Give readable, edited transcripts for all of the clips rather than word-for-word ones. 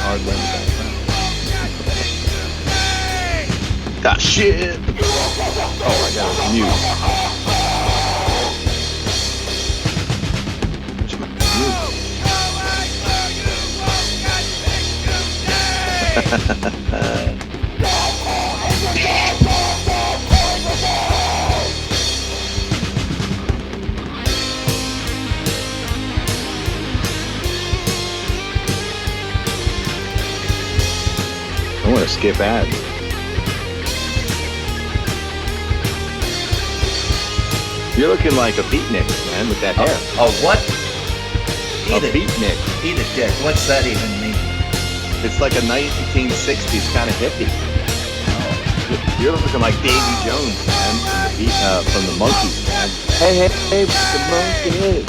hard way in the background. Ah, shit! Oh, I got it mute. Where's my mute? I want to skip ads. You're looking like a beatnik, man, with that hair. A what? A beatnik. Eat a dick. What's that even mean? It's like a 1960s kind of hippie. Oh. You're looking like Davy Jones, man, from the Monkees, man. Hey, the Monkees.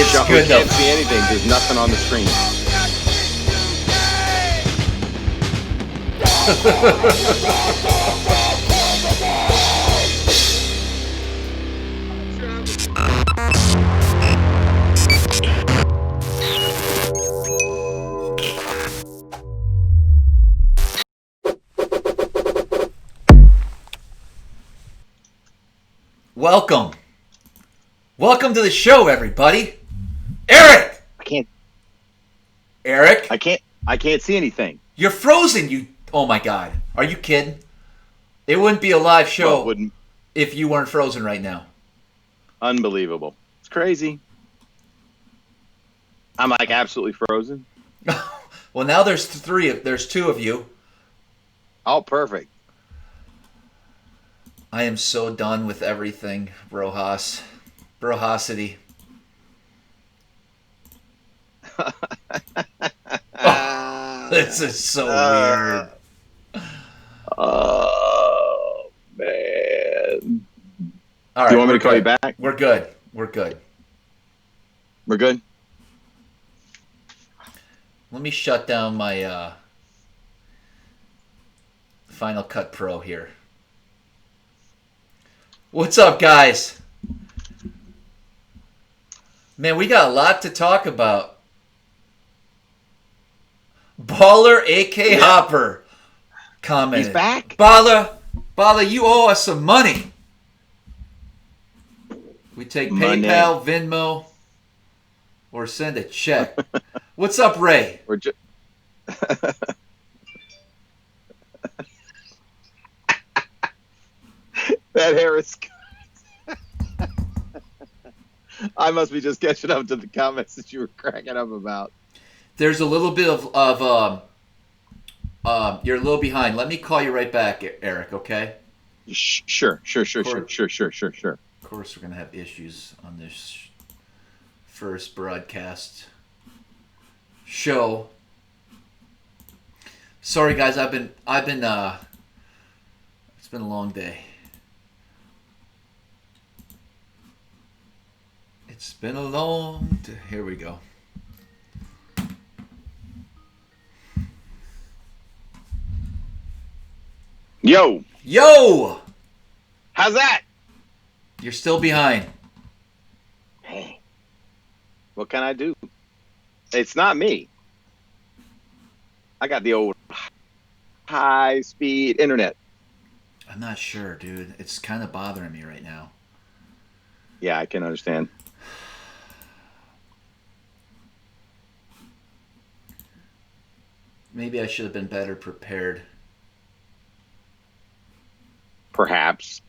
It's John, good we can't see anything. There's nothing on the screen. Welcome to the show, everybody. Eric! Eric? I can't see anything. You're frozen, you... Oh, my God. Are you kidding? It wouldn't be a live show if you weren't frozen right now. Unbelievable. It's crazy. I'm like absolutely frozen. Well, now there's two of you. Oh, perfect. I am so done with everything, Brohas. Brohosity. Oh, this is so weird. Oh, man. All right, do you want me to call you back? We're good. We're good. We're good? Let me shut down my Final Cut Pro here. What's up, guys? Man, we got a lot to talk about. Baller AK Hopper commented. He's back? Baller, you owe us some money. We take PayPal, Venmo, or send a check. What's up, Ray? That hair is good. I must be just catching up to the comments that you were cracking up about. There's a little bit of you're a little behind. Let me call you right back, Eric, okay? Sure. Of course, we're going to have issues on this first broadcast show. Sorry, guys. I've been. It's been a long day. It's been a long day. Here we go. Yo! How's that? You're still behind. Hey. What can I do? It's not me. I got the old high-speed internet. I'm not sure, dude. It's kind of bothering me right now. Yeah, I can understand. Maybe I should have been better prepared. Perhaps.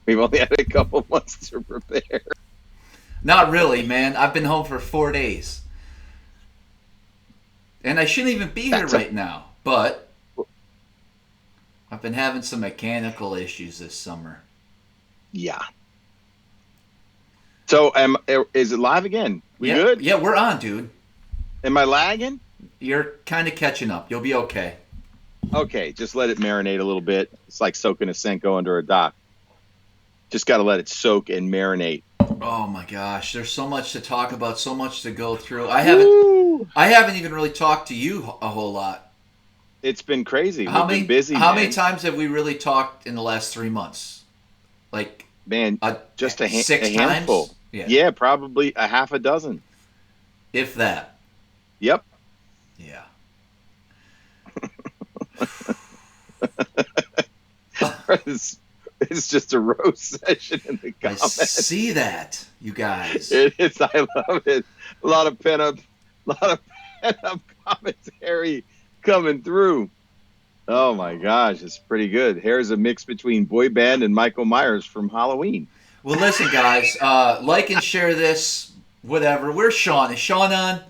We've only had a couple months to prepare. Not really, man. I've been home for 4 days. And I shouldn't even be here right now. But I've been having some mechanical issues this summer. Yeah. So, is it live again? We good? Yeah, we're on, dude. Am I lagging? You're kind of catching up. You'll be okay. Okay, just let it marinate a little bit. It's like soaking a Senko under a dock. Just got to let it soak and marinate. Oh my gosh, there's so much to talk about, so much to go through. I haven't even really talked to you a whole lot. It's been crazy. We've been busy. How many times have we really talked in the last 3 months? Like Man, just a six handful. times? Yeah, probably a half a dozen. If that. Yep. Yeah. It's just a roast session in the I comments. see that, you guys. It's I love it. A lot of pent up commentary coming through. Oh my gosh, it's pretty good. Here's a mix between boy band and Michael Myers from Halloween. Well, listen, guys, like and share this. Whatever. Where's Sean? Is Sean on?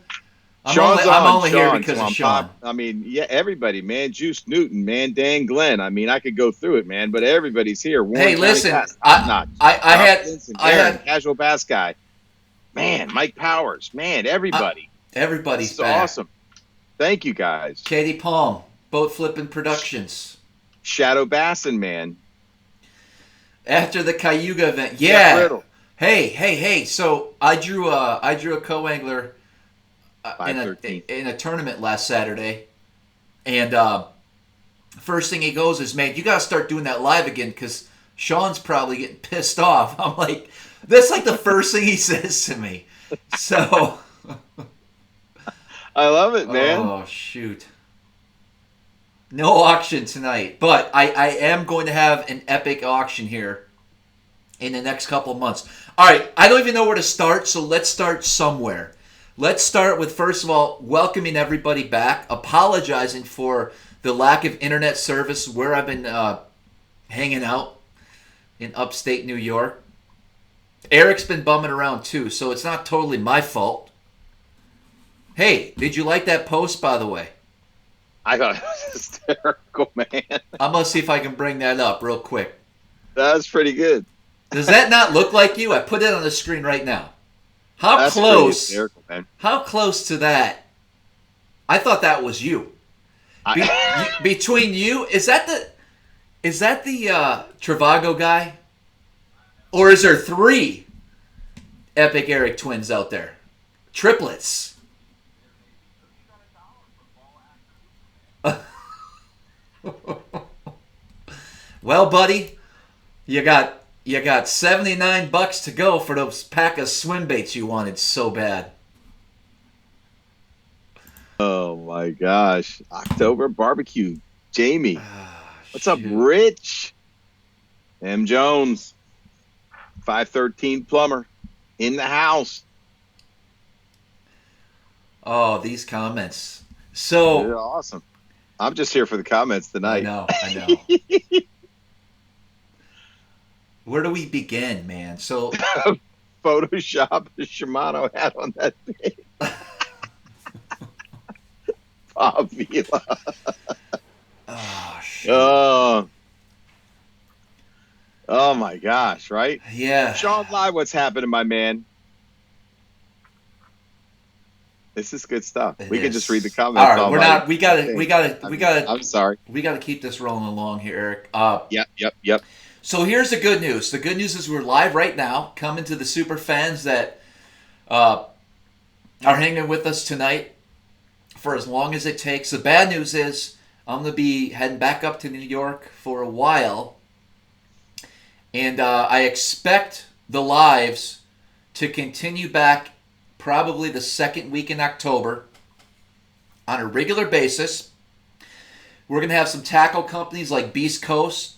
I'm only here because of Sean. I mean, yeah, everybody, man. Juice Newton, man. Dan Glenn. I mean, I could go through it, man, but everybody's here. Warren Hey, listen, I had casual bass guy. Man, Mike Powers. Man, everybody. Everybody's back. Awesome. Thank you, guys. Katie Palm, Boat Flipping Productions. Shadow Bassin, man. After the Cayuga event, yeah. Hey. So I drew a co-angler in a tournament last Saturday, and first thing he goes is, "Man, you gotta start doing that live again because Sean's probably getting pissed off." I'm like, that's like the first thing he says to me. So I love it, man. Oh shoot. No auction tonight, but I am going to have an epic auction here in the next couple of months. All right, I don't even know where to start, so let's start somewhere. Let's start with, first of all, welcoming everybody back, apologizing for the lack of internet service where I've been hanging out in upstate New York. Eric's been bumming around too, so it's not totally my fault. Hey, did you like that post, by the way? I thought it was hysterical, man. I'm going to see if I can bring that up real quick. That was pretty good. Does that not look like you? I put it on the screen right now. That's how close to that? I thought that was you. Between you, is that the Travago guy? Or is there 3 Epic Eric twins out there? Triplets. Well, buddy, you got $79 to go for those pack of swim baits you wanted so bad. Oh my gosh. October barbecue. Jamie. What's up, Rich? M. Jones. 513 plumber. In the house. Oh, these comments. So they're awesome. I'm just here for the comments tonight. I know. Where do we begin, man? So Photoshop a Shimano hat on that thing. Bob Vila. Oh, shit. Oh my gosh, right? Yeah. Sean Live, what's happening, my man? This is good stuff. We can just read the comments. All right, we gotta. I'm sorry. We gotta keep this rolling along here, Eric. Yep. So here's the good news. The good news is we're live right now, coming to the super fans that are hanging with us tonight for as long as it takes. The bad news is I'm going to be heading back up to New York for a while, and I expect the lives to continue back probably the second week in October on a regular basis. We're going to have some tackle companies like Beast Coast.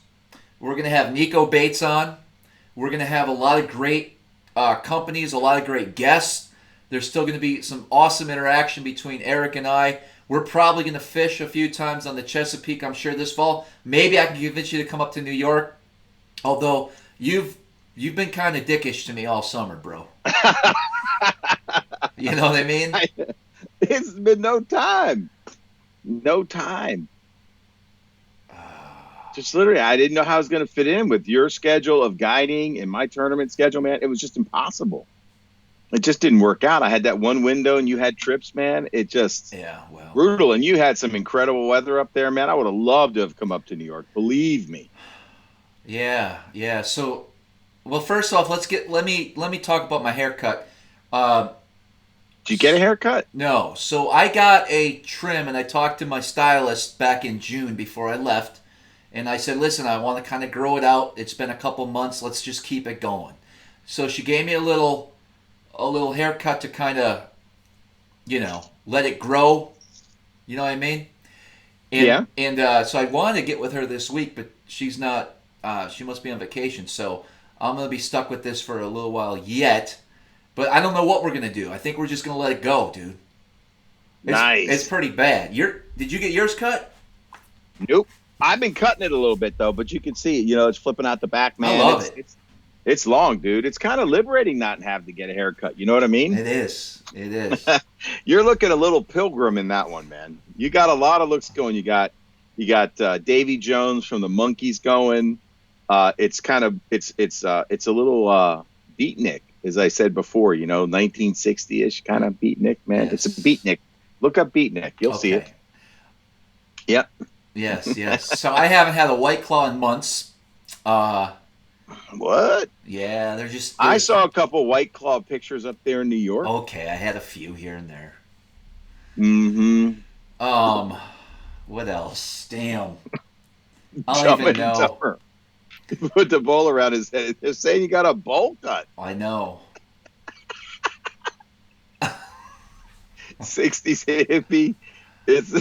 We're going to have Nico Bates on. We're going to have a lot of great companies, a lot of great guests. There's still going to be some awesome interaction between Eric and I. We're probably going to fish a few times on the Chesapeake, I'm sure, this fall. Maybe I can convince you to come up to New York. Although you've been kind of dickish to me all summer, bro. You know what I mean? It's been no time. Just literally, I didn't know how I was going to fit in with your schedule of guiding and my tournament schedule, man. It was just impossible. It just didn't work out. I had that one window and you had trips, man. It just brutal. And you had some incredible weather up there, man. I would have loved to have come up to New York. Believe me. Yeah. So, well, first off, let me talk about my haircut. Did you get a haircut? No. So I got a trim, and I talked to my stylist back in June before I left, And I said, listen, I want to kind of grow it out. It's been a couple months. Let's just keep it going. So she gave me a little haircut to kind of, let it grow. You know what I mean? And, so I wanted to get with her this week, but she's not. She must be on vacation. So I'm going to be stuck with this for a little while yet. But I don't know what we're going to do. I think we're just going to let it go, dude. Nice. It's pretty bad. Did you get yours cut? Nope. I've been cutting it a little bit, though, but you can see it. It's flipping out the back, man. I love it. It's long, dude. It's kind of liberating not having to get a haircut. You know what I mean? It is. You're looking a little pilgrim in that one, man. You got a lot of looks going. You got Davy Jones from the Monkees going. It's a little beatnik, as I said before. 1960-ish kind of beatnik, man. Yes. It's a beatnik. Look up beatnik. You'll see it. Yep. Yes. So I haven't had a White Claw in months. What? Yeah, they're I saw a couple White Claw pictures up there in New York. Okay, I had a few here and there. Mm-hmm. What else? Damn. I don't even know. Put the bowl around his head. They're saying you got a bowl cut. I know. 60s hippie. It's...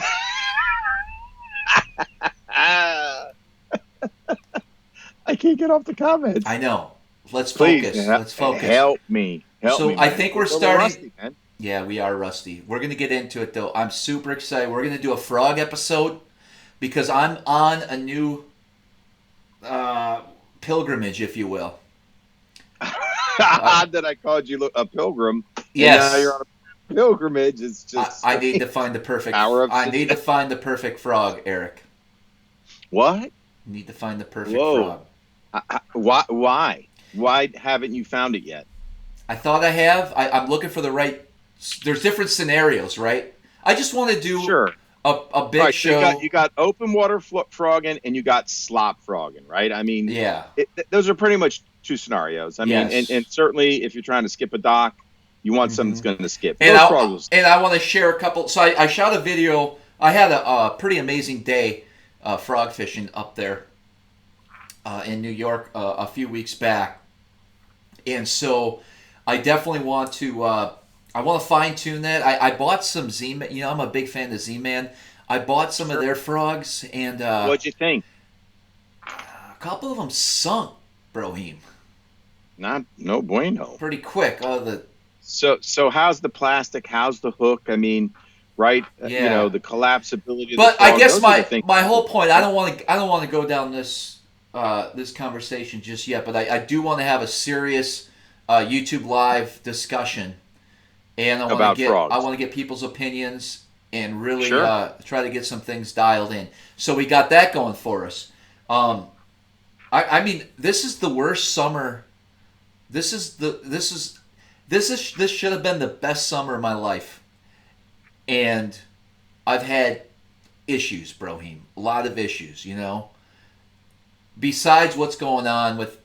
I can't get off the comments. I know. Let's focus. Let's focus. Help me. I think we're starting. Rusty, man. Yeah, we are rusty. We're going to get into it, though. I'm super excited. We're going to do a frog episode because I'm on a new pilgrimage, if you will. Odd that I called you a pilgrim. Yes. Now you're on a pilgrimage. It's just. I need to find the perfect. I need to find the perfect frog, Eric. What? Need to find the perfect frog. Why? Why haven't you found it yet? I thought I have. I'm looking for the right. There's different scenarios, right? I just want to do a big show. So you got open water frogging and you got slop frogging, right? I mean, yeah. Those are pretty much two scenarios. I mean, and certainly if you're trying to skip a dock, you want something that's going to skip. And I want to share a couple. So I shot a video. I had a pretty amazing day frog fishing up there in New York a few weeks back. And so I definitely want to fine tune that. I bought some Z-Man. I'm a big fan of Z-Man. I bought some of their frogs, and what'd you think? A couple of them sunk, Brohim. No bueno. Pretty quick. So how's the plastic? How's the hook? I mean, right? Yeah. The collapsibility. Of but the frog, I guess my whole point. point. I don't want to go down this conversation just yet, but I do want to have a serious YouTube live discussion, and I want to get people's opinions and really try to get some things dialed in. So we got that going for us. I mean, this is the worst summer. This should have been the best summer of my life, and I've had issues, Brohim. A lot of issues, Besides what's going on with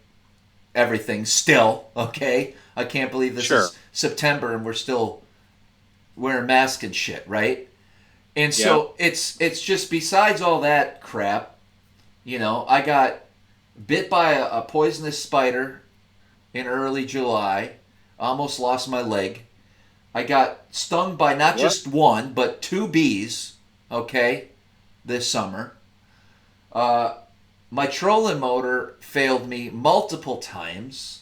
everything still, okay? I can't believe this is September and we're still wearing masks and shit, right? And so it's just besides all that crap, I got bit by a poisonous spider in early July. Almost lost my leg. I got stung by not just one, but 2 bees, okay, this summer. My trolling motor failed me multiple times.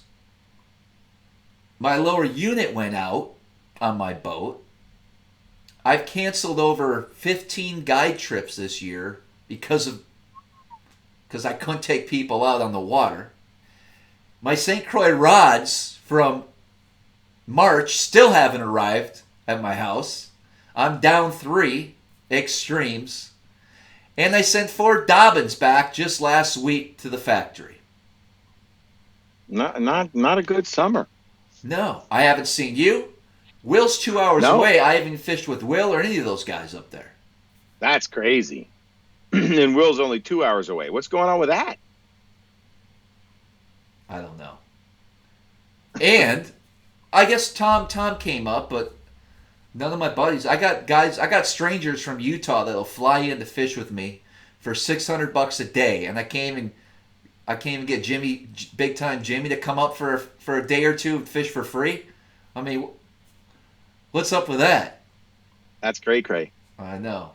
My lower unit went out on my boat. I've canceled over 15 guide trips this year because I couldn't take people out on the water. My St. Croix rods from March still haven't arrived at my house. I'm down 3 extremes. And I sent 4 Dobbins back just last week to the factory. Not a good summer. No, I haven't seen you. Will's 2 hours away. I haven't fished with Will or any of those guys up there. That's crazy. And Will's only 2 hours away. What's going on with that? I don't know. And I guess Tom came up, but none of my buddies. I got strangers from Utah that'll fly in to fish with me for $600 a day, and I can't even get Jimmy, big time Jimmy, to come up for a day or two and fish for free. I mean, what's up with that? That's cray. I know.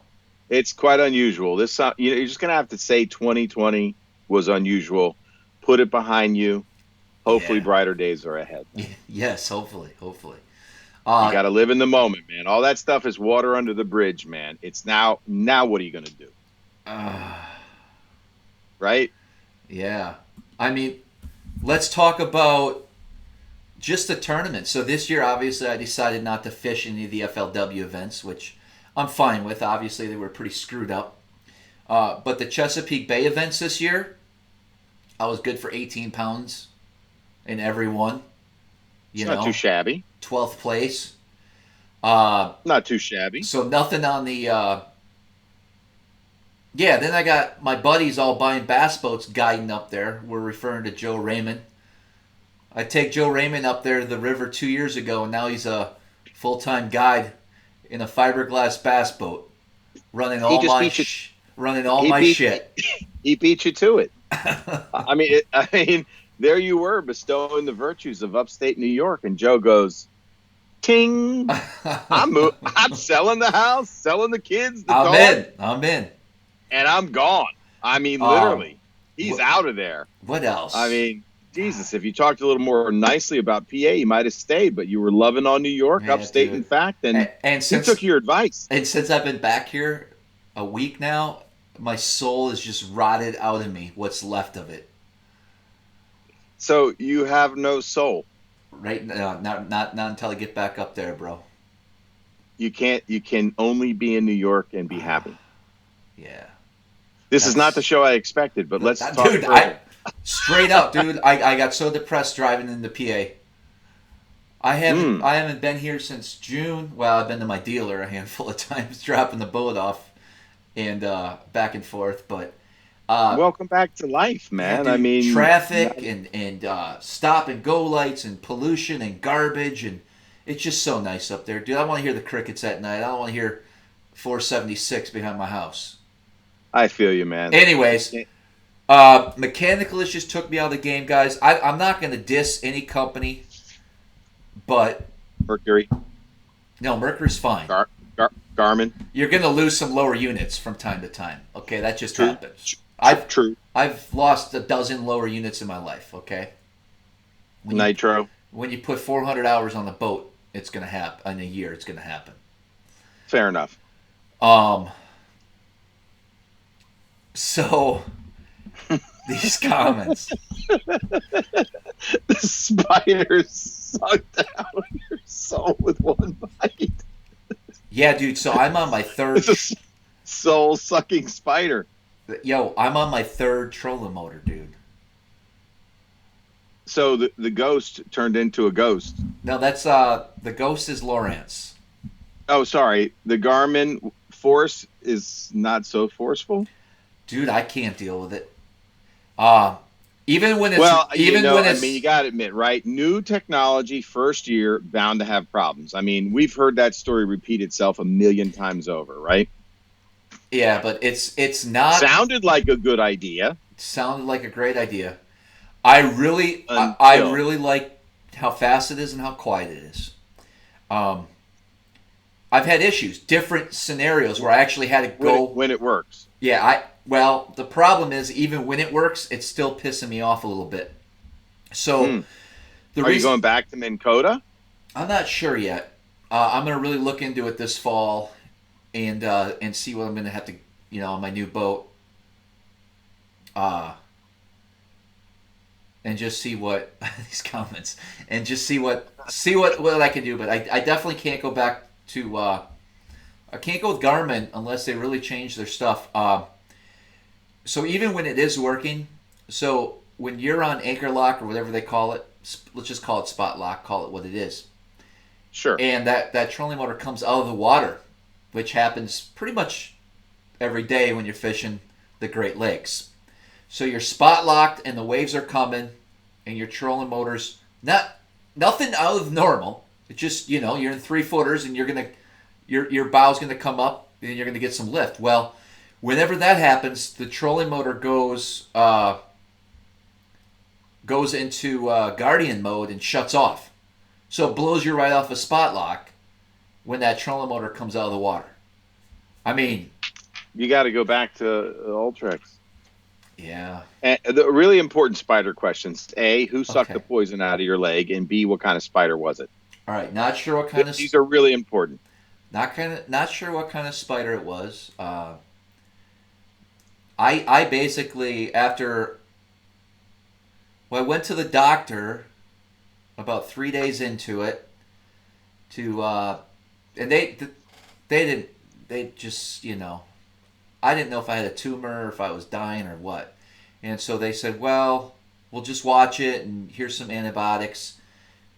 It's quite unusual. This, you're just gonna have to say 2020 was unusual. Put it behind you. Hopefully, brighter days are ahead. Yes, hopefully. You got to live in the moment, man. All that stuff is water under the bridge, man. It's now. What are you gonna do? Right? Yeah. I mean, let's talk about just the tournament. So this year, obviously, I decided not to fish any of the FLW events, which I'm fine with. Obviously, they were pretty screwed up. But the Chesapeake Bay events this year, I was good for 18 pounds in every one. It's not too shabby. 12th place. Not too shabby. So nothing on the... then I got my buddies all buying bass boats guiding up there. We're referring to Joe Raymond. I take Joe Raymond up there to the river 2 years ago, and now he's a full-time guide in a fiberglass bass boat, running all my shit. He beat you to it. I mean, there you were bestowing the virtues of upstate New York, and Joe goes, "Ting! I'm selling the house, selling the kids. I'm in, and I'm gone. I mean, literally, he's out of there. What else? I mean, Jesus, if you talked a little more nicely about PA, you might have stayed, but you were loving on New York, upstate, dude. In fact, and he took your advice. And since I've been back here a week now, my soul is just rotted out of me. What's left of it? So you have no soul, right? No, not until I get back up there, bro. You can't. You can only be in New York and be happy. Yeah. This is not the show I expected, but let's talk. Dude, straight up, dude. I got so depressed driving into PA. I haven't been here since June. Well, I've been to my dealer a handful of times, dropping the boat off and back and forth. But welcome back to life, man. Yeah, dude, I mean, traffic and stop and go lights and pollution and garbage, and it's just so nice up there, dude. I want to hear the crickets at night. I don't want to hear 476 behind my house. I feel you, man. Anyways. Mechanicalist just took me out of the game, guys. I'm not going to diss any company, but Mercury. No, Mercury's fine. Garmin. You're going to lose some lower units from time to time. Okay, that just happens. True. I've lost a dozen lower units in my life. Okay. Nitro. When you put 400 hours on the boat, it's going to happen. In a year, it's going to happen. Fair enough. So. These comments. The spider sucked out your soul with one bite. Yeah, dude. So I'm on my third. It's a soul-sucking spider. Yo, I'm on my third trolling motor, dude. So the ghost turned into a ghost. No, that's the ghost is Lawrence. Oh, sorry. The Garmin force is not so forceful. Dude, I can't deal with it. Even when it's I mean, you gotta admit, right? New technology, first year, bound to have problems. I mean, we've heard that story repeat itself a million times over, right? Yeah, but it's not. Sounded like a good idea. Sounded like a great idea. I really like how fast it is and how quiet it is. I've had issues, different scenarios where I actually had to go when it works. Yeah, Well, the problem is, even when it works, it's still pissing me off a little bit. So, Are you going back to Minn Kota? I'm not sure yet. I'm going to really look into it this fall and see what I'm going to have to, on my new boat. And just see what these comments and just see what I can do. But I definitely can't go back to. I can't go with Garmin unless they really change their stuff. So even when it is working, so when you're on anchor lock or whatever they call it, let's just call it spot lock, call it what it is. Sure. And that trolling motor comes out of the water, which happens pretty much every day when you're fishing the Great Lakes. So you're spot locked and the waves are coming and your trolling motor's nothing out of normal. It's just, you're in 3-footers and your bow's going to come up and you're going to get some lift. Well, whenever that happens, the trolling motor goes into guardian mode and shuts off. So it blows you right off a spot lock when that trolling motor comes out of the water. I mean, you got to go back to old tricks. Yeah. And the really important spider questions: A, who sucked the poison out of your leg, and B, what kind of spider was it? All right, not sure what kind of. These are really important. Not sure what kind of spider it was. I basically I went to the doctor about 3 days into it and they just, I didn't know if I had a tumor or if I was dying or what. And so they said, well, we'll just watch it and here's some antibiotics.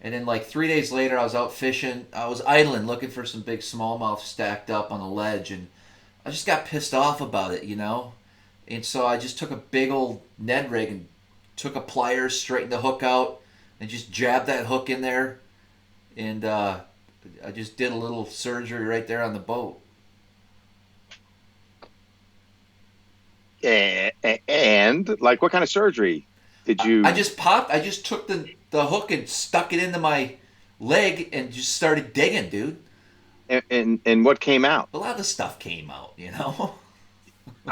And then like 3 days later, I was out fishing. I was idling looking for some big smallmouth stacked up on a ledge. And I just got pissed off about it, And so I just took a big old Ned Rig and took a pliers, straightened the hook out, and just jabbed that hook in there. And I just did a little surgery right there on the boat. And like, what kind of surgery did you? I just took the hook and stuck it into my leg and just started digging, dude. And what came out? A lot of stuff came out,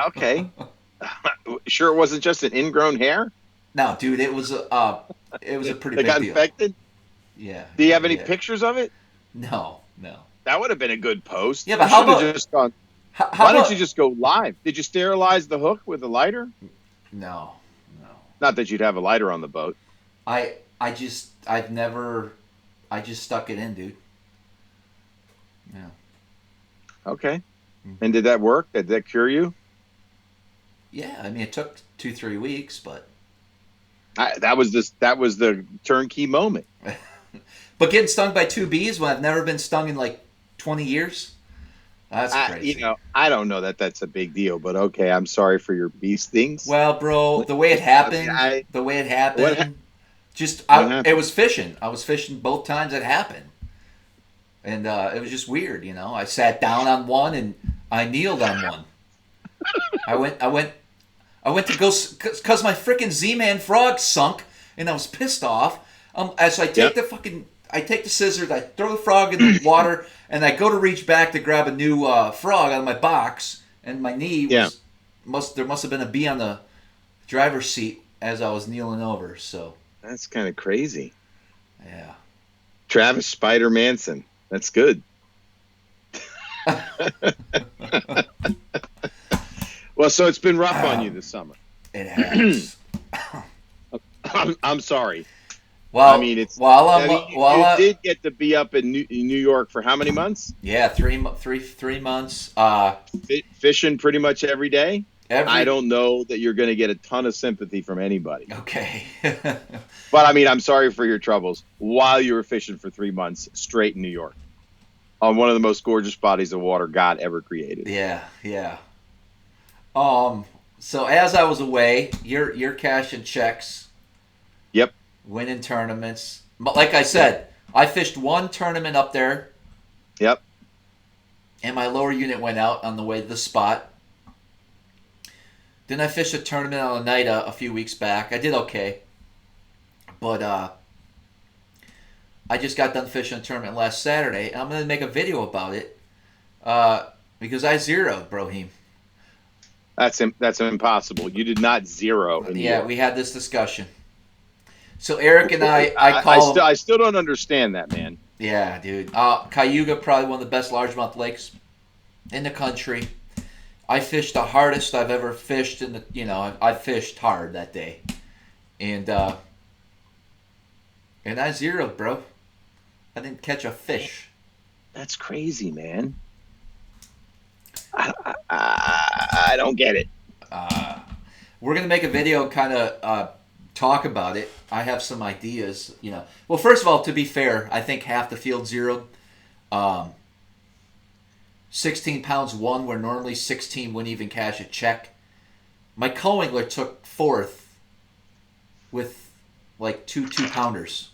Okay. Sure, it wasn't just an ingrown hair. No, dude, it was a pretty big deal. It got infected. Yeah. Do you have any pictures of it? No. That would have been a good post. Yeah, but how about just gone? Why don't you just go live? Did you sterilize the hook with a lighter? No. Not that you'd have a lighter on the boat. I just stuck it in, dude. Yeah. Okay. And did that work? Did that cure you? Yeah, I mean, it took 2-3 weeks, but that was the turnkey moment. But getting stung by 2 bees when I've never been stung in like 20 years. That's crazy. I don't know that that's a big deal, but okay, I'm sorry for your bee stings. Well, bro, the way it happened, it was fishing. I was fishing both times it happened. And it was just weird, I sat down on one and I kneeled on one. I went to go, because my freaking Z-Man frog sunk and I was pissed off. So I take the scissors, I throw the frog in the water, and I go to reach back to grab a new frog out of my box, and my knee there must have been a bee on the driver's seat as I was kneeling over. So that's kind of crazy. Yeah. Travis Spider Manson. That's good. Well, so it's been rough on you this summer. It has. I'm sorry. Well, I mean, you did get to be up in New York for how many months? Yeah, 3 months. Fishing pretty much every day. I don't know that you're going to get a ton of sympathy from anybody. Okay. But I mean, I'm sorry for your troubles while you were fishing for 3 months straight in New York on one of the most gorgeous bodies of water God ever created. Yeah. So as I was away, you're cashing checks. Yep. Winning tournaments. Like I said, I fished one tournament up there. Yep. And my lower unit went out on the way to the spot. Then I fished a tournament on Oneida a few weeks back. I did okay. But I just got done fishing a tournament last Saturday. And I'm going to make a video about it. Because I zeroed, Brohim. That's impossible. You did not zero. We had this discussion. So Eric and I still don't understand that, man. Yeah, dude. Cayuga, probably one of the best largemouth lakes in the country. I fished the hardest I've ever fished I fished hard that day. And I zeroed, bro. I didn't catch a fish. That's crazy, man. I don't get it. We're going to make a video and kind of talk about it. I have some ideas, Well, first of all, to be fair, I think half the field zeroed. 16 pounds won where normally 16 wouldn't even cash a check. My co-angler took fourth with like two 2-pounders.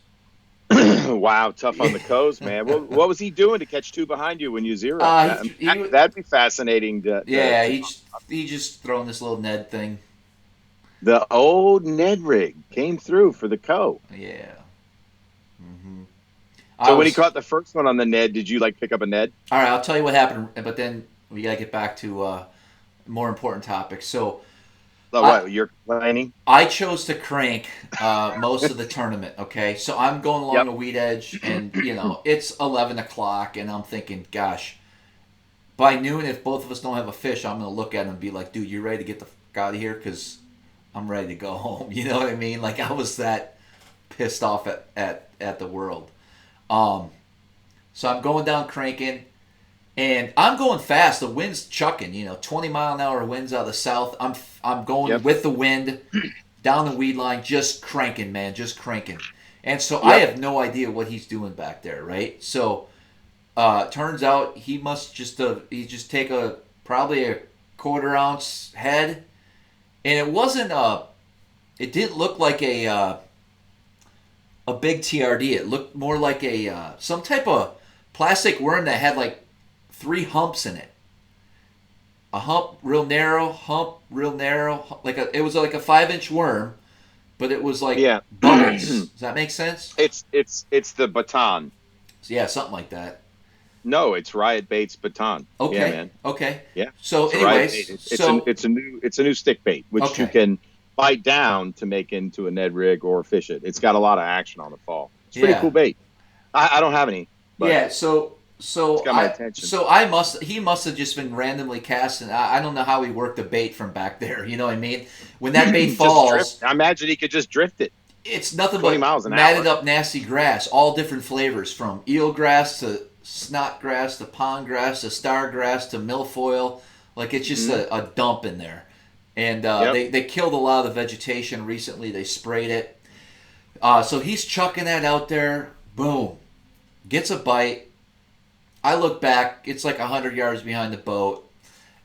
Wow, tough on the coast, man. What was he doing to catch two behind you when you zeroed? That'd be fascinating. He just throwing this little Ned thing. The old Ned Rig came through for the co. Yeah. Mm-hmm. So when he caught the first one on the Ned, did you like pick up a Ned? All right, I'll tell you what happened, but then we gotta get back to more important topics. So, what you're complaining? I chose to crank most of the tournament. Okay, so I'm going along the weed edge, and it's 11 o'clock, and I'm thinking, gosh, by noon, if both of us don't have a fish, I'm gonna look at him and be like, dude, you ready to get the fuck out of here? Because I'm ready to go home. You know what I mean? Like, I was that pissed off at the world. So I'm going down cranking, and I'm going fast. The wind's chucking, 20-mile-an-hour winds out of the south. I'm going with the wind down the weed line, just cranking, man, just cranking. And so I have no idea what he's doing back there, right? So turns out he must just take probably a quarter-ounce head, and it wasn't it didn't look like a big TRD. It looked more like some type of plastic worm that had like 3 humps in it. A hump real narrow, it was like a 5-inch worm, but it was like bubbles. Does that make sense? It's the baton. Yeah, something like that. No, it's Riot Bait's baton. Okay, yeah, man. Okay. Yeah. So, anyways, it's a new stick bait which you can bite down to make into a Ned Rig or fish it. It's got a lot of action on the fall. It's pretty cool bait. I don't have any. But So it's got my attention. So he must have just been randomly casting. I don't know how he worked the bait from back there. You know what I mean? When that bait falls, I imagine he could just drift it. It's nothing but matted up nasty grass, all different flavors, from eelgrass to snot grass to pond grass to star grass to milfoil. Like, it's just a dump in there. And they killed a lot of the vegetation recently. They sprayed it. So he's chucking that out there. Boom. Gets a bite. I look back. It's like 100 yards behind the boat.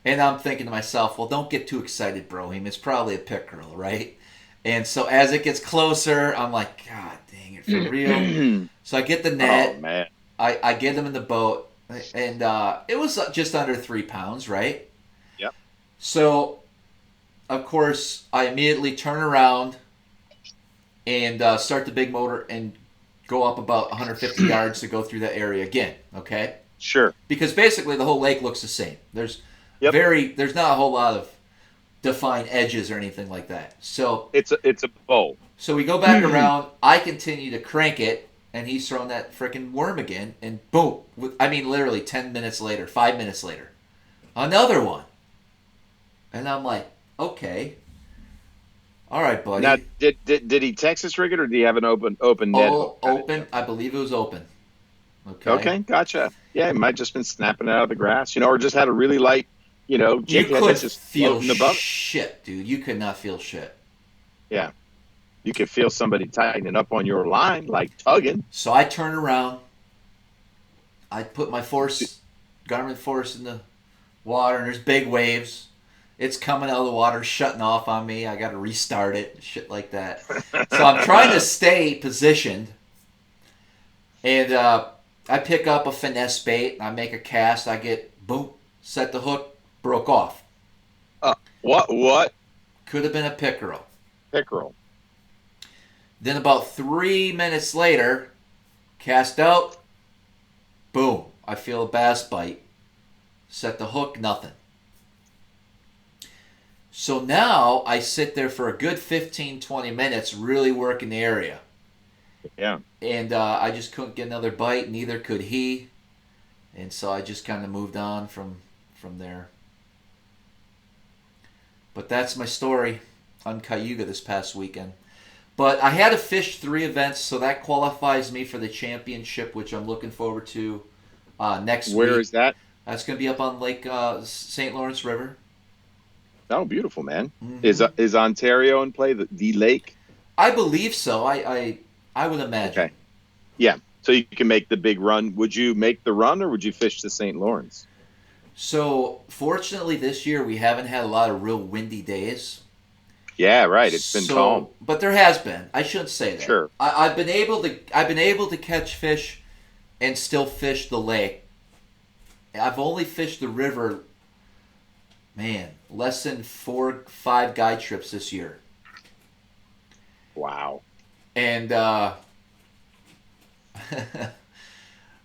And I'm thinking to myself, well, don't get too excited, Brohim. It's probably a pickerel, right? And so as it gets closer, I'm like, God dang it, for real? So I get the net. Oh, man. I get him in the boat. And it was just under 3 pounds, right? Yep. So, of course, I immediately turn around and start the big motor and go up about 150 yards to go through that area again, okay? Sure. Because basically the whole lake looks the same. There's not a whole lot of defined edges or anything like that. So it's a bowl. So we go back around. I continue to crank it, and he's throwing that freaking worm again, and boom! Literally 10 minutes later, 5 minutes later, another one. And I'm like, okay, all right, buddy. Now, did he Texas rig it, or did he have an open net? Open. I believe it was open. Okay, gotcha. Yeah, it might just been snapping it out of the grass, or just had a really light, you could just feel shit, dude. You could not feel shit. Yeah, you could feel somebody tightening up on your line, like tugging. So I turn around. I put my garment force in the water, and there's big waves. It's coming out of the water, shutting off on me. I got to restart it, shit like that. So I'm trying to stay positioned, and I pick up a finesse bait. I make a cast. I get boom, set the hook, broke off. What? Could have been a pickerel. Pickerel. Then about 3 minutes later, cast out. Boom! I feel a bass bite. Set the hook, nothing. So now I sit there for a good 15, 20 minutes really working the area. Yeah. And I just couldn't get another bite, neither could he. And so I just kind of moved on from there. But that's my story on Cayuga this past weekend. But I had to fish 3 events, so that qualifies me for the championship, which I'm looking forward to next week. Where is that? That's going to be up on Lake St. Lawrence River. Oh, beautiful, man. Mm-hmm. Is Ontario in play, the lake? I believe so. I would imagine. Okay. Yeah. So you can make the big run. Would you make the run, or would you fish the St. Lawrence? So, fortunately this year we haven't had a lot of real windy days. Yeah, right. It's been calm. But there has been. I shouldn't say that. Sure. I've been able to catch fish and still fish the lake. I've only fished the river, man, less than 4 or 5 guide trips this year. Wow. And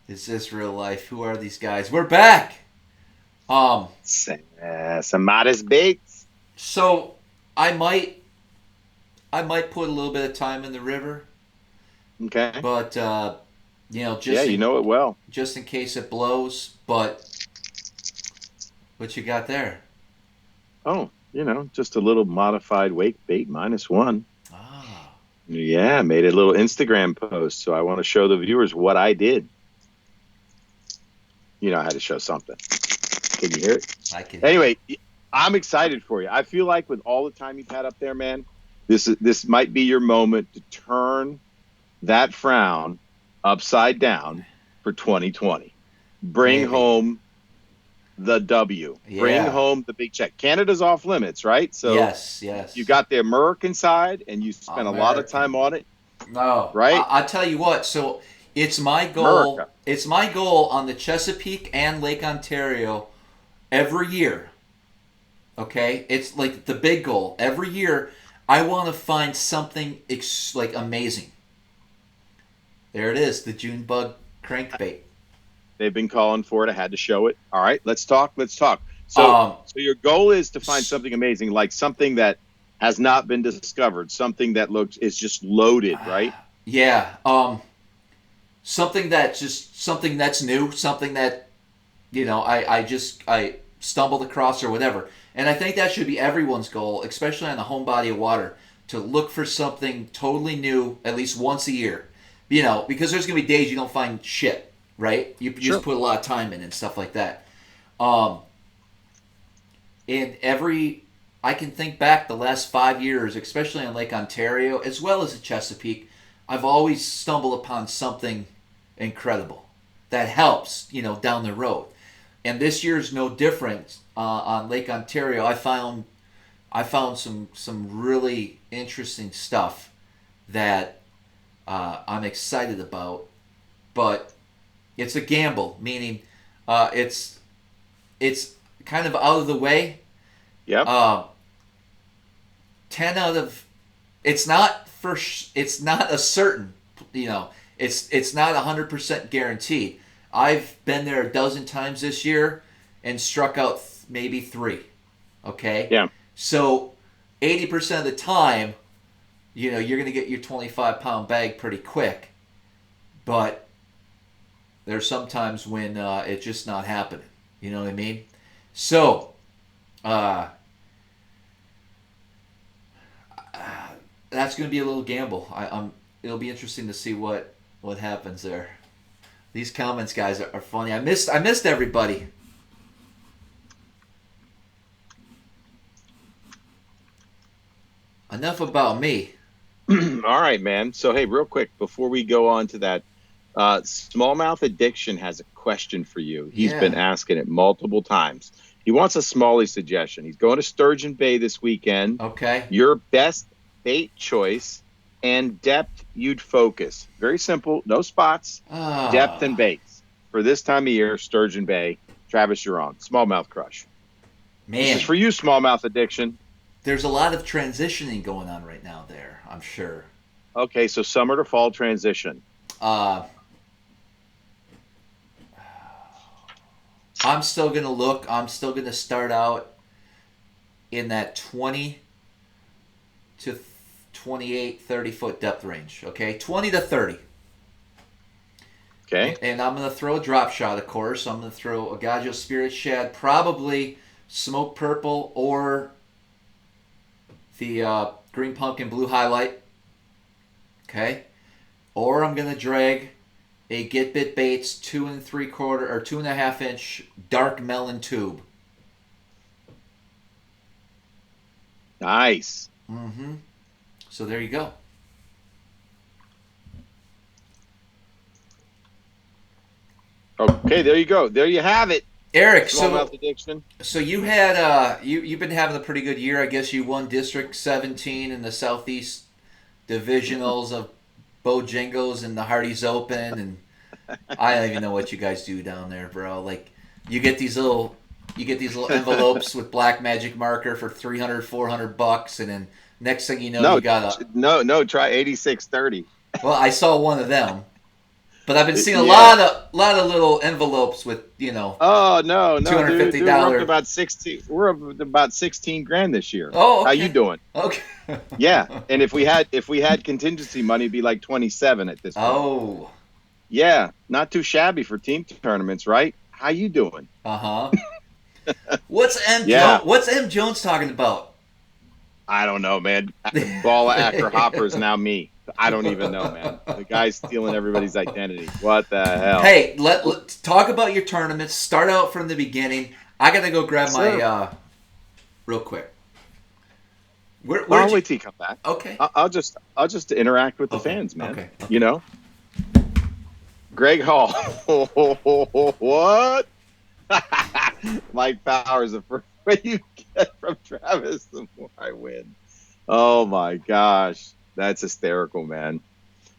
is this real life? Who are these guys? We're back. Some modest baits. So I might put a little bit of time in the river. Okay. But just you know it well. Just in case it blows. But what you got there? Oh, just a little modified wake bait -1. Ah. Yeah, made a little Instagram post, so I want to show the viewers what I did. I had to show something. Can you hear it? I can. Anyway, I'm excited for you. I feel like with all the time you've had up there, man, this might be your moment to turn that frown upside down for 2020. Bring home the W. Yeah. Bring home the big check. Canada's off limits, right? So yes. You got the American side, and you spent a lot of time on it. No, right? I tell you what. So it's my goal. America. It's my goal on the Chesapeake and Lake Ontario every year. Okay, it's like the big goal every year. I want to find something like amazing. There it is, the June bug crankbait. They've been calling for it. I had to show it. All right, let's talk. So your goal is to find something amazing, like something that has not been discovered, something that is just loaded, right? Yeah. Something that's new, something that I stumbled across or whatever. And I think that should be everyone's goal, especially on a home body of water, to look for something totally new at least once a year. Because there's going to be days you don't find shit, right? You just put a lot of time in and stuff like that. I can think back the last 5 years, especially on Lake Ontario, as well as the Chesapeake, I've always stumbled upon something incredible that helps, down the road. And this year's no different. On Lake Ontario, I found some really interesting stuff that I'm excited about, but it's a gamble. Meaning, it's kind of out of the way. Yep. 10 out of. It's not a certain. It's not 100% guaranteed. I've been there a dozen times this year and struck out maybe 3. Okay? Yeah. So 80% of the time, you're going to get your 25-pound bag pretty quick. But there's sometimes when it's just not happening. You know what I mean? So, that's going to be a little gamble. It'll be interesting to see what happens there. These comments, guys, are funny. I missed everybody. Enough about me. All right, man. So, hey, real quick, before we go on to that, Smallmouth Addiction has a question for you. He's been asking it multiple times. He wants a smallie suggestion. He's going to Sturgeon Bay this weekend. Okay. Your best bait choice and depth you'd focus. Very simple. No spots. Depth and baits. For this time of year, Sturgeon Bay. Travis, you're on. Smallmouth Crush. Man. This is for you, Smallmouth Addiction. There's a lot of transitioning going on right now there, I'm sure. Okay, so summer to fall transition. I'm still going to look. I'm still going to start out in that 20 to 28, 30-foot depth range. Okay, 20 to 30. Okay. And I'm going to throw a drop shot, of course. I'm going to throw a Gaggio Spirit Shad, probably Smoke Purple or the Green Pumpkin Blue Highlight. Okay. Or I'm going to drag a Get Bit Baits 2 3/4 or 2.5 inch dark melon tube. Nice. Mm-hmm. So there you go. Okay, there you go. There you have it. Eric, Smallmouth addiction. So you had you've been having a pretty good year. I guess you won District 17 in the Southeast Divisionals of Bojangles and the Hardy's Open, and I don't even know what you guys do down there, bro. Like you get these little envelopes with black magic marker for $300-$400, and then next thing you know, you got a try 8630. Well, I saw one of them. But I've been seeing a lot of little envelopes with, Oh no, $250. Dude, we're up about 16 grand this year. Oh, okay. How you doing? Okay. Yeah, and if we had contingency money, it'd be like 27 at this point. Oh. Yeah, not too shabby for team tournaments, right? How you doing? What's M Jones talking about? I don't know, man. Ball Acker Hopper is now me. I don't even know, man. The guy's stealing everybody's identity. What the hell? Hey, let's talk about your tournaments. Start out from the beginning. I gotta go grab my real quick. I'll wait till you come back. Okay. I'll just interact with the fans, man. Okay. You know. Greg Hall. What? Mike Powers. The first way you get from Travis, the more I win. Oh my gosh. That's hysterical, man.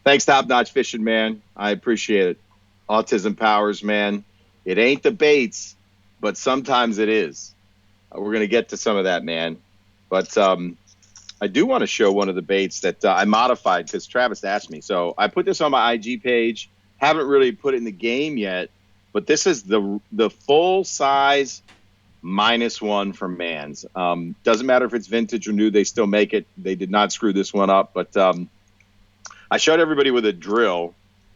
Thanks, Top Notch Fishing, man. I appreciate it. Autism Powers, man. It ain't the baits, but sometimes it is. We're going to get to some of that, man. But I do want to show one of the baits that I modified because Travis asked me. So I put this on my IG page. Haven't really put it in the game yet, but this is the full size -1 from Mans. Doesn't matter if it's vintage or new, they still make it. They did not screw this one up, but I showed everybody with a drill,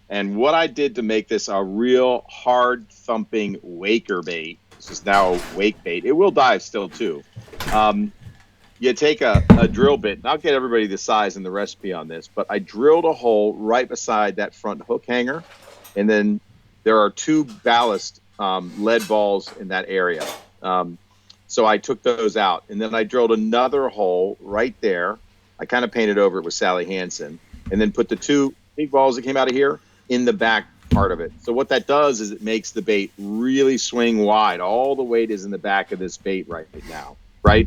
and what I did to make this a real hard thumping waker bait. This is now a wake bait. It will dive still too. You take a drill bit, and I'll get everybody the size and the recipe on this, but I drilled a hole right beside that front hook hanger, and then there are 2 ballast lead balls in that area. So I took those out, and then I drilled another hole right there. I kind of painted over it with Sally Hansen, and then put the 2 big balls that came out of here in the back part of it. So what that does is it makes the bait really swing wide. All the weight is in the back of this bait right now, right?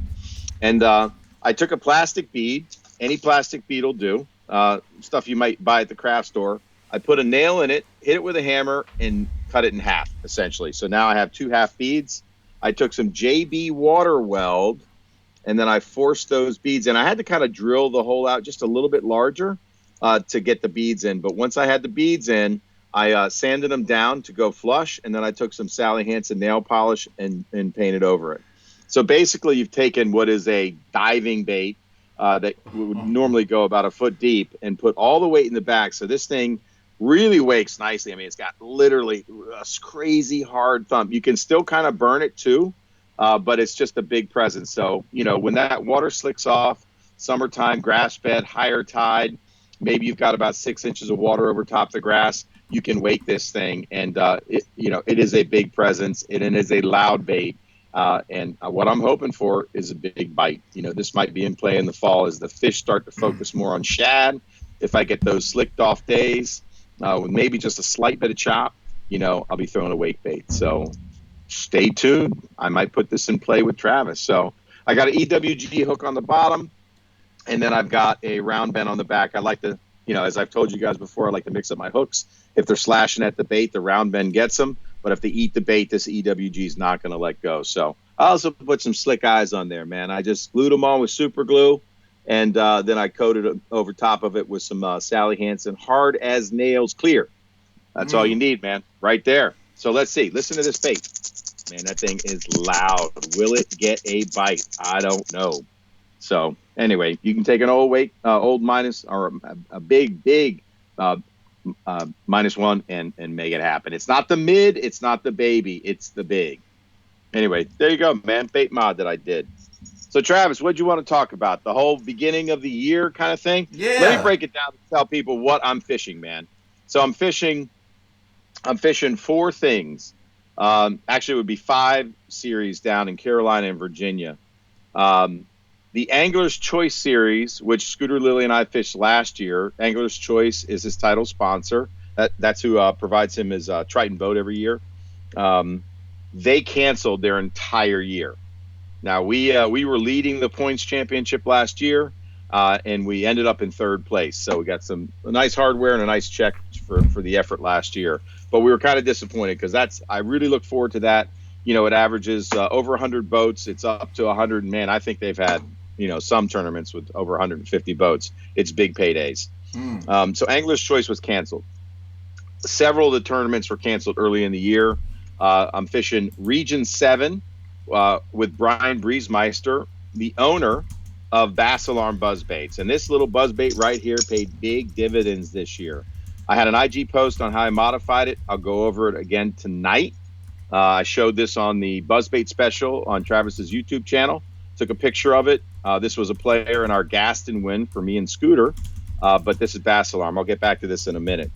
And I took a plastic bead. Any plastic bead will do. Stuff you might buy at the craft store. I put a nail in it, hit it with a hammer, and cut it in half, essentially. So now I have 2 half beads. I took some JB water weld, and then I forced those beads in. I had to kind of drill the hole out just a little bit larger to get the beads in. But once I had the beads in, I sanded them down to go flush, and then I took some Sally Hansen nail polish and painted over it. So basically, you've taken what is a diving bait that would normally go about a foot deep and put all the weight in the back. So this thing really wakes nicely. I mean, it's got literally a crazy hard thump. You can still kind of burn it too, but it's just a big presence. So, when that water slicks off, summertime, grass bed, higher tide, maybe you've got about 6 inches of water over top of the grass, you can wake this thing. And, it is a big presence, and it is a loud bait. And what I'm hoping for is a big bite. This might be in play in the fall as the fish start to focus more on shad. If I get those slicked off days, with maybe just a slight bit of chop, I'll be throwing a wake bait. So stay tuned. I might put this in play with Travis. So I got an EWG hook on the bottom, and then I've got a round bend on the back. I like to, as I've told you guys before, I like to mix up my hooks. If they're slashing at the bait, the round bend gets them. But if they eat the bait, this EWG is not going to let go. So I also put some slick eyes on there, man. I just glued them on with super glue. And then I coated over top of it with some Sally Hansen hard as nails clear. That's all you need, man, right there. So let's see. Listen to this bait. Man, that thing is loud. Will it get a bite? I don't know. So anyway, you can take an old minus or a big -1 and make it happen. It's not the mid. It's not the baby. It's the big. Anyway, there you go, man. Bait mod that I did. So, Travis, what do you want to talk about? The whole beginning of the year kind of thing? Yeah. Let me break it down and tell people what I'm fishing, man. So I'm fishing 4 things. Actually, it would be 5 series down in Carolina and Virginia. The Angler's Choice series, which Scooter Lilly and I fished last year. Angler's Choice is his title sponsor. That's who provides him his Triton boat every year. they canceled their entire year. Now, we were leading the points championship last year, and we ended up in third place. So we got a nice hardware and a nice check for the effort last year. But we were kind of disappointed because I really look forward to that. You know, it averages over 100 boats. It's up to 100. Man, I think they've had, some tournaments with over 150 boats. It's big paydays. So Angler's Choice was canceled. Several of the tournaments were canceled early in the year. I'm fishing Region 7 with Brian Briesmeister, the owner of Bass Alarm Buzzbaits. And this little buzzbait right here paid big dividends this year. I had an IG post on how I modified it. I'll go over it again tonight. I showed this on the Buzzbait special on Travis's YouTube channel. Took a picture of it. This was a player in our Gaston win for me and Scooter. But this is Bass Alarm. I'll get back to this in a minute.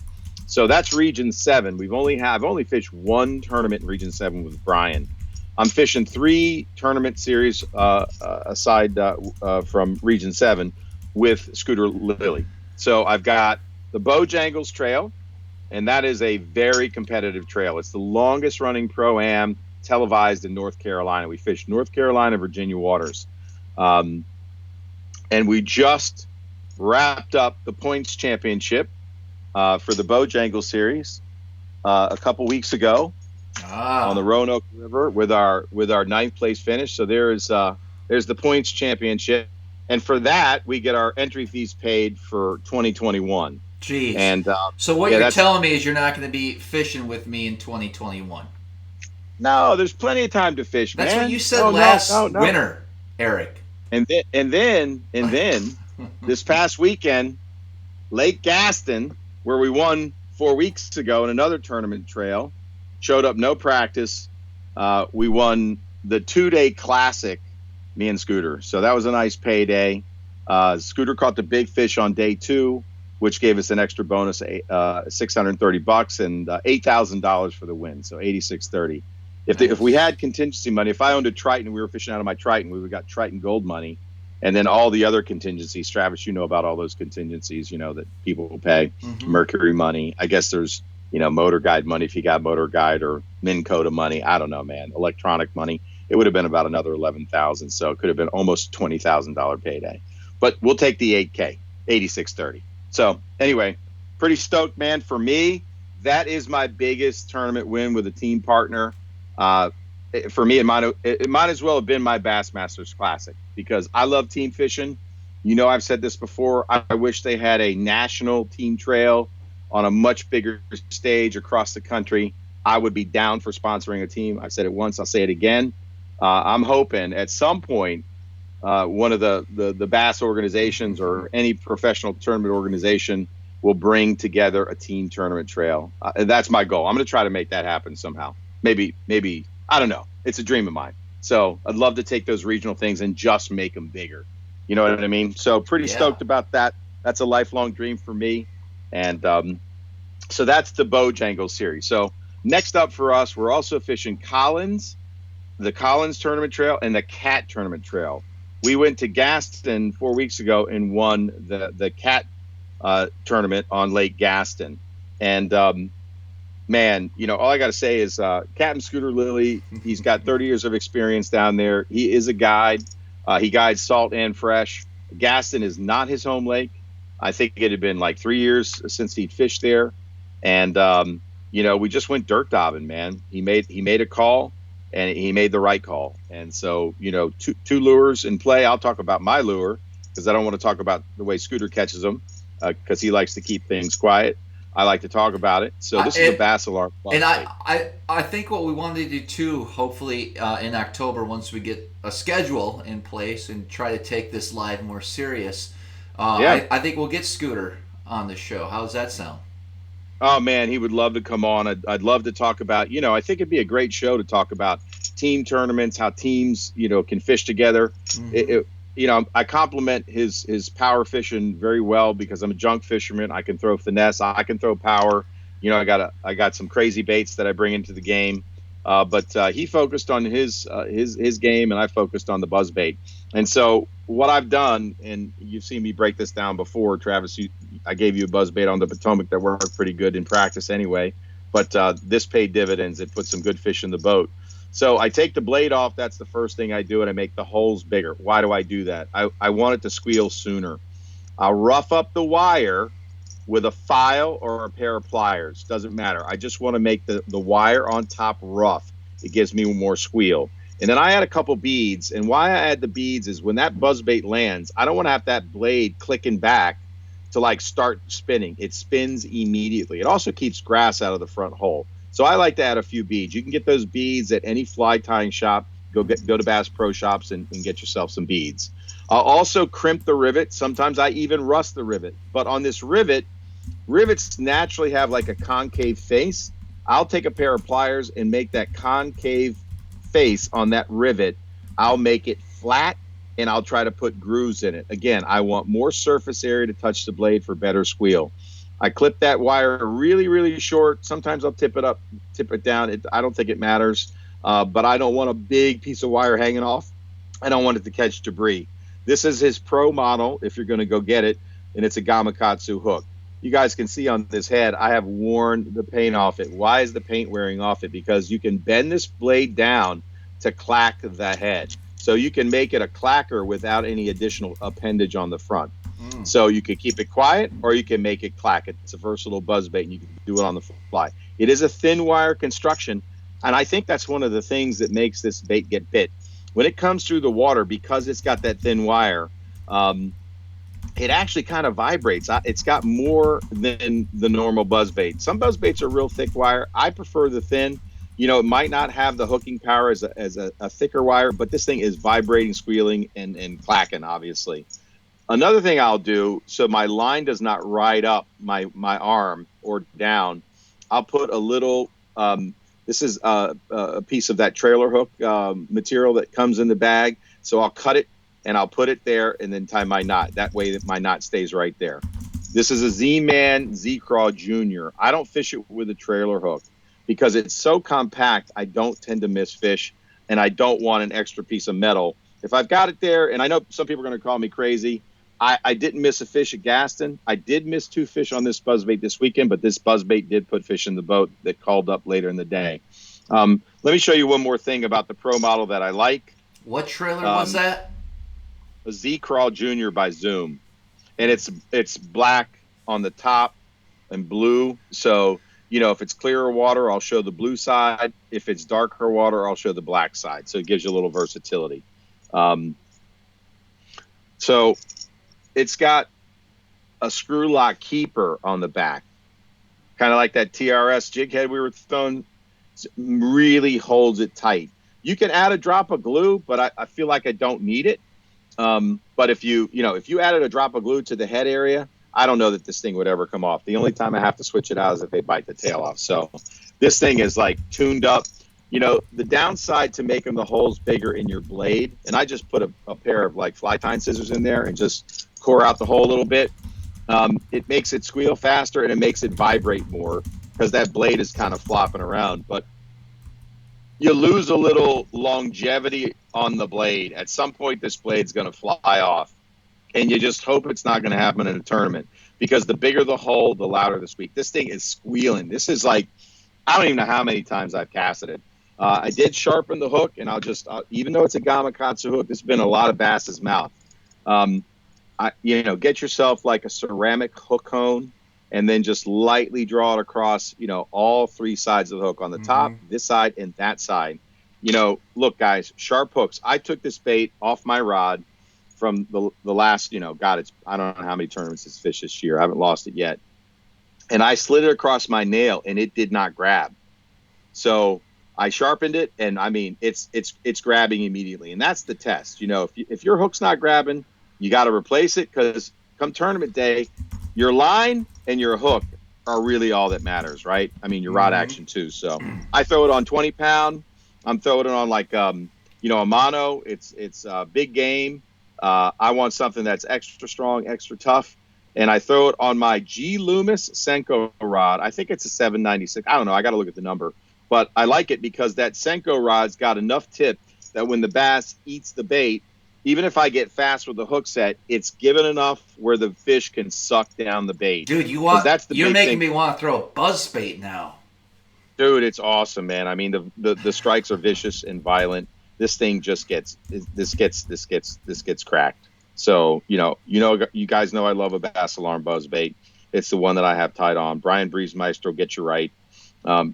So that's Region 7. I've only fished one tournament in Region 7 with Brian. I'm fishing 3 tournament series aside from Region 7 with Scooter Lily. So I've got the Bojangles Trail, and that is a very competitive trail. It's the longest running Pro-Am televised in North Carolina. We fished North Carolina, Virginia waters. And we just wrapped up the points championship for the Bojangles series a couple weeks ago on the Roanoke River with our 9th place finish. So there's the points championship, and for that we get our entry fees paid for 2021. Jeez. And so what you're telling me is you're not going to be fishing with me in 2021? No, there's plenty of time to fish. That's man. what you said last winter, Eric. And then this past weekend, Lake Gaston, where we won 4 weeks ago in another tournament trail, showed up no practice. We won the 2-day classic, me and Scooter. So that was a nice payday. Scooter caught the big fish on day 2, which gave us an extra bonus, $630 and $8,000 for the win. So $8,630. If we had contingency money, if I owned a Triton and we were fishing out of my Triton, we would have got Triton gold money. And then all the other contingencies, Travis, you know about all those contingencies, that people will pay. Mm-hmm. Mercury money. I guess there's, motor guide money if you got motor guide, or Minn Kota money. I don't know, man. Electronic money. It would have been about another $11,000. So it could have been almost $20,000 payday. But we'll take the $8K, $8,630. So anyway, pretty stoked, man. For me, that is my biggest tournament win with a team partner. For me, it might as well have been my Bassmasters Classic, because I love team fishing. I've said this before. I wish they had a national team trail on a much bigger stage across the country. I would be down for sponsoring a team. I've said it once. I'll say it again. I'm hoping at some point one of the Bass organizations or any professional tournament organization will bring together a team tournament trail. That's my goal. I'm going to try to make that happen somehow. Maybe, I don't know. It's a dream of mine. So I'd love to take those regional things and just make them bigger. You know what I mean? So pretty stoked about that. That's a lifelong dream for me. And so that's the Bojangles series. So next up for us, we're also fishing the Collins tournament trail and the Cat tournament trail. We went to Gaston 4 weeks ago and won the Cat tournament on Lake Gaston. And man, all I got to say is Captain Scooter Lilly, he's got 30 years of experience down there. He is a guide. He guides salt and fresh. Gaston is not his home lake. I think it had been like 3 years since he'd fished there. And, we just went dirt dobbing, man. He made a call, and he made the right call. And so, two lures in play. I'll talk about my lure because I don't want to talk about the way Scooter catches them because he likes to keep things quiet. I like to talk about it. So this is a Bass Alarm. And I think what we wanted to do too, hopefully in October, once we get a schedule in place and try to take this live more serious, I think we'll get Scooter on the show. How does that sound? Oh, man, he would love to come on. I'd love to talk about, I think it'd be a great show to talk about team tournaments, how teams, can fish together. Mm-hmm. I compliment his power fishing very well because I'm a junk fisherman. I can throw finesse. I can throw power. I got some crazy baits that I bring into the game. But he focused on his game, and I focused on the buzzbait. And so what I've done, and you've seen me break this down before, Travis, I gave you a buzzbait on the Potomac that worked pretty good in practice anyway. But this paid dividends. It put some good fish in the boat. So I take the blade off. That's the first thing I do, and I make the holes bigger. Why do I do that? I want it to squeal sooner. I'll rough up the wire with a file or a pair of pliers. Doesn't matter. I just want to make the wire on top rough. It gives me more squeal. And then I add a couple beads. And why I add the beads is when that buzzbait lands, I don't want to have that blade clicking back to like start spinning. It spins immediately. It also keeps grass out of the front hole. So I like to add a few beads. You can get those beads at any fly tying shop. Go to Bass Pro Shops and get yourself some beads. I'll also crimp the rivet. Sometimes I even rust the rivet. But on this rivet, rivets naturally have like a concave face. I'll take a pair of pliers and make that concave face on that rivet. I'll make it flat, and I'll try to put grooves in it. Again, I want more surface area to touch the blade for better squeal. I clip that wire really, really short. Sometimes I'll tip it down. I don't think it matters, but I don't want a big piece of wire hanging off. I don't want it to catch debris. This is his pro model, if you're going to go get it, and it's a Gamakatsu hook. You guys can see on this head, I have worn the paint off it. Why is the paint wearing off it? Because you can bend this blade down to clack the head. So you can make it a clacker without any additional appendage on the front. So you can keep it quiet or you can make it clack. It's a versatile buzzbait and you can do it on the fly. It is a thin wire construction, and I think that's one of the things that makes this bait get bit. When it comes through the water, because it's got that thin wire, it actually kind of vibrates. It's got more than the normal buzzbait. Some buzzbaits are real thick wire. I prefer the thin. You know, it might not have the hooking power as a thicker wire, but this thing is vibrating, squealing, and clacking, obviously. Another thing I'll do, so my line does not ride up my arm or down, I'll put a little, this is a piece of that trailer hook material that comes in the bag. So I'll cut it and I'll put it there and then tie my knot. That way that my knot stays right there. This is a Z-Man Z-Craw Junior. I don't fish it with a trailer hook because it's so compact, I don't tend to miss fish, and I don't want an extra piece of metal. If I've got it there, and I know some people are going to call me crazy, I didn't miss a fish at Gaston. I did miss 2 fish on this buzzbait this weekend, but this buzzbait did put fish in the boat that called up later in the day. Let me show you one more thing about the pro model that I like. What trailer was that? A Z-Craw Junior by Zoom. And it's black on the top and blue. So, you know, if it's clearer water, I'll show the blue side. If it's darker water, I'll show the black side. So it gives you a little versatility. So it's got a screw lock keeper on the back, kind of like that TRS jig head we were throwing. Really holds it tight. You can add a drop of glue, but I feel like I don't need it. But if you added a drop of glue to the head area, I don't know that this thing would ever come off. The only time I have to switch it out is if they bite the tail off. So this thing is like tuned up. You know, the downside to making the holes bigger in your blade, and I just put a pair of like fly tying scissors in there and just core out the hole a little bit. It makes it squeal faster and it makes it vibrate more because that blade is kind of flopping around. But you lose a little longevity on the blade. At some point, this blade's going to fly off, and you just hope it's not going to happen in a tournament because the bigger the hole, the louder the squeak. This thing is squealing. This is like, I don't even know how many times I've casted it. I did sharpen the hook, and even though it's a Gamakatsu hook, there's been a lot of bass's mouth. Get yourself like a ceramic hook hone, and then just lightly draw it across, all 3 sides of the hook on the top, this side, and that side. Look, guys, sharp hooks. I took this bait off my rod from the last, I don't know how many tournaments it's fished this year. I haven't lost it yet. And I slid it across my nail, and it did not grab. So I sharpened it, and I mean, it's grabbing immediately. And that's the test. If your hook's not grabbing, you got to replace it, because come tournament day, your line and your hook are really all that matters, right? I mean, your rod action too. So I throw it on 20 pound. I'm throwing it on like, a mono. It's big game. I want something that's extra strong, extra tough. And I throw it on my G Loomis Senko rod. I think it's a 796. I don't know. I got to look at the number. But I like it because that Senko rod's got enough tip that when the bass eats the bait, even if I get fast with the hook set, it's given enough where the fish can suck down the bait. Dude, you're making me want to throw a buzz bait now. Dude, it's awesome, man. I mean, the strikes are vicious and violent. This thing just gets cracked. So, you guys know I love a bass alarm buzz bait. It's the one that I have tied on. Brian Breezemeister will get you right.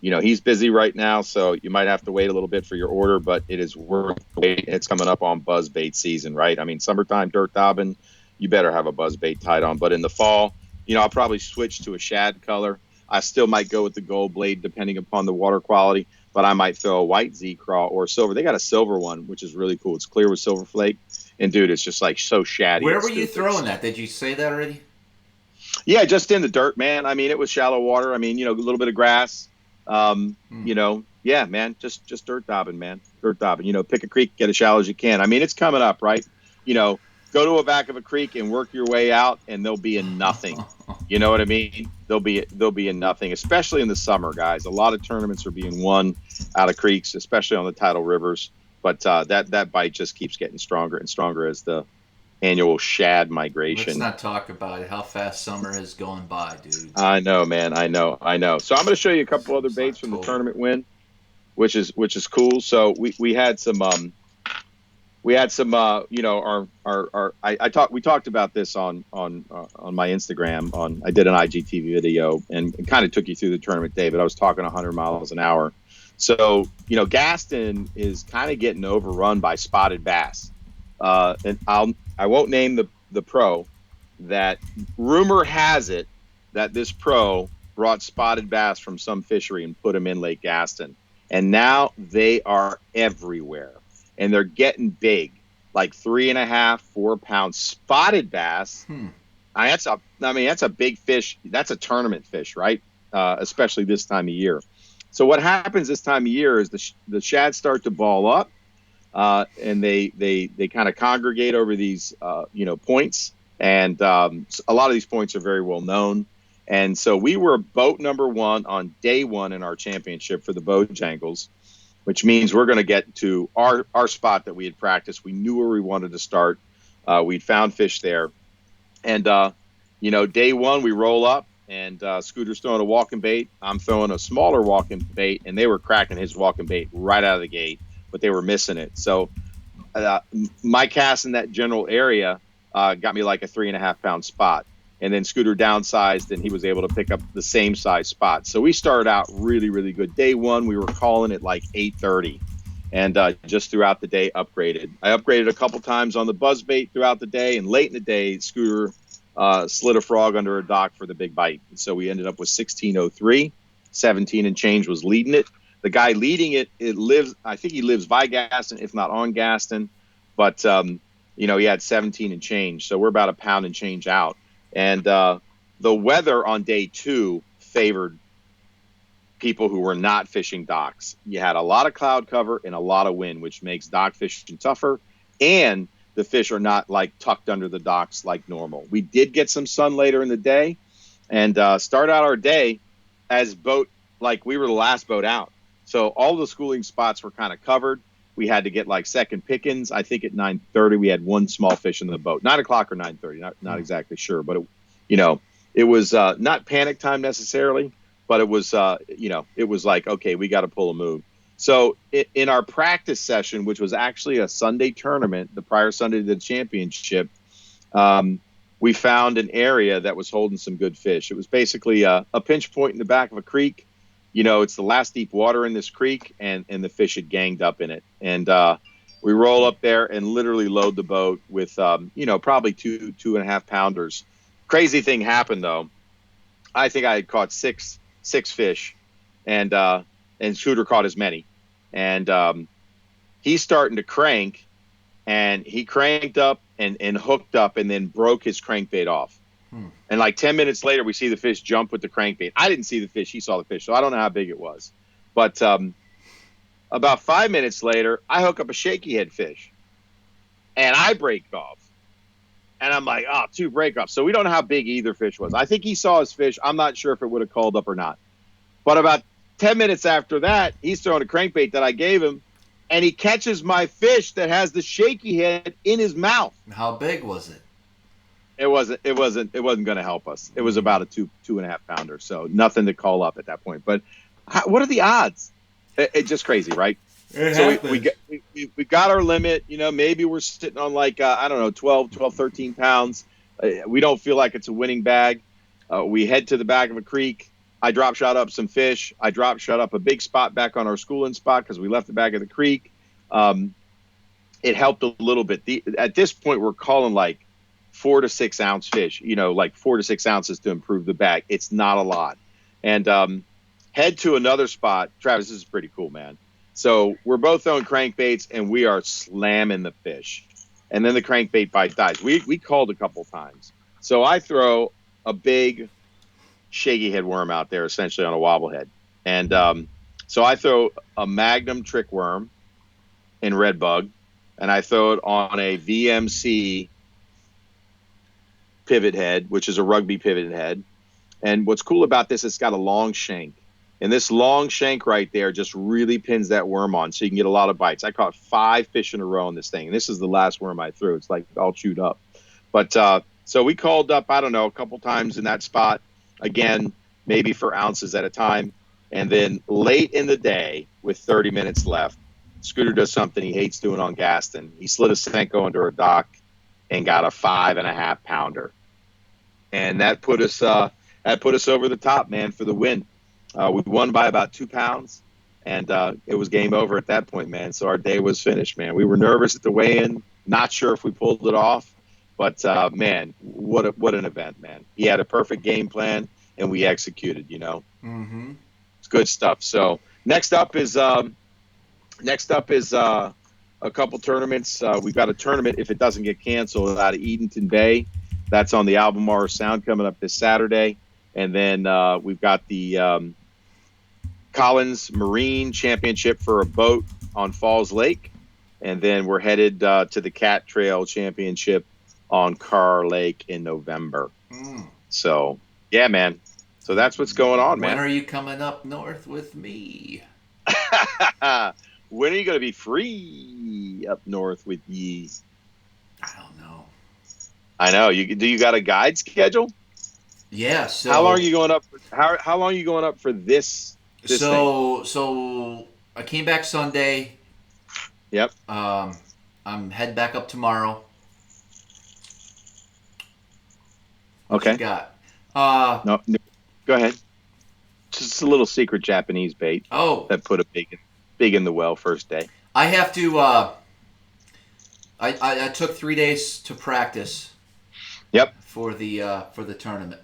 He's busy right now, so you might have to wait a little bit for your order, but it is worth waiting. It's coming up on buzz bait season, right? I mean, summertime dirt dobbin, you better have a buzz bait tied on. But in the fall, I'll probably switch to a shad color. I still might go with the gold blade depending upon the water quality, but I might throw a white Z-Craw or silver. They got a silver one, which is really cool. It's clear with silver flake. And, dude, it's just like so shaddy. Where were you throwing that? Did you say that already? Yeah, just in the dirt, man. I mean, it was shallow water. I mean, a little bit of grass. Yeah, man, just dirt dobbing, man. Dirt dobbing. Pick a creek, get as shallow as you can. I mean, it's coming up, right? Go to a back of a creek and work your way out, and they'll be in nothing. You know what I mean? They'll be in nothing, especially in the summer, guys. A lot of tournaments are being won out of creeks, especially on the tidal rivers. But that bite just keeps getting stronger and stronger as the annual shad migration. Let's not talk about how fast summer has gone by, dude. I know, man. I know. So I'm going to show you a couple other baits from the tournament win, which is cool. So we had some we talked about this on my Instagram. I did an IGTV video and kind of took you through the tournament, David. I was talking 100 miles an hour. So, Gaston is kind of getting overrun by spotted bass. And I won't name the pro. That rumor has it that this pro brought spotted bass from some fishery and put them in Lake Gaston. And now they are everywhere. And they're getting big, like 3.5, 4 pound spotted bass. That's a big fish. That's a tournament fish, right? Especially this time of year. So what happens this time of year is the shad start to ball up, and they kind of congregate over these points, and a lot of these points are very well known. And so we were boat number 1 on day 1 in our championship for the Bojangles, which means we're going to get to our spot that we had practiced. We knew where we wanted to start. We'd found fish there. And, day 1, we roll up, and Scooter's throwing a walking bait. I'm throwing a smaller walking bait, and they were cracking his walking bait right out of the gate, but they were missing it. So my cast in that general area got me like a 3.5 pound spot. And then Scooter downsized, and he was able to pick up the same size spot. So we started out really, really good. Day 1, we were calling it like 8:30, and just throughout the day upgraded. I upgraded a couple times on the buzz bait throughout the day, and late in the day, Scooter slid a frog under a dock for the big bite. And so we ended up with 1603. 17 and change was leading it. The guy leading it I think he lives by Gaston, if not on Gaston, but he had 17 and change. So we're about a pound and change out. And the weather on day 2 favored people who were not fishing docks. You had a lot of cloud cover and a lot of wind, which makes dock fishing tougher. And the fish are not like tucked under the docks like normal. We did get some sun later in the day, and start out our day as boat, like we were the last boat out. So all the schooling spots were kind of covered. We had to get like second pickings. I think at 9:30 we had one small fish in the boat. 9 o'clock or 9:30, not exactly sure. But it was not panic time necessarily, but it was it was like, okay, we got to pull a move. So in our practice session, which was actually a Sunday tournament, the prior Sunday to the championship, we found an area that was holding some good fish. It was basically a pinch point in the back of a creek. It's the last deep water in this creek, and the fish had ganged up in it. And we roll up there and literally load the boat with, probably 2.5 pounders. Crazy thing happened, though. I think I had caught six fish, and Scooter caught as many. And he's starting to crank, and he cranked up and hooked up and then broke his crankbait off. And like 10 minutes later, we see the fish jump with the crankbait. I didn't see the fish. He saw the fish, so I don't know how big it was. But about 5 minutes later, I hook up a shaky head fish, and I break off. And I'm like, 2 break offs. So we don't know how big either fish was. I think he saw his fish. I'm not sure if it would have called up or not. But about 10 minutes after that, he's throwing a crankbait that I gave him, and he catches my fish that has the shaky head in his mouth. How big was it? It wasn't going to help us. It was about a 2.5 pounder, so nothing to call up at that point. But What are the odds? It's just crazy, right? So we got our limit. Maybe we're sitting on like, I don't know, 12, 13 pounds. We don't feel like it's a winning bag. We head to the back of a creek. I drop shot up some fish. I drop shot up a big spot back on our schooling spot because we left the back of the creek. It helped a little bit. At this point, we're calling like 4 to 6 ounce fish, like 4 to 6 ounces to improve the bag. It's not a lot. And head to another spot. Travis, this is pretty cool, man. So we're both throwing crankbaits, and we are slamming the fish. And then the crankbait bite dies. We called a couple times. So I throw a big shaky head worm out there, essentially on a wobblehead. And so I throw a Magnum trick worm in red bug, and I throw it on a VMC pivot head, which is a rugby pivot head. And what's cool about this, it's got a long shank. And this long shank right there just really pins that worm on, so you can get a lot of bites. I caught 5 fish in a row on this thing. And this is the last worm I threw. It's like all chewed up. But so we called up, I don't know, a couple times in that spot. Again, maybe for ounces at a time. And then late in the day, with 30 minutes left, Scooter does something he hates doing on Gaston. He slid a Senko under a dock and got a 5.5 pounder. And that put us over the top, man, for the win. We won by about 2 pounds, and it was game over at that point, man. So our day was finished, man. We were nervous at the weigh-in, not sure if we pulled it off, but man, what an event, man. He had a perfect game plan, and we executed. Mm-hmm. It's good stuff. So next up is a couple tournaments. We've got a tournament, if it doesn't get canceled, out of Edenton Bay. That's on the Albemarle Sound coming up this Saturday. And then we've got the Collins Marine Championship for a boat on Falls Lake. And then we're headed to the Cat Trail Championship on Carr Lake in November. So, yeah, man. So that's what's going on, man. When are you coming up north with me? When are you going to be free up north with ye? I don't know. I know. Do you got a guide schedule? Yeah. So how long are you going up? How long are you going up for this thing? So I came back Sunday. Yep. I'm heading back up tomorrow. What okay. You got? No, go ahead. Just a little secret Japanese bait. Oh. That put a big in the well first day. I have to. I took 3 days to practice. Yep. For the tournament.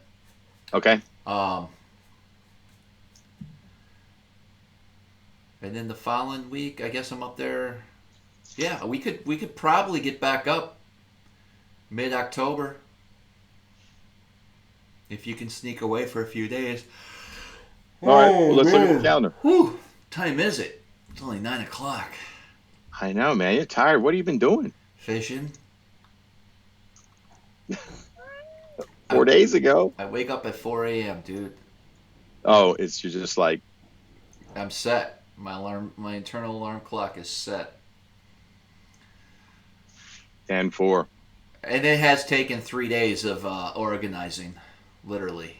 Okay. And then the following week, I guess I'm up there. Yeah, we could probably get back up mid-October if you can sneak away for a few days. All right, well, let's look at the calendar. Whew. Time is it? It's only 9 o'clock. I know, man. You're tired. What have you been doing? Fishing. 4 days ago. I wake up at 4 a.m., dude. Oh, you're just like. I'm set. My internal alarm clock is set. 10-4. And it has taken 3 days of organizing, literally.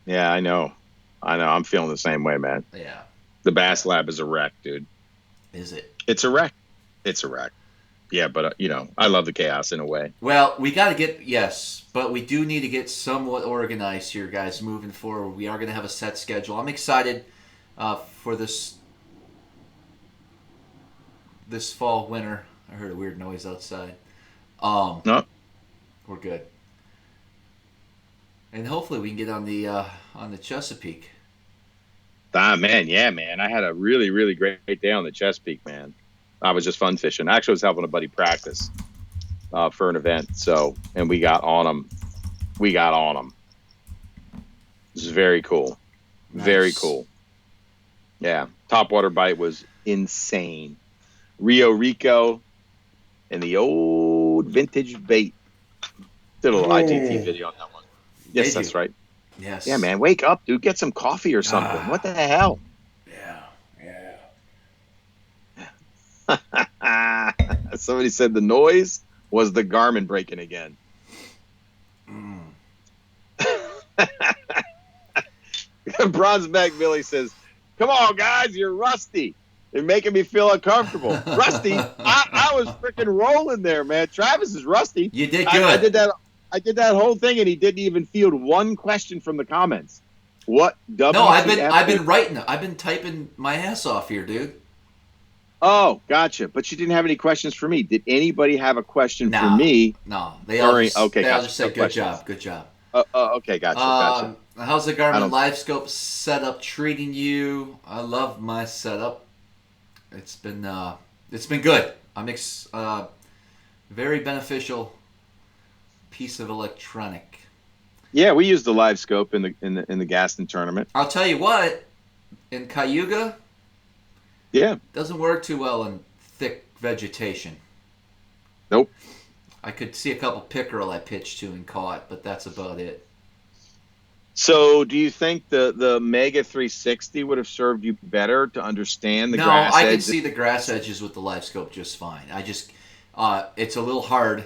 Yeah, I know. I'm feeling the same way, man. Yeah. The Bass Lab is a wreck, dude. Is it? It's a wreck. It's a wreck. Yeah, but, I love the chaos in a way. Well, we got to yes, but we do need to get somewhat organized here, guys, moving forward. We are going to have a set schedule. I'm excited for this fall, winter. I heard a weird noise outside. No. We're good. And hopefully we can get on the Chesapeake. Ah, man, yeah, man. I had a really, really great day on the Chesapeake, man. I was just fun fishing. I actually was helping a buddy practice for an event. So, and we got on them. This is very cool. Nice. Very cool. Yeah. Topwater bite was insane. Rio Rico and the old vintage bait. Did a little IGT video on that one. Yes, that's right. Yes. Yeah, man. Wake up, dude. Get some coffee or something. What the hell? Yeah. Somebody said the noise was the Garmin breaking again. Bronzeback Billy says, Come on, guys, you're rusty. They're making me feel uncomfortable. Rusty, I was freaking rolling there, man. Travis is rusty. You did good. I did that whole thing, and he didn't even field one question from the comments. What? WTF? No, I've been writing. I've been typing my ass off here, dude. Oh, gotcha. But you didn't have any questions for me. Did anybody have a question for me? No, they all just said good job. Okay, gotcha. How's the Garmin LiveScope setup treating you? I love my setup. It's been good. Very beneficial piece of electronic. Yeah, we used the LiveScope in the Gaston tournament. I'll tell you what, in Cayuga, doesn't work too well in thick vegetation. Nope. I could see a couple pickerel I pitched to and caught, but that's about it. So, do you think the Mega 360 would have served you better to understand the grass edges? No, I can see the grass edges with the LiveScope just fine. I just, it's a little hard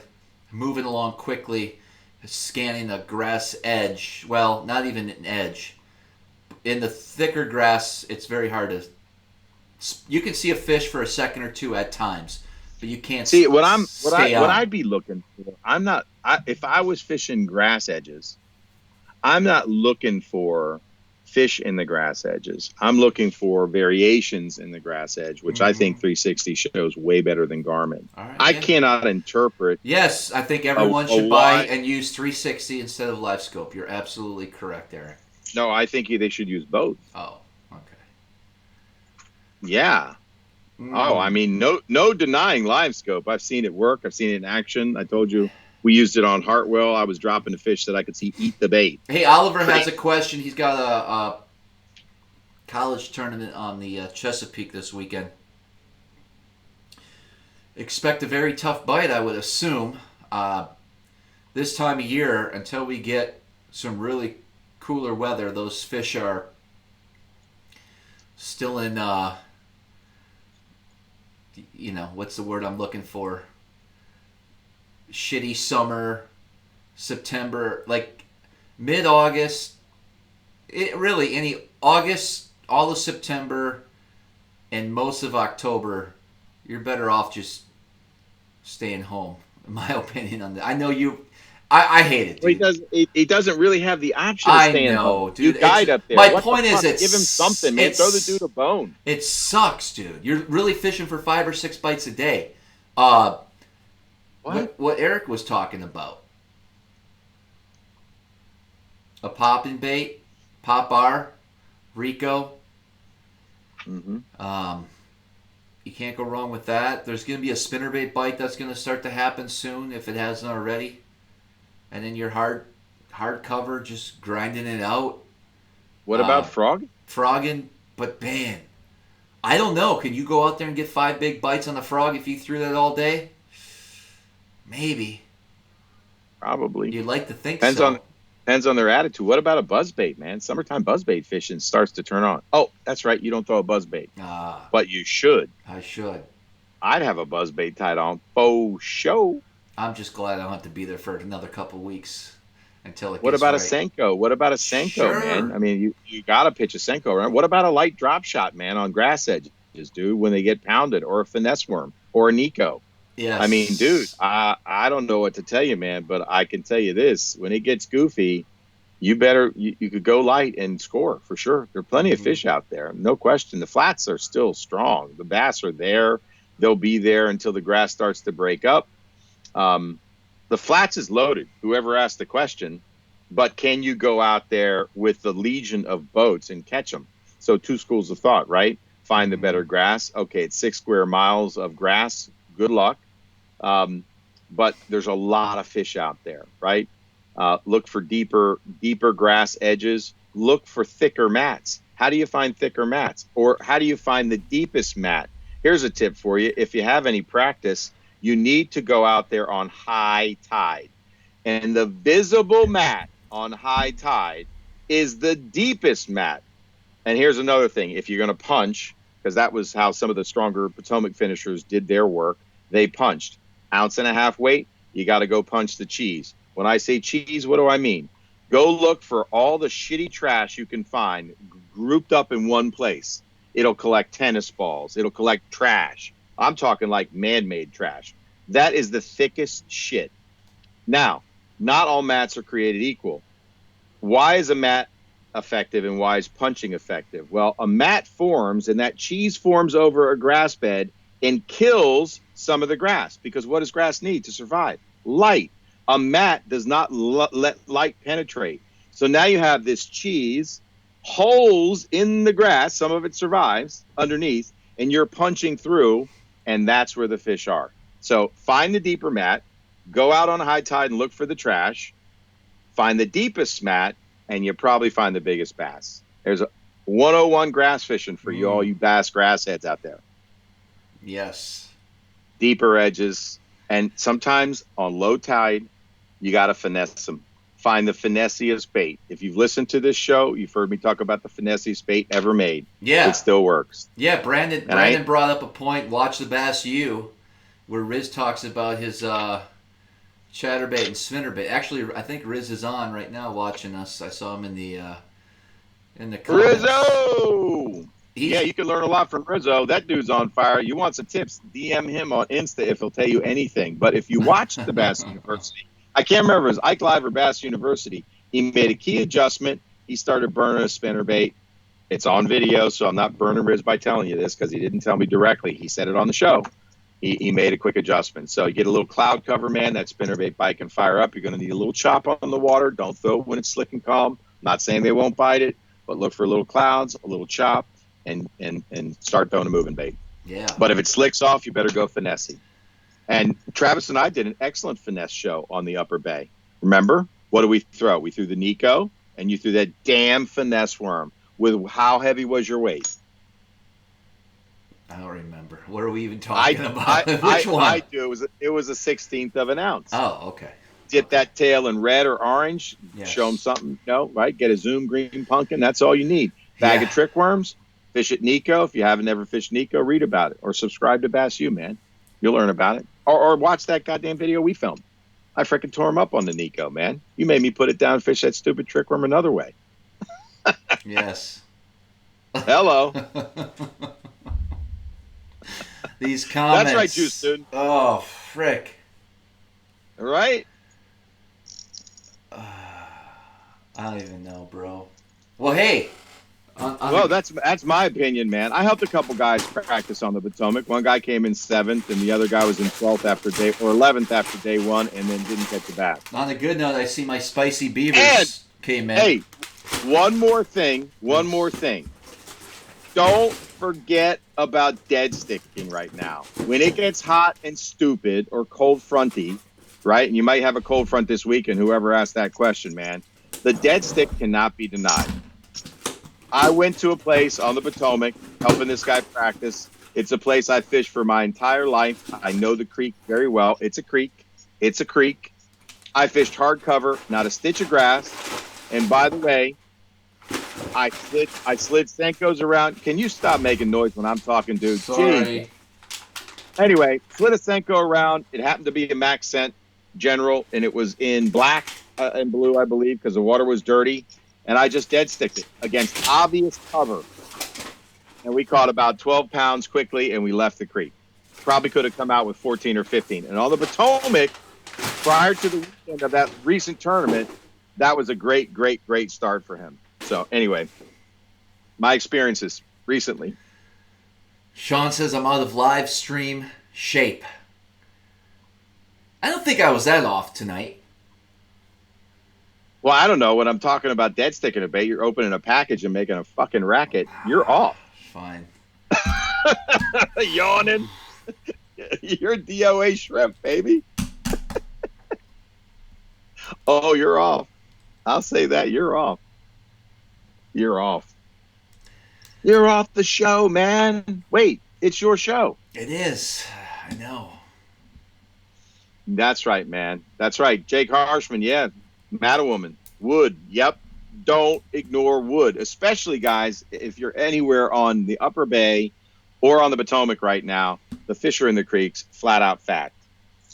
moving along quickly, scanning a grass edge. Well, not even an edge. In the thicker grass, it's very hard to. You can see a fish for a second or two at times, but you can't see what I'd be looking for. If I was fishing grass edges, I'm not looking for fish in the grass edges. I'm looking for variations in the grass edge, which I think 360 shows way better than Garmin. Right, I cannot interpret. Yes, I think everyone should buy and use 360 instead of LiveScope. You're absolutely correct, Eric. No, I think they should use both. Oh, okay. Yeah. Oh, I mean, no denying LiveScope. I've seen it work. I've seen it in action. I told you. We used it on Hartwell. I was dropping the fish that I could see eat the bait. Hey, Oliver has a question. He's got a college tournament on the Chesapeake this weekend. Expect a very tough bite, I would assume. This time of year, until we get some really cooler weather, those fish are still in, what's the word I'm looking for? Shitty summer, September, like mid-August, August, all of September, and most of October, you're better off just staying home, in my opinion on that. I know I hate it, dude. Well, he doesn't really have the option of staying home. Dude. You guide up there. My point is, give him something, man. Throw the dude a bone. It sucks, dude. You're really fishing for 5 or 6 bites a day. What Eric was talking about. A popping bait, pop bar, Rico. Mm-hmm. You can't go wrong with that. There's going to be a spinnerbait bite that's going to start to happen soon if it hasn't already. And then your hard cover, just grinding it out. What about frog? Frogging, but man, I don't know. Can you go out there and get 5 big bites on the frog if you threw that all day? Maybe. Probably. You'd like to think Depends on their attitude. What about a buzzbait, man? Summertime buzzbait fishing starts to turn on. Oh, that's right. You don't throw a buzzbait. But you should. I should. I'd have a buzzbait tied on faux show. I'm just glad I don't have to be there for another couple weeks until it gets What about right. a Senko? What about a Senko, Sure. man? I mean, you got to pitch a Senko, right? What about a light drop shot, man, on grass edges, dude, when they get pounded, or a finesse worm, or a Nico? Yes. I mean, dude, I don't know what to tell you, man, but I can tell you this. When it gets goofy, you could go light and score for sure. There are plenty of fish out there. No question. The flats are still strong. The bass are there. They'll be there until the grass starts to break up. The flats is loaded, whoever asked the question, but can you go out there with the legion of boats and catch them? So 2 schools of thought, right? Find the better grass. Okay, it's 6 square miles of grass. Good luck. But there's a lot of fish out there, right? Look for deeper grass edges. Look for thicker mats. How do you find thicker mats? Or how do you find the deepest mat? Here's a tip for you. If you have any practice, you need to go out there on high tide. And the visible mat on high tide is the deepest mat. And here's another thing. If you're going to punch, because that was how some of the stronger Potomac finishers did their work, they punched. 1.5 ounce weight, you got to go punch the cheese. When I say cheese, what do I mean? Go look for all the shitty trash you can find grouped up in one place. It'll collect tennis balls. It'll collect trash. I'm talking like man-made trash. That is the thickest shit. Now, not all mats are created equal. Why is a mat effective and why is punching effective? Well, a mat forms and that cheese forms over a grass bed and kills some of the grass, because what does grass need to survive? Light. A mat does not let light penetrate. So now you have this cheese, holes in the grass, some of it survives underneath, and you're punching through, and that's where the fish are. So find the deeper mat, go out on a high tide and look for the trash, find the deepest mat, and you probably find the biggest bass. There's a 101 grass fishing for you, all you bass grass heads out there. Yes. Deeper edges, and sometimes on low tide, you got to finesse them. Find the finessiest bait. If you've listened to this show, you've heard me talk about the finessiest bait ever made. Yeah. It still works. Yeah, Brandon brought up a point, Watch the Bass U, where Riz talks about his chatterbait and spinnerbait. Actually, I think Riz is on right now watching us. I saw him in the comments. Rizzo! Yeah, you can learn a lot from Rizzo. That dude's on fire. You want some tips, DM him on Insta if he'll tell you anything. But if you watch the Bass University, I can't remember if it was Ike Live or Bass University, he made a key adjustment. He started burning a spinnerbait. It's on video, so I'm not burning Riz by telling you this because he didn't tell me directly. He said it on the show. He made a quick adjustment. So you get a little cloud cover, man. That spinnerbait bite can fire up. You're going to need a little chop on the water. Don't throw it when it's slick and calm. I'm not saying they won't bite it, but look for little clouds, a little chop, and start throwing a moving bait. Yeah. But if it slicks off, you better go finesse. And Travis and I did an excellent finesse show on the Upper Bay. Remember? What do we throw? We threw the Nico, and you threw that damn finesse worm. With how heavy was your weight? I don't remember. What are we even talking about? Which one? I do. It was a 16th of an ounce. Oh, okay. Dip that tail in red or orange. Yes. Show them something. Right? Get a Zoom green pumpkin. That's all you need. Bag of trick worms. Fish at Nico. If you haven't ever fished Nico, read about it. Or subscribe to Bass U, man. You'll learn about it. Or watch that goddamn video we filmed. I freaking tore him up on the Nico, man. You made me put it down and fish that stupid trick worm another way. Yes. Hello. These comments. That's right, Juice Dude. Oh, frick. Right? I don't even know, bro. Well, hey. Well, that's my opinion, man. I helped a couple guys practice on the Potomac. One guy came in 7th, and the other guy was in 12th after 11th after day 1, and then didn't catch a bass. On a good note, I see my spicy beavers came in. Hey, one more thing. Don't forget about dead sticking right now. When it gets hot and stupid or cold fronty, right? And you might have a cold front this weekend, whoever asked that question, man. The dead stick cannot be denied. I went to a place on the Potomac helping this guy practice. It's a place I fished for my entire life. I know the creek very well. It's a creek. I fished hardcover, not a stitch of grass. And by the way, I slid Senkos around. Can you stop making noise when I'm talking, dude? Sorry. Jeez. Anyway, slid a Senko around. It happened to be a Max Scent General, and it was in black and blue, I believe, because the water was dirty. And I just dead sticked it against obvious cover. And we caught about 12 pounds quickly, and we left the creek. Probably could have come out with 14 or 15. And on the Potomac, prior to the weekend of that recent tournament, that was a great, great, great start for him. So anyway, my experiences recently. Sean says I'm out of live stream shape. I don't think I was that off tonight. Well, I don't know. When I'm talking about dead sticking a bait, you're opening a package and making a fucking racket. You're off. Fine. Yawning. You're DOA shrimp, baby. Oh, you're off. I'll say that. You're off. You're off. You're off the show, man. Wait, it's your show. It is. I know. That's right, man. That's right. Jake Harshman, yeah. Mattawoman. Wood. Yep. Don't ignore wood, especially, guys, if you're anywhere on the Upper Bay or on the Potomac right now. The fish are in the creeks, flat out fact.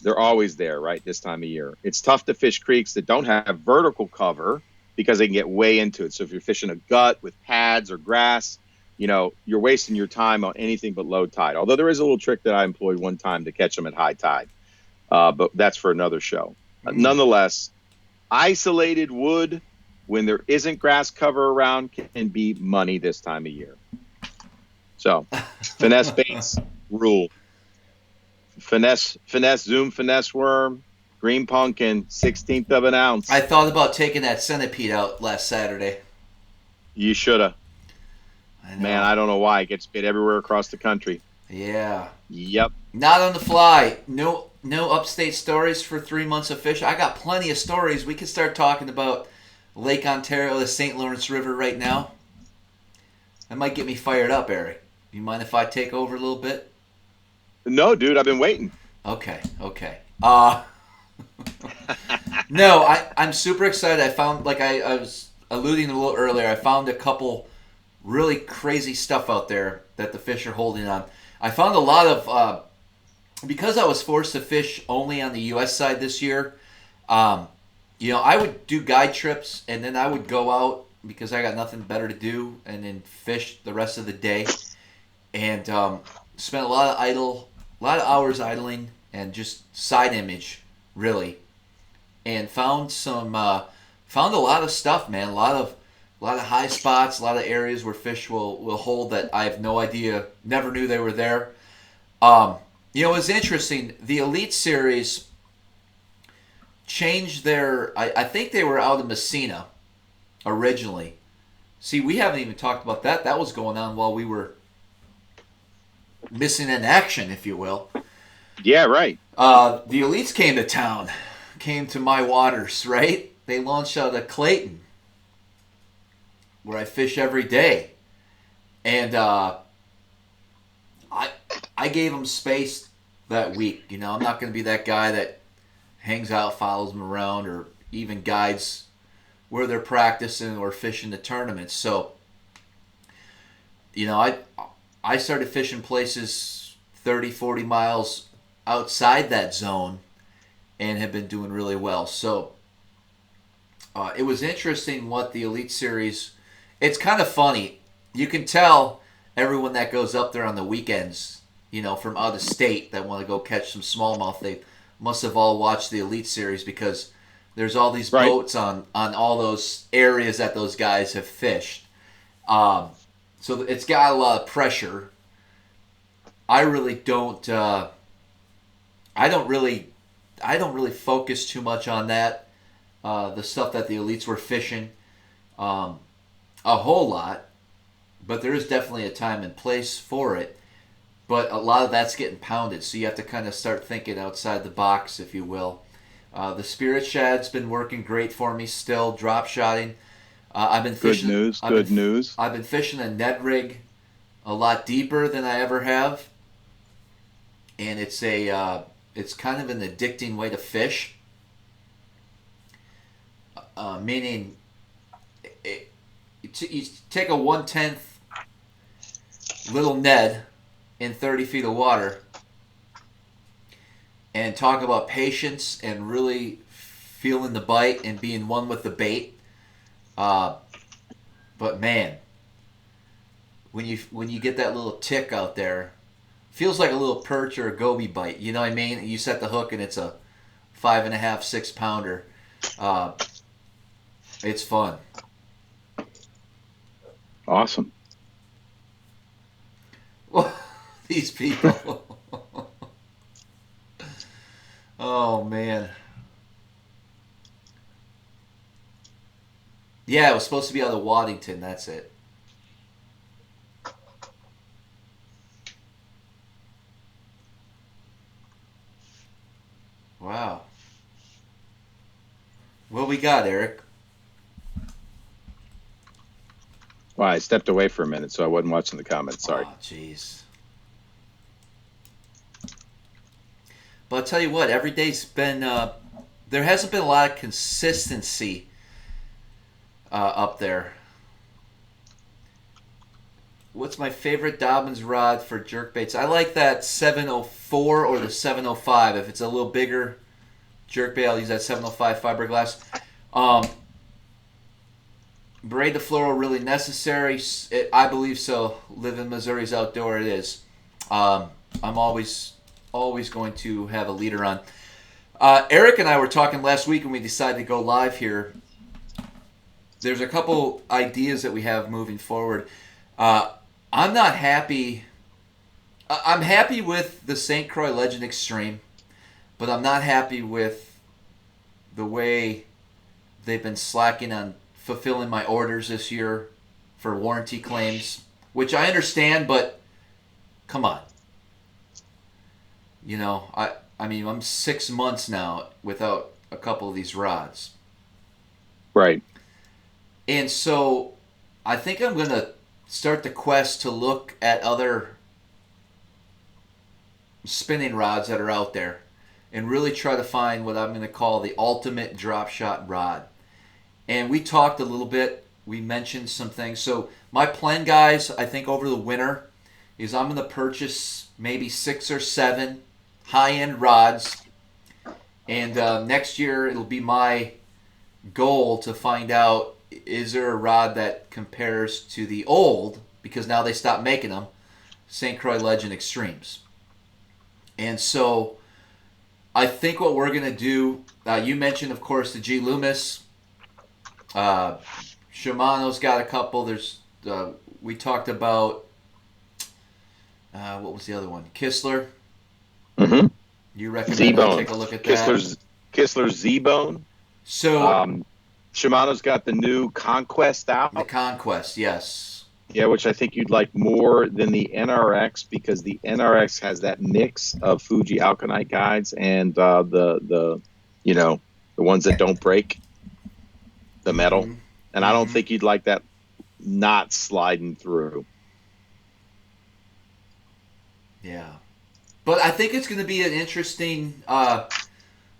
They're always there, right, this time of year. It's tough to fish creeks that don't have vertical cover because they can get way into it. So if you're fishing a gut with pads or grass, you're wasting your time on anything but low tide. Although there is a little trick that I employed one time to catch them at high tide. But that's for another show. Nonetheless, isolated wood when there isn't grass cover around can be money this time of year. So, finesse baits rule. Finesse zoom, finesse worm, green pumpkin, 1/16 of an ounce. I thought about taking that centipede out last Saturday. You shoulda. Man, I don't know why. It gets bit everywhere across the country. Yeah. Yep. Not on the fly. No upstate stories for 3 months of fishing. I got plenty of stories. We could start talking about Lake Ontario, the St. Lawrence River right now. That might get me fired up, Eric. You mind if I take over a little bit? No, dude. I've been waiting. Okay. No, I'm super excited. I found, like I was alluding a little earlier, I found a couple really crazy stuff out there that the fish are holding on. I found a lot of, because I was forced to fish only on the U.S. side this year, I would do guide trips, and then I would go out because I got nothing better to do, and then fish the rest of the day, and spent a lot of hours idling, and just side image, really, and found a lot of stuff, man. A lot of high spots, a lot of areas where fish will hold that I have no idea, never knew they were there. It was interesting. The Elite Series changed their... I think they were out of Messina originally. See, we haven't even talked about that. That was going on while we were missing in action, if you will. Yeah, right. The Elites came to town, came to my waters, right? They launched out of Clayton, where I fish every day. And I gave them space that week. I'm not going to be that guy that hangs out, follows them around, or even guides where they're practicing or fishing the tournaments. So, I started fishing places 30, 40 miles outside that zone and have been doing really well. So, it was interesting what the Elite Series... It's kind of funny. You can tell everyone that goes up there on the weekends, from out of state that want to go catch some smallmouth, they must have all watched the Elite Series because there's all these boats on all those areas that those guys have fished. So it's got a lot of pressure. I really don't. I don't really focus too much on that. The stuff that the Elites were fishing. A whole lot, but there is definitely a time and place for it. But a lot of that's getting pounded, so you have to kind of start thinking outside the box, if you will. The Spirit Shad's been working great for me still, drop shotting. I've been fishing. Good news. I've been fishing a Ned Rig a lot deeper than I ever have, and it's kind of an addicting way to fish. Meaning, you take a 1/10 little Ned in 30 feet of water and talk about patience and really feeling the bite and being one with the bait. But man, when you get that little tick out there, feels like a little perch or a goby bite. You know what I mean? You set the hook and it's a 5.5, 6 pounder. It's fun. Awesome. Well, these people. Oh, man. Yeah, it was supposed to be out of Waddington. That's it. Wow. What we got, Eric? Well, I stepped away for a minute, so I wasn't watching the comments. Sorry. Oh, jeez. But I'll tell you what, every day's been... there hasn't been a lot of consistency up there. What's my favorite Dobbins rod for jerkbaits? I like that 704 or the 705. If it's a little bigger jerkbait, I'll use that 705 fiberglass. braid the fluoro really necessary? I believe so. Live in Missouri's outdoor, it is. I'm always going to have a leader on. Eric and I were talking last week when we decided to go live here. There's a couple ideas that we have moving forward. I'm not happy. I'm happy with the St. Croix Legend Extreme, but I'm not happy with the way they've been slacking on fulfilling my orders this year for warranty claims, which I understand, but come on. You know, I mean, I'm 6 months now without a couple of these rods. Right. And so I think I'm going to start the quest to look at other spinning rods that are out there and really try to find what I'm going to call the ultimate drop shot rod. And we talked a little bit. We mentioned some things. So my plan, guys, I think over the winter is I'm going to purchase maybe 6 or 7 high-end rods. And next year it'll be my goal to find out, is there a rod that compares to the old, because now they stopped making them, St. Croix Legend Extremes. And so I think what we're going to do, you mentioned, of course, the G. Loomis. Shimano's got a couple. There's we talked about, what was the other one? Kistler. Mm-hmm. You recommend I take a look at that? Kistler's Z-Bone. So Shimano's got the new Conquest out. The Conquest, yes. Yeah, which I think you'd like more than the NRX, because the NRX has that mix of Fuji Alkanite guides and the ones that don't break, the metal. Mm-hmm. And I don't think you'd like that not sliding through. Yeah. But I think it's going to be an interesting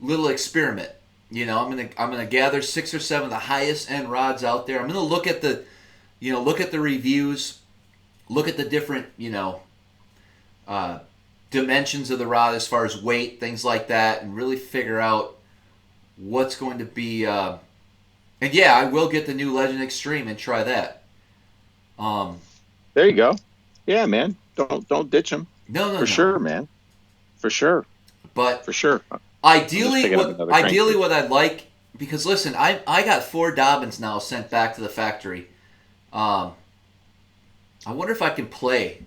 little experiment. You know, I'm gonna gather 6 or 7 of the highest end rods out there. I'm gonna look at the reviews, look at the different dimensions of the rod as far as weight, things like that, and really figure out what's going to be. And yeah, I will get the new Legend Extreme and try that. There you go. Yeah, man. Don't ditch them. No. For sure, man. For sure. But for sure. Ideally, what I'd like, because listen, I got 4 Dobbins now sent back to the factory. I wonder if I can play.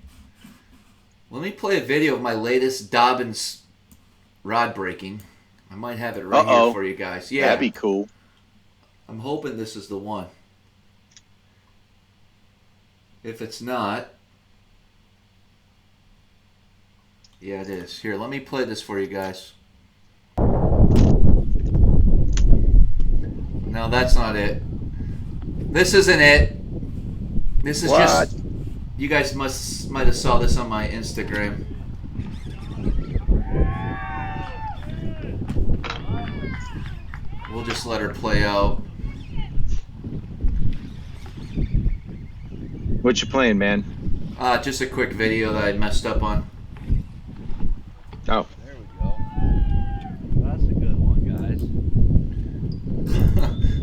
Let me play a video of my latest Dobbins rod breaking. I might have it right here for you guys. Yeah, that'd be cool. I'm hoping this is the one. If it's not, yeah, it is. Here, let me play this for you guys. No, that's not it. This isn't it. This is just... You guys might have saw this on my Instagram. We'll just let her play out. What you playing, man? Just a quick video that I messed up on. Oh. There we go. That's a good one, guys.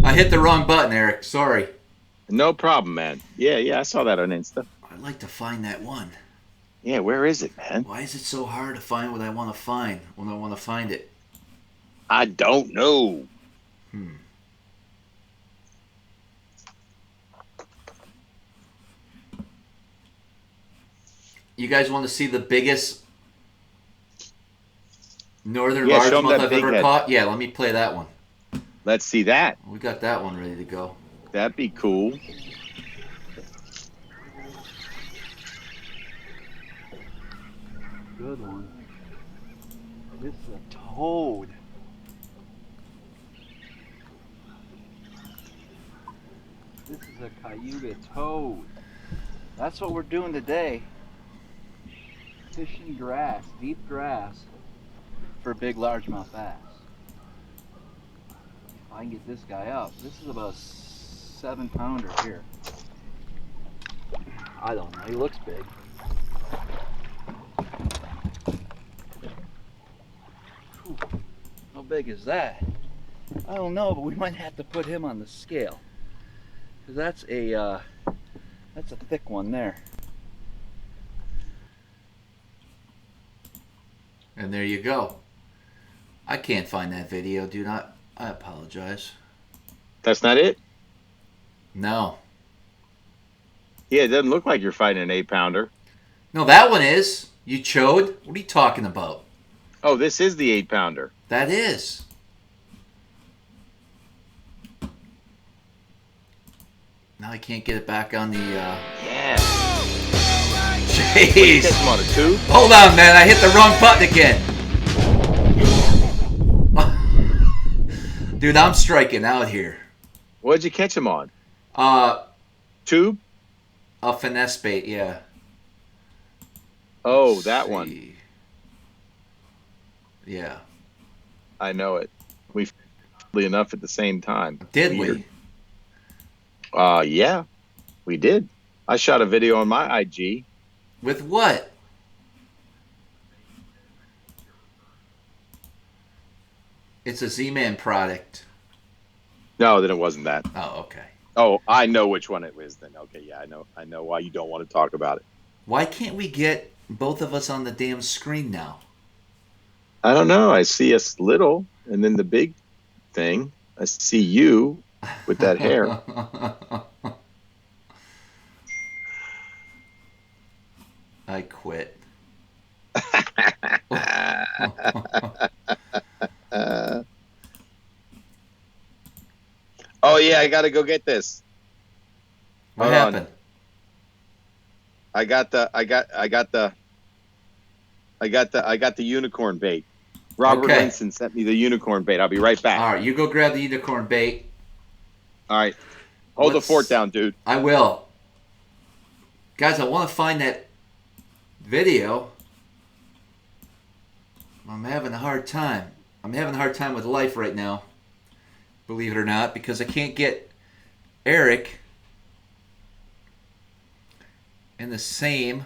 I hit the wrong button, Eric. Sorry. No problem, man. Yeah, I saw that on Insta. I'd like to find that one. Yeah, where is it, man? Why is it so hard to find what I want to find when I want to find it? I don't know. You guys want to see the biggest northern largemouth I've ever caught? Yeah, let me play that one. Let's see that. We got that one ready to go. That'd be cool. Good one. This is a toad. This is a Cayuga toad. That's what we're doing today. Fishing grass, deep grass, for big largemouth bass. If I can get this guy up. This is about a 7-pounder here. I don't know, he looks big. Whew. How big is that? I don't know, but we might have to put him on the scale. That's a thick one there. And there you go. I can't find that video, dude. I apologize. That's not it? No. Yeah, it doesn't look like you're fighting an 8-pounder. No, that one is. You chode? What are you talking about? Oh, this is the 8-pounder. That is. Now I can't get it back on the... Yeah. Jeez. Catch him on a 2? Hold on, man. I hit the wrong button again. Dude, I'm striking out here. What'd you catch him on? Tube? A finesse bait, yeah. Oh, that one. Yeah. I know it. We enough at the same time. Did we? Yeah, we did. I shot a video on my IG. With what? It's a Z-Man product. No, then it wasn't that. Oh, okay. Oh, I know which one it was then. Okay, yeah, I know why you don't want to talk about it. Why can't we get both of us on the damn screen now? I don't know. I see us little, and then the big thing. I see you with that hair. I quit. Oh yeah, I gotta go get this. What happened? I got the unicorn bait. Robert Linson sent me the unicorn bait. I'll be right back. All right, you go grab the unicorn bait. All right. Hold the fort down, dude. I will. Guys, I want to find that video. I'm having a hard time. I'm having a hard time with life right now. Believe it or not, because I can't get Eric in the same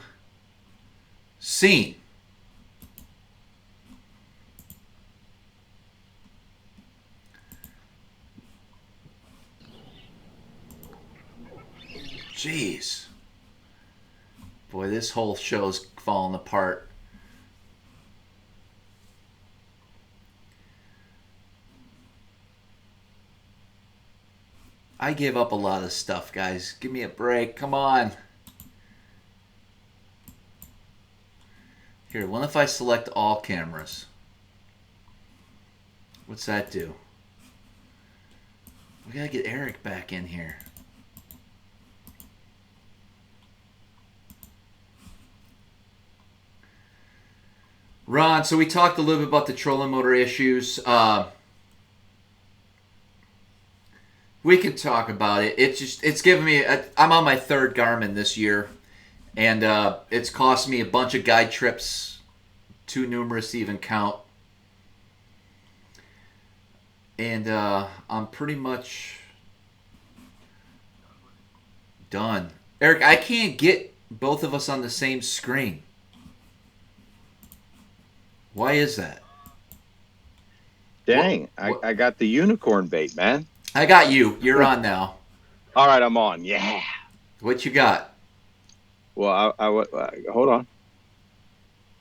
scene. Jeez. Boy, this whole show's falling apart. I give up a lot of stuff, guys. Give me a break. Come on. Here, what if I select all cameras? What's that do? We gotta get Eric back in here. Ron, so we talked a little bit about the trolling motor issues. We can talk about it. It's given me... I'm on my 3rd Garmin this year. And it's cost me a bunch of guide trips. Too numerous to even count. And I'm pretty much done. Eric, I can't get both of us on the same screen. Why is that? Dang, I got the unicorn bait, man. I got you. You're on now. All right, I'm on. Yeah. What you got? Well, hold on.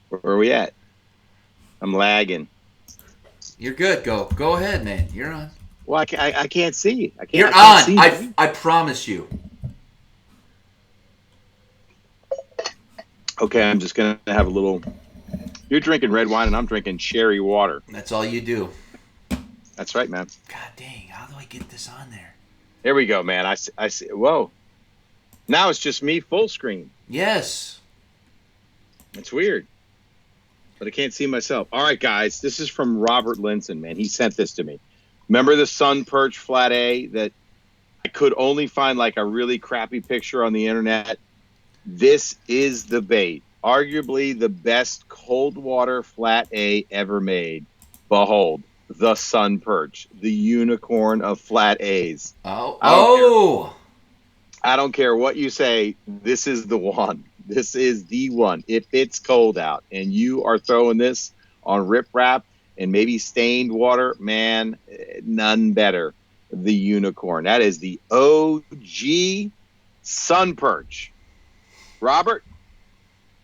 Where are we at? I'm lagging. You're good. Go ahead, man. You're on. Well, I can't see. You're on. I promise you. Okay, I'm just gonna have a little. You're drinking red wine, and I'm drinking cherry water. That's all you do. That's right, man. God dang! How do I get this on there? There we go, man. I see. Whoa. Now it's just me full screen. Yes. It's weird. But I can't see myself. All right, guys. This is from Robert Linson, man. He sent this to me. Remember the sun perch flat A that I could only find like a really crappy picture on the internet? This is the bait. Arguably the best cold water flat A ever made. Behold, the sun perch, the unicorn of flat A's. I don't care what you say. This is the one. This is the one. If it's cold out and you are throwing this on riprap and maybe stained water, man, none better. the unicorn. That is the OG sun perch. Robert,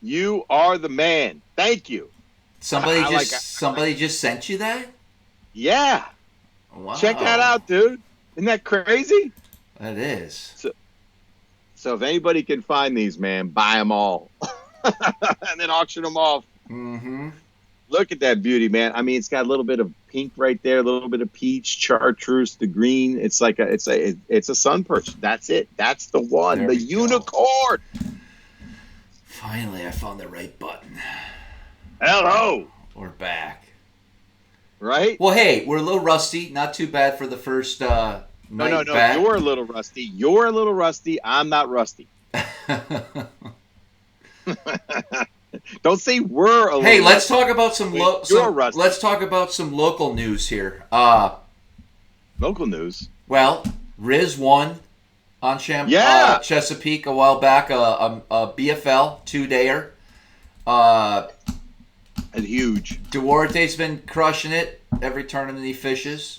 you are the man. Thank you. Somebody just sent you that? Yeah. Wow. Check that out, dude. Isn't that crazy? That is. So if anybody can find these, man, buy them all. And then auction them off. Mm-hmm. Look at that beauty, man. I mean, it's got a little bit of pink right there, a little bit of peach, chartreuse, the green. It's like it's a sun perch. That's it. That's the one. There the unicorn. Finally, I found the right button. Hello. We're back. Right? Well, hey, we're a little rusty. Not too bad for the first night back. You're a little rusty. You're a little rusty. I'm not rusty. Don't say we're a little. Hey, let's talk about some let's talk about some local news here. Local news. Well, Riz won on Chesapeake a while back, a BFL 2-dayer. And huge. Duarte's been crushing it every tournament he fishes.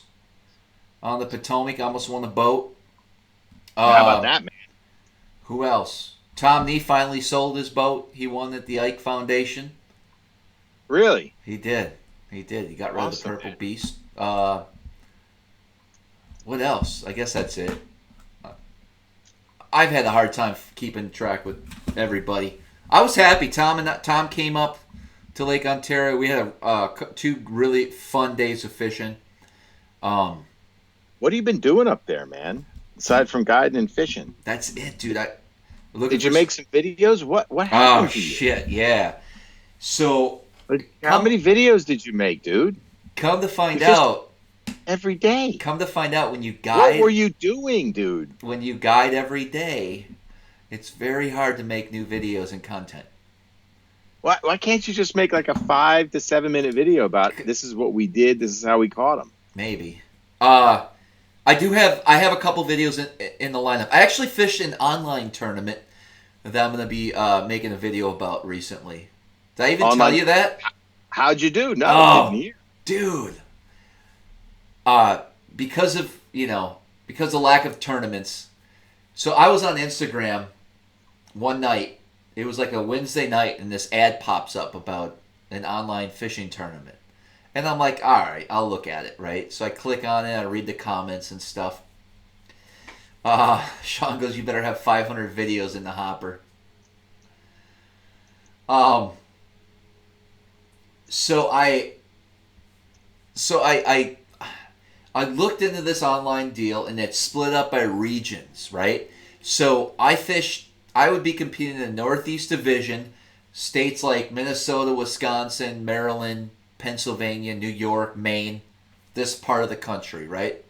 On the Potomac, almost won the boat. How about that, man? Who else? Tom Nee finally sold his boat. He won at the Ike Foundation. Really? He did. He got rid of the Purple Beast. What else? I guess that's it. I've had a hard time keeping track with everybody. I was happy. Tom came up to Lake Ontario. We had 2 really fun days of fishing. What have you been doing up there, man? Aside from guiding and fishing. That's it, dude. Did you make some videos? What happened to you? Oh, shit, yeah. So... How many videos did you make, dude? Come to find out... Every day. Come to find out, when you guide... What were you doing, dude? When you guide every day, it's very hard to make new videos and content. Why can't you just make like a 5 to 7 minute video about this is what we did, this is how we caught them? Maybe. I have a couple videos in the lineup. I actually fished an online tournament that I'm going to be making a video about recently. Did I even tell you that? How'd you do? No, I didn't hear. Dude. Because of lack of tournaments. So I was on Instagram one night. It was like a Wednesday night, and this ad pops up about an online fishing tournament. And I'm like, all right, I'll look at it, right? So I click on it, I read the comments and stuff. Sean goes, you better have 500 videos in the hopper. So I looked into this online deal, and it's split up by regions, right? So I would be competing in the Northeast Division, states like Minnesota, Wisconsin, Maryland, Pennsylvania, New York, Maine, this part of the country, right?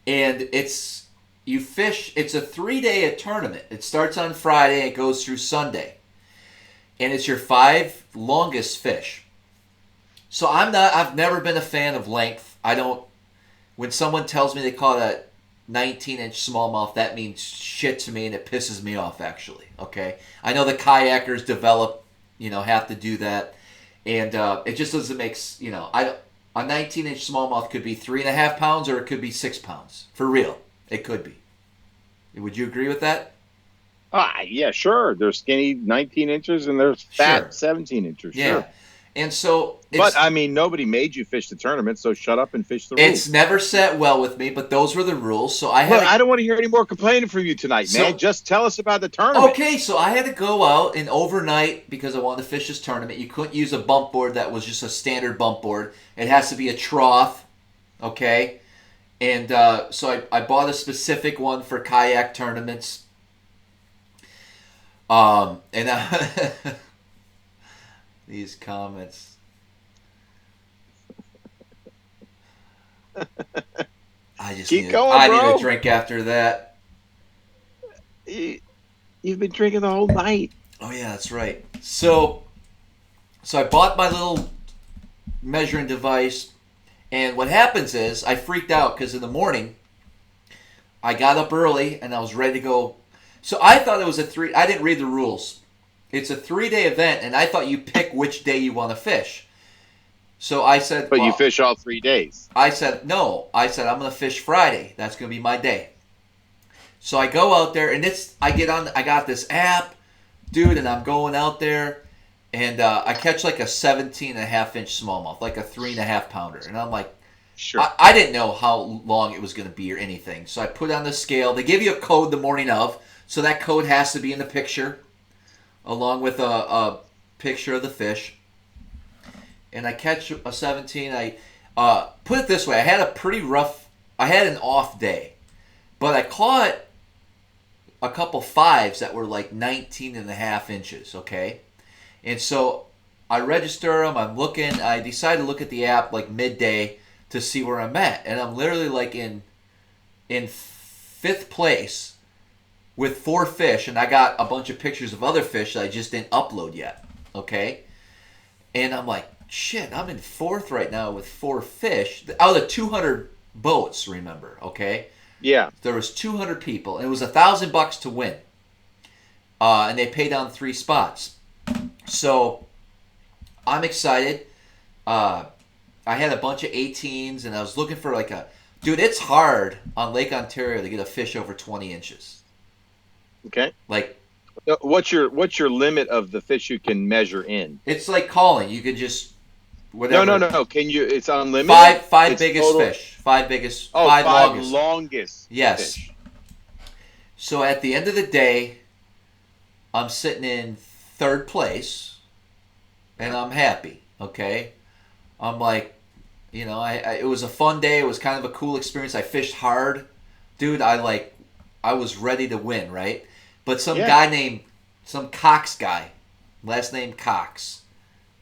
And it's a 3-day tournament. It starts on Friday, it goes through Sunday. And it's your 5 longest fish. So I've never been a fan of length. When someone tells me they caught a 19-inch smallmouth, that means shit to me, and it pisses me off, actually, okay? I know the kayakers have to do that, and it just doesn't make, a 19-inch smallmouth could be 3.5 pounds, or it could be 6 pounds. For real, it could be. Would you agree with that? Yeah, sure. They're skinny 19 inches, and they're fat 17 inches, yeah. Sure. And so... But, I mean, nobody made you fish the tournament, so shut up and fish the rules. It's never sat well with me, but those were the rules, so I don't want to hear any more complaining from you tonight, man. Just tell us about the tournament. Okay, so I had to go out and overnight, because I wanted to fish this tournament. You couldn't use a bump board that was just a standard bump board. It has to be a trough, okay? And so I bought a specific one for kayak tournaments. These comments... I just need a drink after that. You've been drinking the whole night. Oh yeah, that's right. So I bought my little measuring device, and what happens is I freaked out because in the morning I got up early and I was ready to go. So I thought it was I didn't read the rules. It's a 3-day event, and I thought you pick which day you want to fish. So I said, but you fish all 3 days. I said, no. I said, I'm going to fish Friday. That's going to be my day. So I go out there, and I got this app, dude, and I'm going out there, and I catch like a 17.5-inch smallmouth, like a 3.5 pounder. And I'm like, sure. I didn't know how long it was going to be or anything. So I put on the scale. They give you a code the morning of, so that code has to be in the picture, along with a picture of the fish. And I catch a 17. I put it this way: I had an off day, but I caught a couple 5s that were like 19.5 inches. Okay, and so I register them. I'm looking. I decide to look at the app like midday to see where I'm at, and I'm literally like in 5th place with 4 fish, and I got a bunch of pictures of other fish that I just didn't upload yet. Okay, and I'm like, shit, I'm in 4th right now with 4 fish out of 200 boats. Remember, okay? Yeah. There was 200 people, and it was $1,000 to win, and they paid on 3 spots. So I'm excited. I had a bunch of 18s, and I was looking for like dude. It's hard on Lake Ontario to get a fish over 20 inches. Okay. Like, what's your limit of the fish you can measure in? it's like calling. You could just whatever. No. Can you? It's unlimited. Five it's biggest total? fish. 5 biggest. Oh, 5 5 longest. Yes. Fish. So at the end of the day, I'm sitting in 3rd place, and I'm happy. Okay, I'm like, it was a fun day. It was kind of a cool experience. I fished hard, dude. I was ready to win, right? But some Cox guy, last name Cox.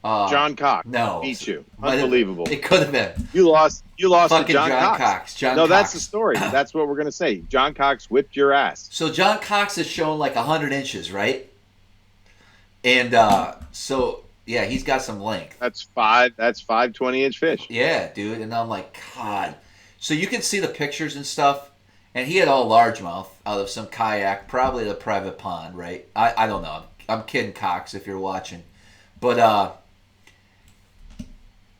John Cox. No. Beat you. Unbelievable. It could have been. You lost Fucking to John Cox. John no, Cox. That's the story. That's what we're going to say. John Cox whipped your ass. So John Cox has shown like 100 inches, right? And so, yeah, he's got some length. That's 5 20-inch fish. Yeah, dude. And I'm like, God. So you can see the pictures and stuff. And he had all largemouth out of some kayak, probably the private pond, right? I don't know. I'm kidding, Cox, if you're watching. But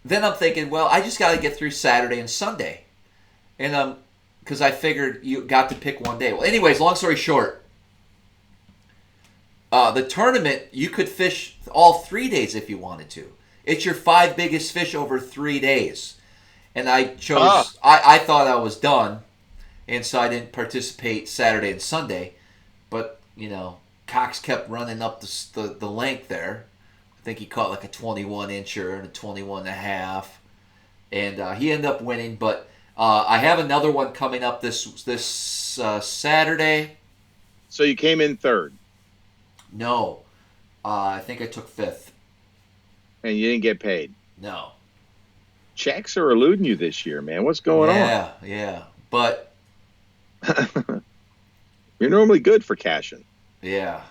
then I'm thinking, well, I just got to get through Saturday and Sunday. And because I figured you got to pick one day. Well, anyways, long story short, the tournament, you could fish all 3 days if you wanted to. It's your 5 biggest fish over 3 days. And I chose, I thought I was done. And so I didn't participate Saturday and Sunday. But, Cox kept running up the length there. I think he caught like a 21-incher and a 21.5. And he ended up winning. But I have another one coming up this Saturday. So you came in 3rd? No. I think I took 5th. And you didn't get paid? No. Checks are eluding you this year, man. What's going on? Yeah. But you're normally good for cashing. Yeah.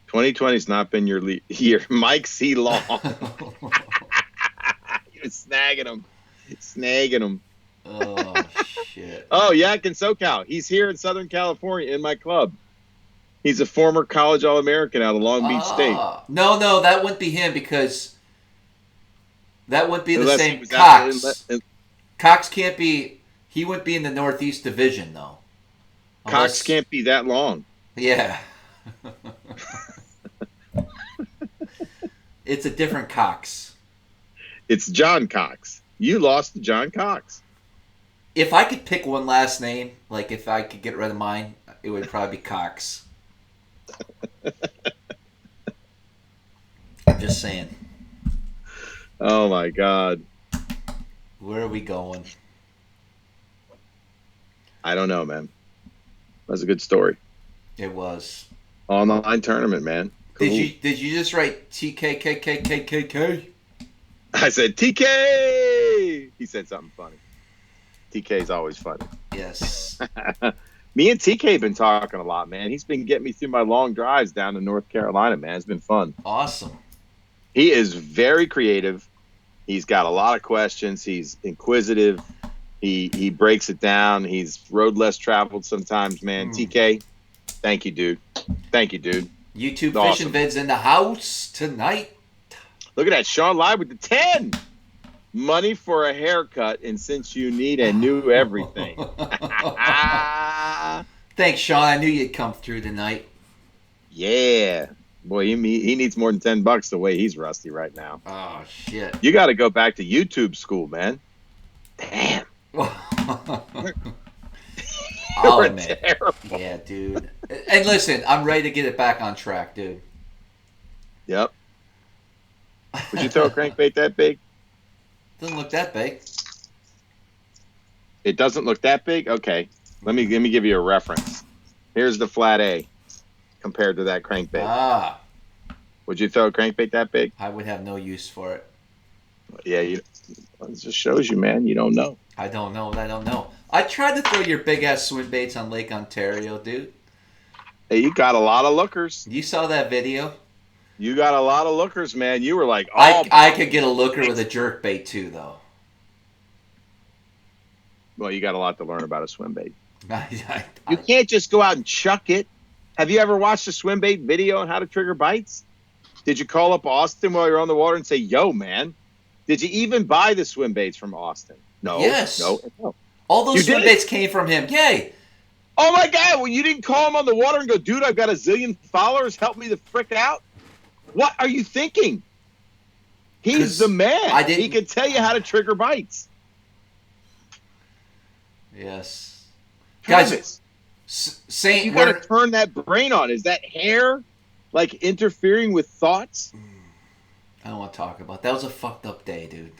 2020's not been your year. Mike C. Long. You're snagging him. Oh, shit. Oh, Yak in SoCal. He's here in Southern California in my club. He's a former college All-American out of Long Beach State. No, that wouldn't be him because that wouldn't be the same Cox. Cox can't be. He wouldn't be in the Northeast Division, though. Cox can't be that long. Yeah. It's a different Cox. It's John Cox. You lost to John Cox. If I could pick one last name, like if I could get rid of mine, it would probably be Cox. I'm just saying. Oh, my God. Where are we going? I don't know, man. That's a good story. It was. Online tournament, man. Cool. Did you just write TKKKKKK? I said TK. He said something funny. TK is always funny. Yes. Me and TK have been talking a lot, man. He's been getting me through my long drives down to North Carolina, man. It's been fun. Awesome. He is very creative. He's got a lot of questions. He's inquisitive. He breaks it down. He's road less traveled sometimes, man. TK, thank you, dude. YouTube fishing vids in the house tonight. Look at that. Sean live with the 10. Money for a haircut, and since you need a new everything. Thanks, Sean. I knew you'd come through tonight. Yeah. Boy, he needs more than $10 the way he's rusty right now. Oh, shit. You got to go back to YouTube school, man. Damn. I'll admit. Yeah, dude. And listen, I'm ready to get it back on track, dude. Yep. Would you throw a crankbait that big? Doesn't look that big. It doesn't look that big? Okay. Let me give you a reference. Here's the flat A compared to that crankbait. Ah. Would you throw a crankbait that big? I would have no use for it. Yeah, it just shows you, man. You don't know. I don't know. I tried to throw your big-ass swim baits on Lake Ontario, dude. Hey, you got a lot of lookers. You saw that video? You got a lot of lookers, man. You were like, oh. I could get a looker with a jerkbait, too, though. Well, you got a lot to learn about a swim bait. You can't just go out and chuck it. Have you ever watched a swim bait video on how to trigger bites? Did you call up Austin while you're on the water and say, yo, man? Did you even buy the swim baits from Austin? No. Yes. No. All those swim baits came from him. Yay. Oh, my God. Well, you didn't call him on the water and go, dude, I've got a zillion followers. Help me the frick out. What are you thinking? He's the man. He can tell you how to trigger bites. Yes. Guys, Saint, you got to turn that brain on. Is that hair like interfering with thoughts? I don't want to talk about that. Was a fucked up day, dude.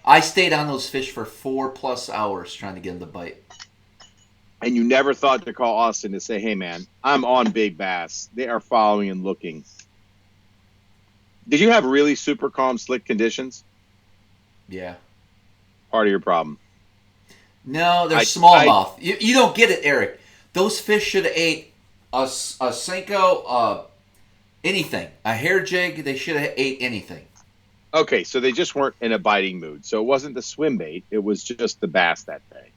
I stayed on those fish for 4+ hours trying to get them to bite. And you never thought to call Austin to say, hey, man, I'm on big bass. They are following and looking. Did you have really super calm, slick conditions? Yeah. Part of your problem. No, they're smallmouth. You don't get it, Eric. Those fish should have ate a Senko, anything. A hair jig, they should have ate anything. Okay, so they just weren't in a biting mood. So it wasn't the swim bait. It was just the bass that day.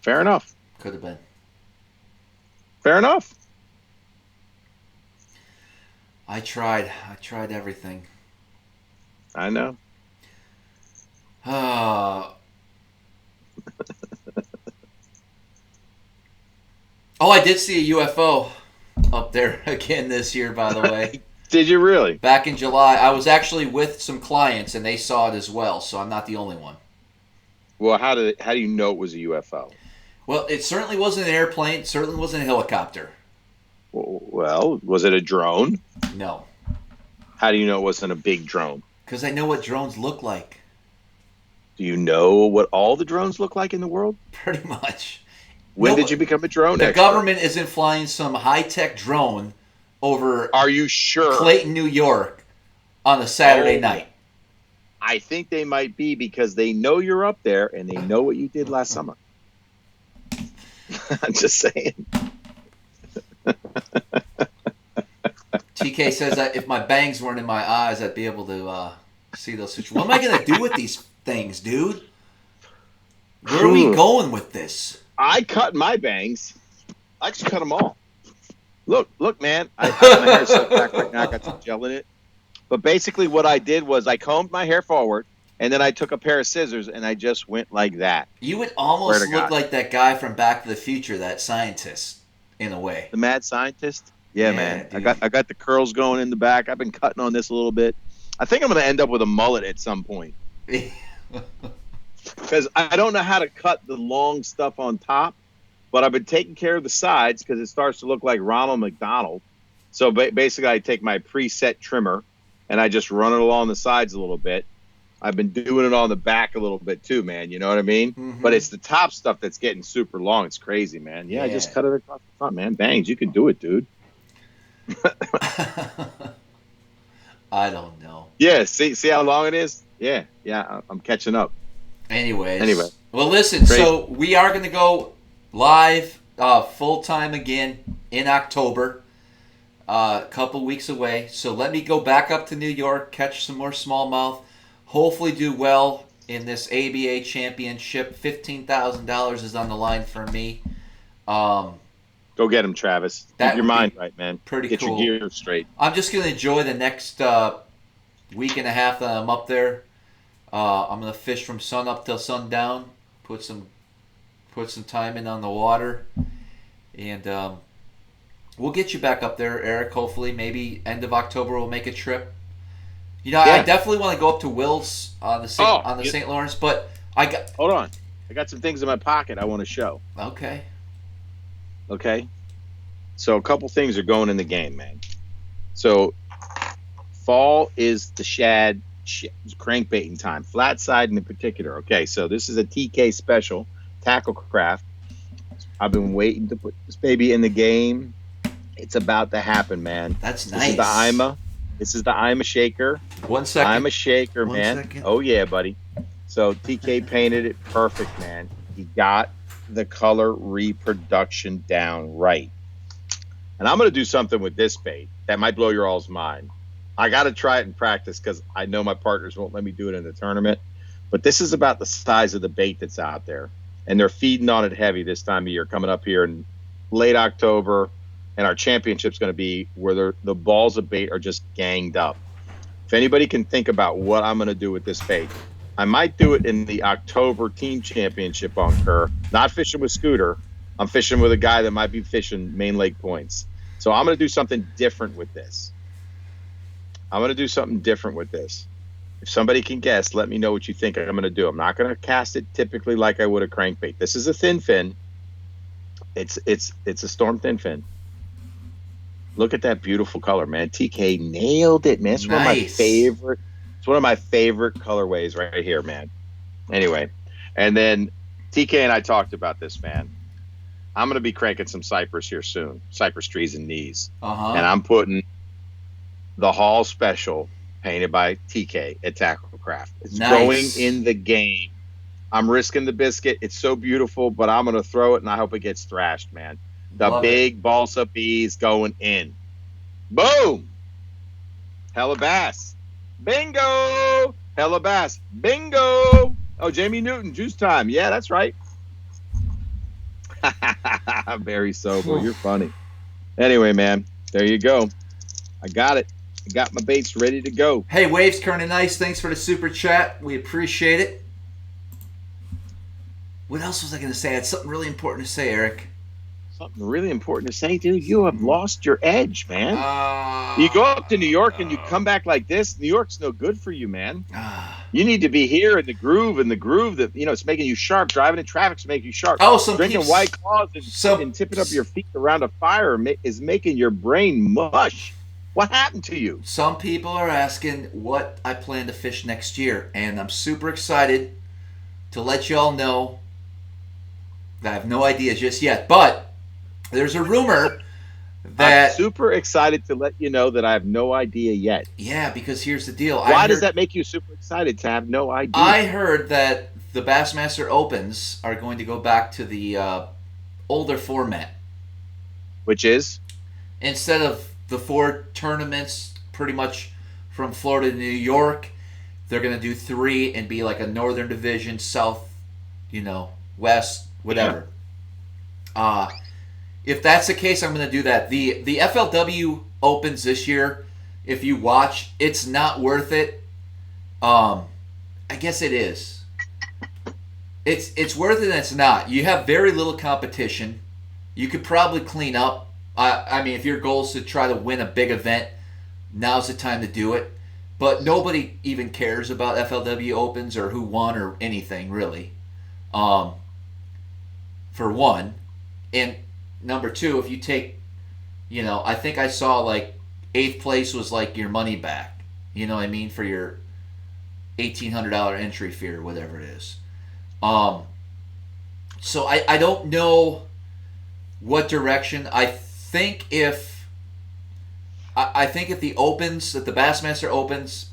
Fair enough. Could have been. Fair enough. I tried everything. I know. Oh, I did see a UFO up there again this year, by the way. Did you really? Back in July. I was actually with some clients, and they saw it as well, so I'm not the only one. Well, how do you know it was a UFO? Well, it certainly wasn't an airplane. It certainly wasn't a helicopter. Well, was it a drone? No. How do you know it wasn't a big drone? Because I know what drones look like. Do you know what all the drones look like in the world? Pretty much. When did you become a drone expert? The government isn't flying some high-tech drone over Are you sure? Clayton, New York on a Saturday night. I think they might be because they know you're up there and they know what you did last summer. I'm just saying. TK says that if my bangs weren't in my eyes, I'd be able to see those situations. What am I going to do with these things, dude? Where are we going with this? I cut my bangs. I just cut them all. Look, man. My hair's slicked back right now. I got some gel in it. But basically what I did was I combed my hair forward, and then I took a pair of scissors, and I just went like that. You would almost look like that guy from Back to the Future, that scientist, in a way. The mad scientist? Yeah, man. Dude. I got the curls going in the back. I've been cutting on this a little bit. I think I'm going to end up with a mullet at some point. Because I don't know how to cut the long stuff on top, but I've been taking care of the sides because it starts to look like Ronald McDonald. So basically I take my preset trimmer, and I just run it along the sides a little bit. I've been doing it on the back a little bit too, man. You know what I mean? Mm-hmm. But it's the top stuff that's getting super long. It's crazy, man. Yeah, I just cut it across the front, man. Bangs. You can do it, dude. I don't know. Yeah, see how long it is? Yeah, I'm catching up. Anyway. Well, listen, so we are going to go live full-time again in October. A couple weeks away. So let me go back up to New York, catch some more smallmouth, hopefully do well in this ABA championship. $15,000 is on the line for me. Go get him, Travis. Keep your mind right, man. Pretty cool. Get your gear straight. I'm just going to enjoy the next week and a half that I'm up there. I'm gonna fish from sun up till sundown. Put some time in on the water, and we'll get you back up there, Eric. Hopefully, maybe end of October we'll make a trip. I definitely want to go up to Will's on the St. Lawrence, but hold on. I got some things in my pocket I want to show. Okay. So a couple things are going in the game, man. So fall is the shad crankbaiting time, flat side in particular. Okay, so this is a TK special, tackle craft. I've been waiting to put this baby in the game. It's about to happen, man. That's nice. This is the IMA shaker. 1 second. IMA shaker, man. 1 second. Oh yeah, buddy. So TK painted it perfect, man. He got the color reproduction down right. And I'm going to do something with this bait that might blow your all's mind. I got to try it in practice because I know my partners won't let me do it in the tournament. But this is about the size of the bait that's out there. And they're feeding on it heavy this time of year, coming up here in late October. And our championship's going to be where the balls of bait are just ganged up. If anybody can think about what I'm going to do with this bait, I might do it in the October team championship on Kerr. Not fishing with Scooter. I'm fishing with a guy that might be fishing main lake points. So I'm going to do something different with this. If somebody can guess, let me know what you think I'm going to do. I'm not going to cast it typically like I would a crankbait. This is a thin fin. It's a storm thin fin. Look at that beautiful color, man. TK nailed it, man. It's one of my favorite. It's one of my favorite colorways right here, man. Anyway, and then TK and I talked about this, man. I'm going to be cranking some cypress here soon, cypress trees and knees. And I'm putting the Hall Special painted by TK at Tackle Craft. It's going in the game. I'm risking the biscuit. It's so beautiful, but I'm going to throw it, and I hope it gets thrashed, man. The big balsa bees going in. Boom! Hella bass. Bingo! Hella bass. Bingo! Oh, Jamie Newton, juice time. Yeah, that's right. Very sober. You're funny. Anyway, man, there you go. I got it. I got my baits ready to go. Hey, Waves, Kern and Ice, thanks for the super chat. We appreciate it. What else was I going to say? I had something really important to say, Eric. Something really important to say, dude. You have lost your edge, man. You go up to New York and you come back like this. New York's no good for you, man. You need to be here in the groove that, it's making you sharp. Driving in traffic's making you sharp. Drinking White Claws and tipping up your feet around a fire is making your brain mush. What happened to you? Some people are asking what I plan to fish next year, and I'm super excited to let you all know that I have no idea just yet, but there's a rumor that... I'm super excited to let you know that I have no idea yet. Yeah, because here's the deal. Why does that make you super excited to have no idea? I heard that the Bassmaster Opens are going to go back to the older format. Which is? Instead of the 4 tournaments pretty much from Florida to New York, they're going to do 3 and be like a Northern Division, South, West, whatever. Yeah. If that's the case, I'm going to do that. The FLW Opens this year, if you watch, it's not worth it. I guess it is. It's worth it and it's not. You have very little competition. You could probably clean up. I mean, if your goal is to try to win a big event, now's the time to do it. But nobody even cares about FLW Opens or who won or anything, really. For one. And number 2, if you take, I think I saw like 8th place was like your money back. You know what I mean? For your $1,800 entry fee or whatever it is. So I don't know what direction. I think if the Opens, that the Bassmaster Opens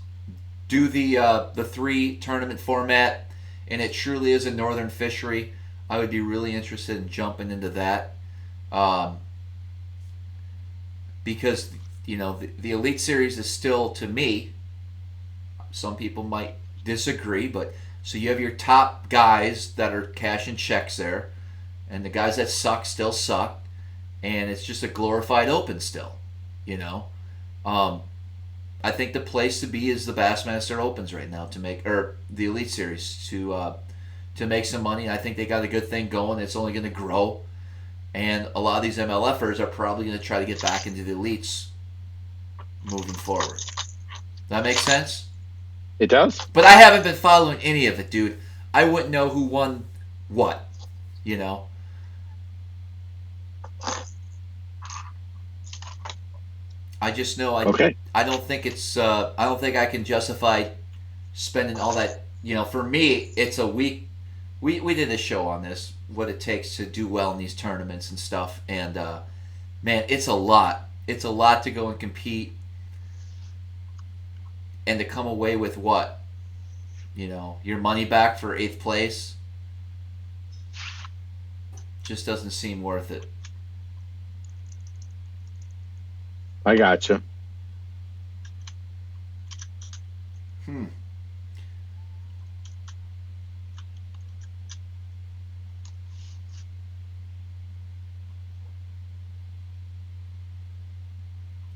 do the 3 tournament format, and it truly is a northern fishery, I would be really interested in jumping into that. Because the Elite Series is still, to me, some people might disagree, but so you have your top guys that are cashing checks there, and the guys that suck still suck, and it's just a glorified Open still. I I think the place to be is the Bassmaster Opens right now or the Elite Series to make some money. I think they got a good thing going. It's only going to grow, and a lot of these MLFers are probably going to try to get back into the elites moving forward. Does that make sense? It does. But I haven't been following any of it, dude. I wouldn't know who won what, you know. I just know I don't think it's I don't think I can justify spending all that, you know. For me, it's a week. We did a show on this, what it takes to do well in these tournaments and stuff, and man, it's a lot. It's a lot to go and compete and to come away with what? You know, your money back for 8th place just doesn't seem worth it. I gotcha.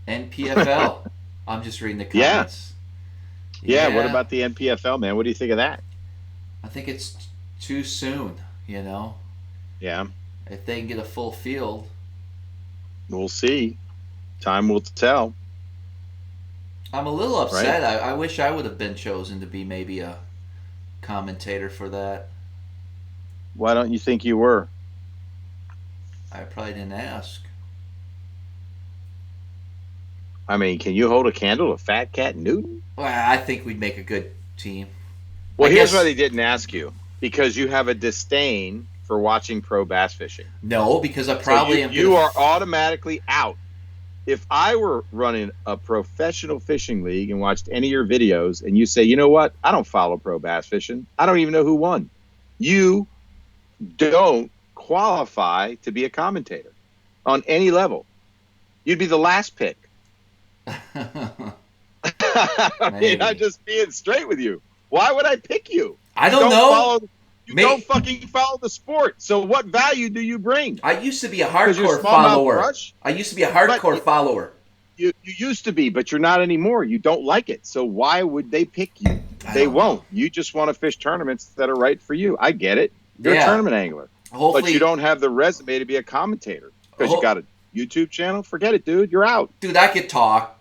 NPFL. I'm just reading the comments. Yeah, what about the NPFL, man? What do you think of that? I think it's too soon, you know? Yeah. If they can get a full field. We'll see. Time will tell. I'm a little upset. Right? I wish I would have been chosen to be maybe a commentator for that. Why don't you think you were? I probably didn't ask. I mean, can you hold a candle to Fat Cat Newton? Well, I think we'd make a good team. Well, here's why they didn't ask you. Because you have a disdain for watching pro bass fishing. No, because I probably am. You are automatically out. If I were running a professional fishing league and watched any of your videos and you say, you know what? I don't follow pro bass fishing. I don't even know who won. You don't qualify to be a commentator on any level. You'd be the last pick. I mean, I'm just being straight with you. Why would I pick you? I don't know. You don't fucking follow the sport. So what value do you bring? I used to be a hardcore follower. I used to be a hardcore follower. You used to be, but you're not anymore. You don't like it. So why would they pick you? They won't. You just want to fish tournaments that are right for you. I get it. You're a tournament angler. Hopefully, but you don't have the resume to be a commentator because you got a YouTube channel. Forget it, dude. You're out. Dude, I could talk.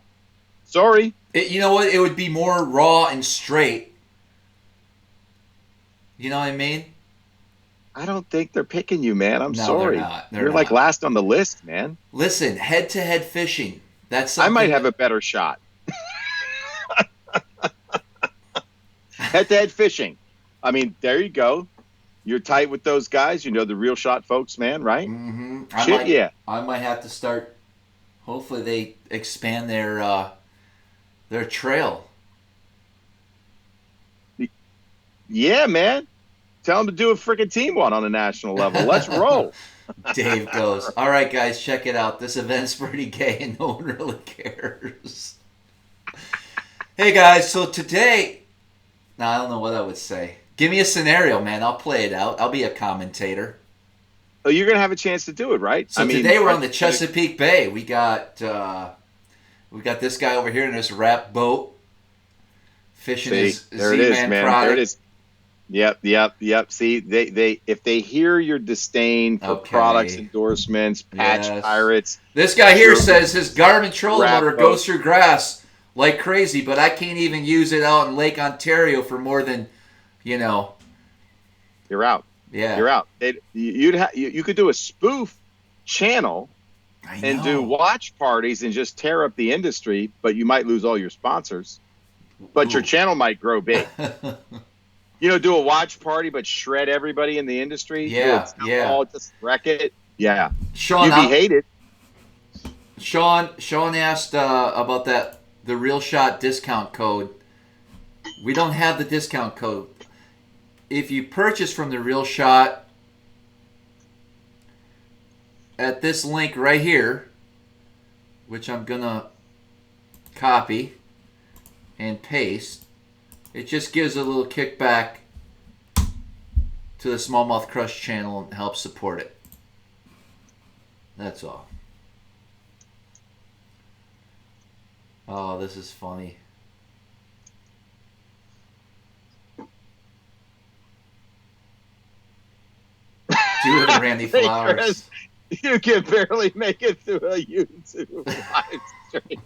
Sorry. You know what? It would be more raw and straight. You know what I mean? I don't think they're picking you, man. I'm sorry. They're not. You're like last on the list, man. Listen, head-to-head fishing. That's something I might have a better shot. Head-to-head fishing. I mean, there you go. You're tight with those guys. You know the real shot folks, man, right? Mm-hmm. I might have to start. Hopefully they expand their trail. Yeah, man. Tell them to do a freaking team one on a national level. Let's roll. Dave goes, all right, guys, check it out. This event's pretty gay and no one really cares. Hey, guys, so today, I don't know what I would say. Give me a scenario, man. I'll play it out. I'll be a commentator. Oh, you're going to have a chance to do it, right? So today we're on the Chesapeake Bay. We got this guy over here in this wrap boat fishing his Z-Man product. There it is. Yep. See, they if they hear your disdain for products, endorsements, patch pirates. This guy here says his Garmin trolling motor goes through grass like crazy, but I can't even use it out in Lake Ontario for more than, you know. You're out. Yeah, you're out. You could do a spoof channel and do watch parties and just tear up the industry, but you might lose all your sponsors. But your channel might grow big. You know, do a watch party, but shred everybody in the industry. Yeah. Just wreck it. Yeah. Sean, you'd be hated. Sean asked about the Real Shot discount code. We don't have the discount code. If you purchase from the Real Shot at this link right here, which I'm gonna copy and paste, it just gives a little kickback to the SmallmouthCrush channel and helps support it. That's all. Oh, this is funny. Do it, Randy Flowers. Chris, you can barely make it through a YouTube live stream.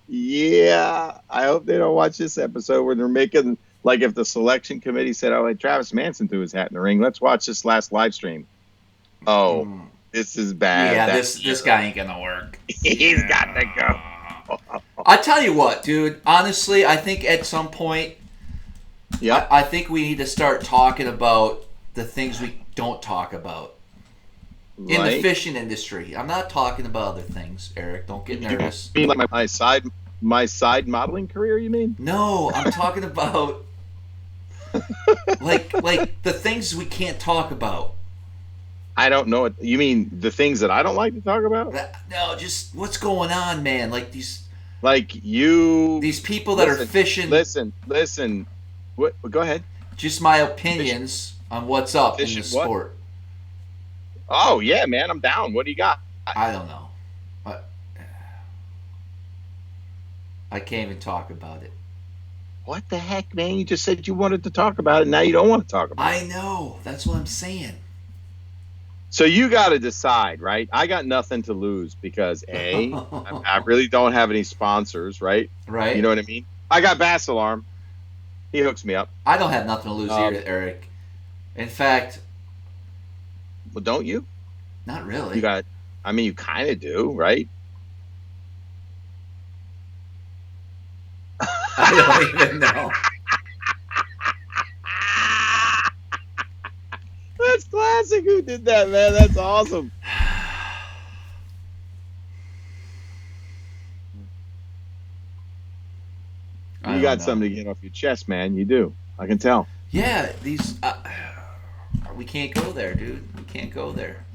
Yeah, I hope they don't watch this episode where they're making, like, if the selection committee said, "Oh, like Travis Manson threw his hat in the ring. Let's watch this last live stream." Oh, this is bad. Yeah, this guy ain't gonna work. He's got to go. I tell you what, dude. Honestly, I think at some point, I think we need to start talking about the things we don't talk about in the fishing industry. I'm not talking about other things, Eric. Don't get nervous. You mean like my side modeling career? You mean? No, I'm talking about like the things we can't talk about. I don't know what you mean. The things that I don't like to talk about? No, just what's going on, man. Like these people that are fishing. Listen. What? Go ahead. Just my opinions on what's up in the sport. Oh yeah, man, I'm down. What do you got? I don't know. I can't even talk about it. What the heck, man? You just said you wanted to talk about it. Now you don't want to talk about it. I know. That's what I'm saying. So you got to decide, right? I got nothing to lose because A, I really don't have any sponsors, right? Right. You know what I mean? I got Bass Alarm. He hooks me up. I don't have nothing to lose here, Eric. In fact... Well, don't you? Not really. You kind of do, right? I don't even know. That's classic. Who did that, man? That's awesome. You got something to get off your chest, man. You do. I can tell. Yeah, these... we can't go there, dude. We can't go there.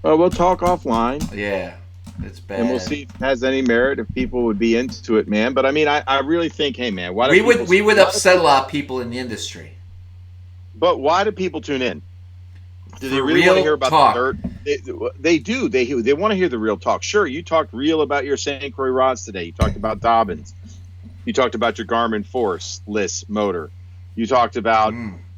Well, we'll talk offline. Yeah, it's bad. And we'll see if it has any merit, if people would be into it, man. But, I mean, I really think, hey, man, why do we would upset a lot of people in the industry. But why do people tune in? Do they really want to hear about the dirt? They do. They want to hear the real talk. Sure, you talked real about your St. Croix rods today. You talked about Dobbins. You talked about your Garmin Force-less motor. You talked about,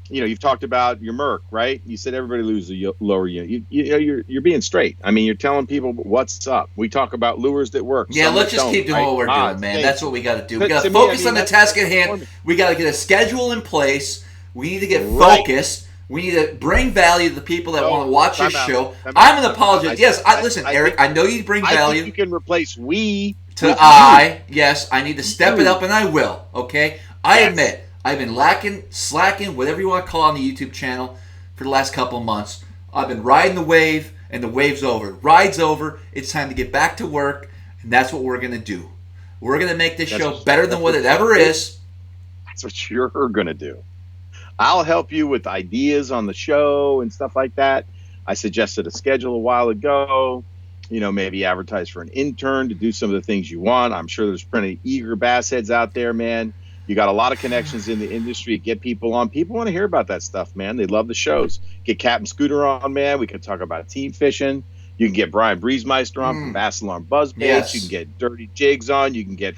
you've talked about your Merc, right? You said everybody loses a lower unit. You're being straight. I mean, you're telling people what's up. We talk about lures that work. Yeah, let's just keep doing what we're doing, man. That's what we got to do. We got to focus on the task at hand. We got to get a schedule in place. We need to get focused. We need to bring value to the people that want to watch your show. I'm an apologist. Yes, listen, Eric, I know you bring value. I think you can replace we to I. Yes, I need to step it up, and I will, okay? I admit, I've been slacking, whatever you want to call it on the YouTube channel for the last couple of months. I've been riding the wave, and the wave's over. Ride's over. It's time to get back to work, and that's what we're going to do. We're going to make this show better than what it ever is. That's what you're going to do. I'll help you with ideas on the show and stuff like that. I suggested a schedule a while ago. Maybe advertise for an intern to do some of the things you want. I'm sure there's plenty of eager bass heads out there, man. You got a lot of connections in the industry. Get people on. People want to hear about that stuff, man. They love the shows. Get Captain Scooter on, man. We can talk about team fishing. You can get Brian Breezemeister on from Bass Alarm Buzzbaits. Yes. You can get Dirty Jigs on. You can get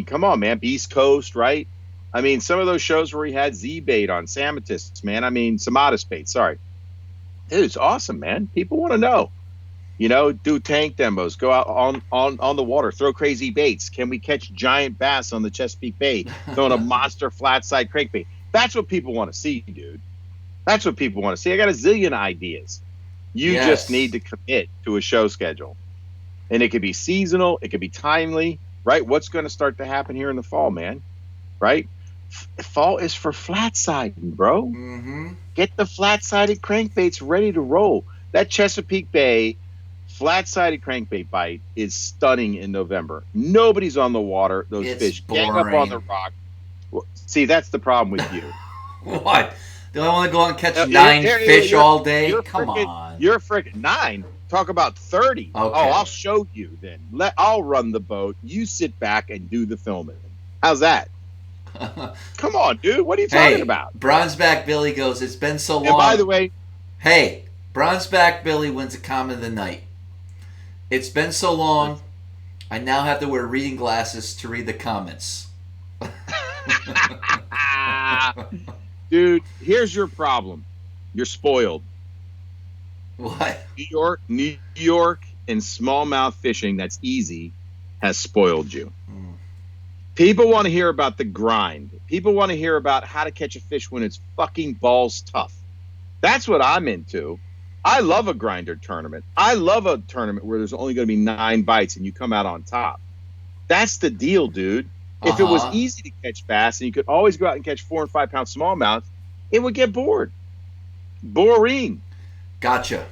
come on, man. Beast Coast, right? I mean, some of those shows where he had Z-Bait on, Samatis, man. I mean, Samatis Bait, sorry. Dude, it's awesome, man. People want to know. Do tank demos, go out on the water, throw crazy baits. Can we catch giant bass on the Chesapeake Bay, throwing a monster flat side crankbait? That's what people want to see, dude. That's what people want to see. I got a zillion ideas. You just need to commit to a show schedule. And it could be seasonal. It could be timely, right? What's going to start to happen here in the fall, man? Right? Fall is for flat siding, bro. Get the flat-sided crankbaits ready to roll. That Chesapeake Bay flat-sided crankbait bite is stunning in November. Nobody's on the water. Those fish gang up on the rock. Well, see, that's the problem with you. What? Do I want to go out and catch 9 fish all day? Come on. You're freaking 9. Talk about 30. Okay. Oh, I'll show you then. I'll run the boat. You sit back and do the filming. How's that? Come on, dude. What are you talking about? Bronzeback Billy goes, it's been so long. And by the way, hey, Bronzeback Billy wins a comment of the night. It's been so long, I now have to wear reading glasses to read the comments. Dude, here's your problem. You're spoiled. What? New York and smallmouth fishing that's easy has spoiled you. People want to hear about the grind. People want to hear about how to catch a fish when it's fucking balls tough. That's what I'm into. I love a grinder tournament. I love a tournament where there's only going to be 9 bites and you come out on top. That's the deal, dude. If it was easy to catch bass and you could always go out and catch 4 and 5 pound smallmouth, it would get bored. Boring. Gotcha.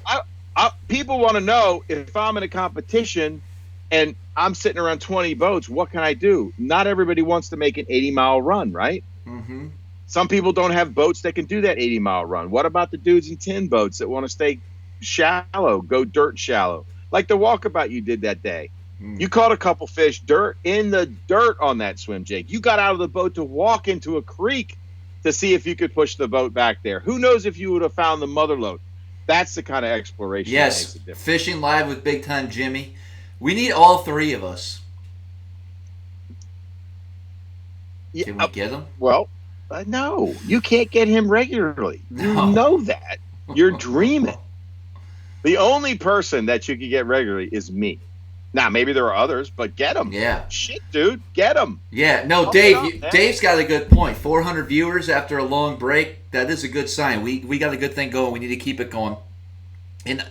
People want to know if I'm in a competition and I'm sitting around 20 boats, what can I do? Not everybody wants to make an 80-mile run, right? Mm-hmm. Some people don't have boats that can do that 80-mile run. What about the dudes in tin boats that want to stay shallow, go dirt shallow? Like the walkabout you did that day. You caught a couple fish in the dirt on that swim, Jake. You got out of the boat to walk into a creek to see if you could push the boat back there. Who knows if you would have found the mother lode? That's the kind of exploration. Yes, fishing live with Big Time Jimmy. We need all 3 of us. Yeah, Can we get him? Well, no. You can't get him regularly. No. You know that. You're dreaming. The only person that you can get regularly is me. Now, maybe there are others, but get them. Yeah. Shit, dude. Get them. Yeah. No, Dave. Dave's got a good point. 400 viewers after a long break. That is a good sign. We got a good thing going. We need to keep it going. And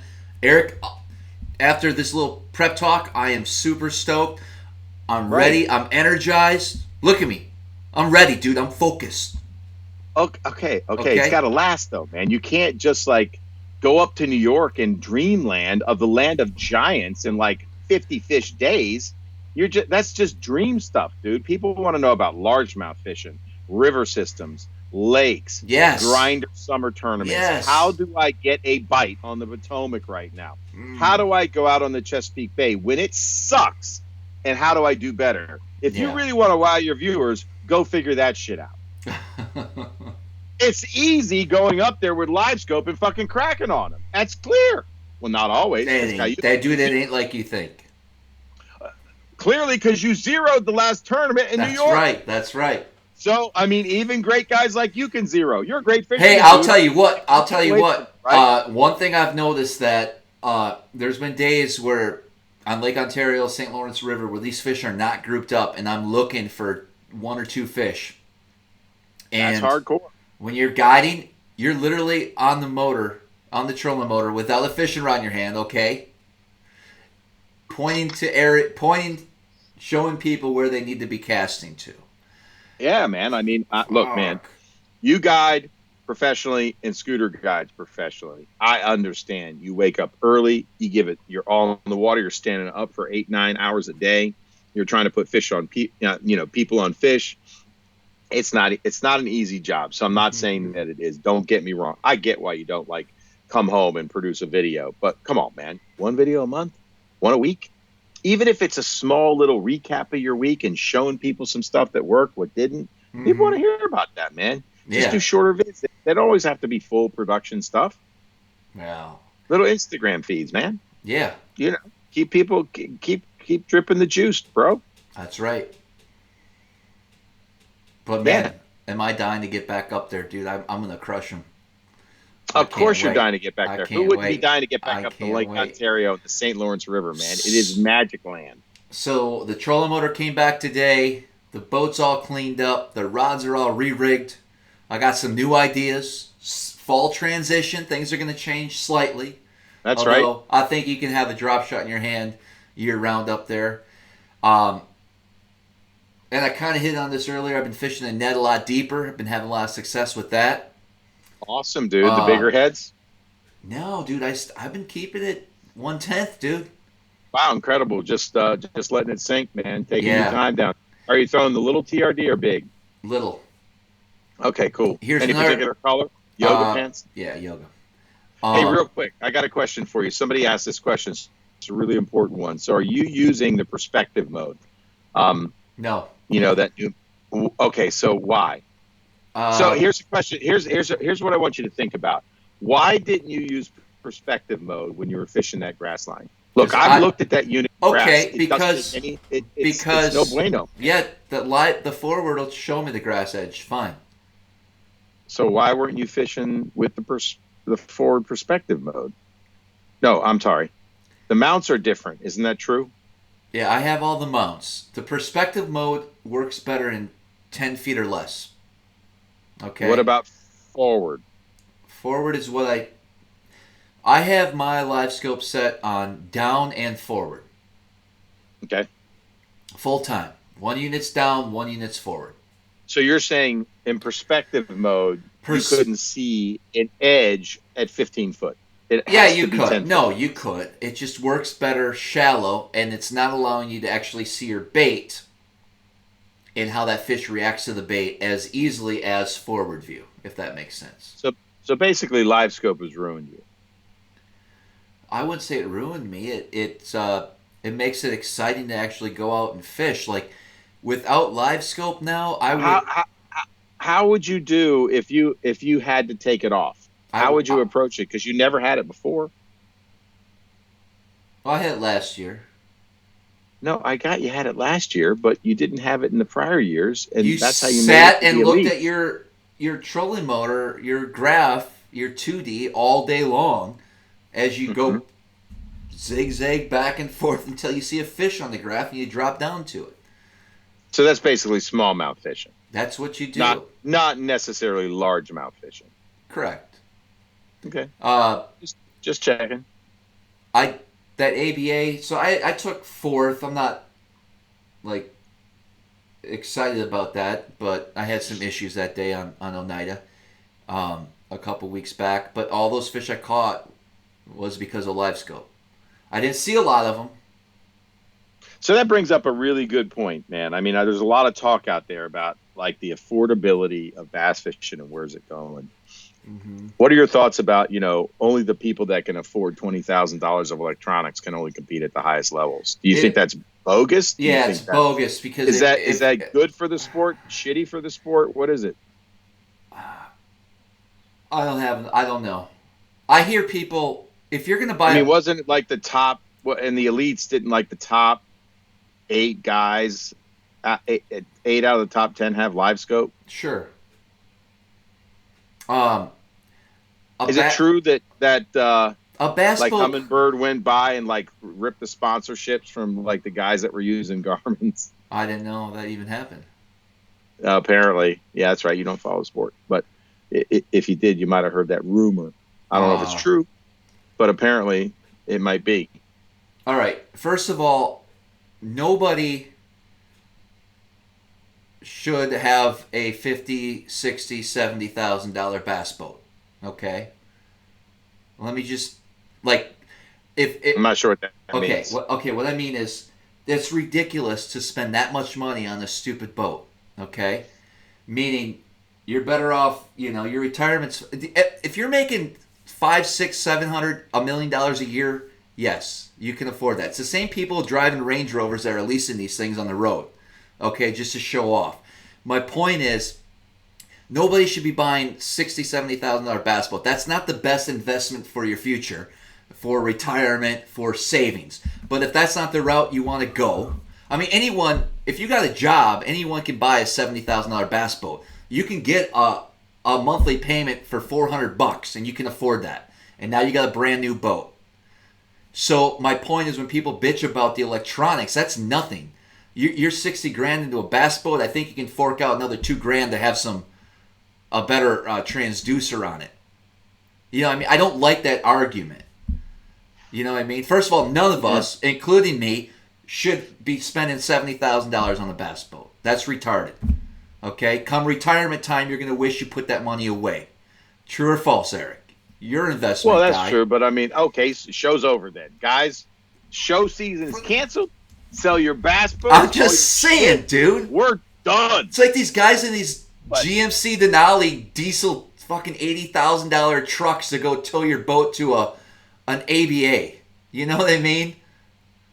Eric, after this little prep talk, I am super stoked. I'm ready. I'm energized. Look at me. I'm ready, dude. I'm focused. Okay. It's got to last, though, man. You can't just, go up to New York and dreamland of the land of giants in, 50 fish days. That's just dream stuff, dude. People want to know about largemouth fishing, river systems, lakes, grinder summer tournaments. Yes. How do I get a bite on the Potomac right now? How do I go out on the Chesapeake Bay when it sucks? And how do I do better? If you really want to wow your viewers, go figure that shit out. It's easy going up there with live scope and fucking cracking on them. That's clear. Well, not always. That ain't like you think. Clearly, because you zeroed the last tournament in New York. That's right. So, I mean, even great guys like you can zero. You're a great fisherman. Hey, I'll tell you what. Right? One thing I've noticed that there's been days where on Lake Ontario, St. Lawrence River, where these fish are not grouped up, and I'm looking for 1 or 2 fish. And that's hardcore. When you're guiding, you're literally on the motor, on the trolling motor, without a fishing rod in your hand, okay? Pointing, showing people where they need to be casting to. Yeah, man. I mean, look, man, you guide professionally and Scooter guides professionally. I understand. You wake up early. You give it. You're all in the water. You're standing up for 8-9 hours a day. You're trying to put fish on people on fish. It's not an easy job. So I'm not saying that it is. Don't get me wrong. I get why you don't come home and produce a video, but come on, man. 1 video a month, 1 a week. Even if it's a small little recap of your week and showing people some stuff that worked, what didn't, people want to hear about that, man. Just do shorter vids. They don't always have to be full production stuff. Wow. Little Instagram feeds, man. Yeah. Keep people keep dripping the juice, bro. That's right. But man, am I dying to get back up there, dude? I'm gonna crush them. Of course you're dying to get back there. Who wouldn't be dying to get back up to Lake Ontario, the St. Lawrence River, man? It is magic land. So the trolling motor came back today. The boat's all cleaned up. The rods are all re-rigged. I got some new ideas. Fall transition. Things are going to change slightly. That's right. I think you can have a drop shot in your hand year-round up there. And I kind of hit on this earlier. I've been fishing the net a lot deeper. I've been having a lot of success with that. Awesome, dude. The bigger heads? No, dude. I've been keeping it 1/10, dude. Wow, incredible. Just letting it sink, man. Taking your time down. Are you throwing the little TRD or big? Little. Okay, cool. Here's any particular color? Yoga pants? Yeah, yoga. Hey, real quick, I got a question for you. Somebody asked this question. It's a really important one. So are you using the perspective mode? No. Okay, so why? So here's the question. Here's what I want you to think about. Why didn't you use perspective mode when you were fishing that grass line? Look, I've looked at that unit. Okay, grass. It's no bueno. Yeah, the forward will show me the grass edge. Fine. So why weren't you fishing with the forward perspective mode? No, I'm sorry. The mounts are different. Isn't that true? Yeah, I have all the mounts. The perspective mode works better in 10 feet or less. Okay. What about forward? Forward is what I have my live scope set on down and forward. Okay. Full time. One unit's down, one unit's forward. So you're saying in perspective mode, you couldn't see an edge at 15 foot. You could. No, you could. It just works better shallow, and it's not allowing you to actually see your bait and how that fish reacts to the bait as easily as forward view, if that makes sense. So basically, live scope has ruined you. I wouldn't say it ruined me. It makes it exciting to actually go out and fish. Like without live scope now, I would. How would you do if you had to take it off? How would you approach it? Because you never had it before. Well, I had it last year. No, I got you had it last year, but you didn't have it in the prior years, and that's how you sat and looked at your trolling motor, your graph, your 2D all day long, as you go zigzag back and forth until you see a fish on the graph and you drop down to it. So that's basically smallmouth fishing. That's what you do. Not necessarily largemouth fishing. Correct. Okay. Just checking. That ABA. So I took fourth. I'm not like excited about that, but I had some issues that day on Oneida a couple weeks back. But all those fish I caught was because of live scope. I didn't see a lot of them. So that brings up a really good point, man. I mean, there's a lot of talk out there about like the affordability of bass fishing and where's it going. Mm-hmm. What are your thoughts about, only the people that can afford $20,000 of electronics can only compete at the highest levels? Do you think that's bogus? Yeah, it's bogus because is that good for the sport? Shitty for the sport? What is it? I don't know. I hear people, if you're going to buy, wasn't it like the top? And the elites didn't like the top 8 guys. 8 out of the top 10 have live scope. Sure. Is it true that a bass like boat, Humminbird went by and like ripped the sponsorships from like the guys that were using Garmin's? I didn't know that even happened. Apparently, yeah, that's right. You don't follow sport, but if you did, you might have heard that rumor. I don't know if it's true, but apparently it might be. All right. First of all, nobody should have a $50,000, $60,000, $70,000 bass boat. Okay. Let me just if I'm not sure what that means. What I mean is it's ridiculous to spend that much money on a stupid boat. Okay, meaning you're better off. Your retirement's if you're making $500,000, $600,000, $700,000, $1 million a year. Yes, you can afford that. It's the same people driving Range Rovers that are leasing these things on the road. Okay, just to show off. My point is, nobody should be buying $60,000, $70,000 bass boat. That's not the best investment for your future, for retirement, for savings. But if that's not the route you want to go, I mean, anyone, if you got a job, anyone can buy a $70,000 bass boat. You can get a monthly payment for $400, and you can afford that. And now you got a brand new boat. So my point is, when people bitch about the electronics, that's nothing. You're $60,000 into a bass boat. I think you can fork out another $2,000 to have a better transducer on it. You know what I mean? I don't like that argument. You know what I mean? First of all, none of us, including me, should be spending $70,000 on a bass boat. That's retarded. Okay? Come retirement time, you're going to wish you put that money away. True or false, Eric? Your investment Well, that's guy. true, but I mean, okay, so show's over then. Guys, show season is canceled. Sell your bass boats. I'm just saying, dude. We're done. It's like these guys in these GMC Denali diesel fucking $80,000 trucks to go tow your boat to an ABA. You know what I mean?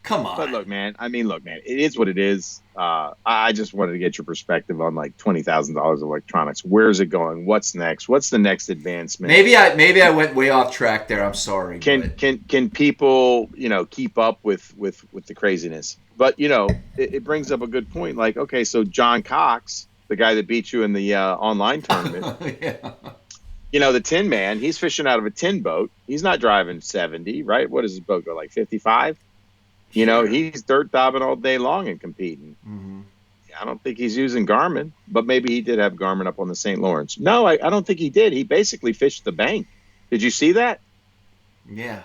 Come on. But look, man. It is what it is. I just wanted to get your perspective on like $20,000 of electronics. Where's it going? What's next? What's the next advancement? Maybe I went way off track there. I'm sorry. Can people keep up with the craziness? But it brings up a good point. Like, okay, so John Cox, the guy that beat you in the online tournament, yeah. The Tin Man, he's fishing out of a tin boat. He's not driving 70, right? What does his boat go, like 55? Sure. He's dirt dobbing all day long and competing. Mm-hmm. I don't think he's using Garmin, but maybe he did have Garmin up on the St. Lawrence. No, I don't think he did. He basically fished the bank. Did you see that? Yeah.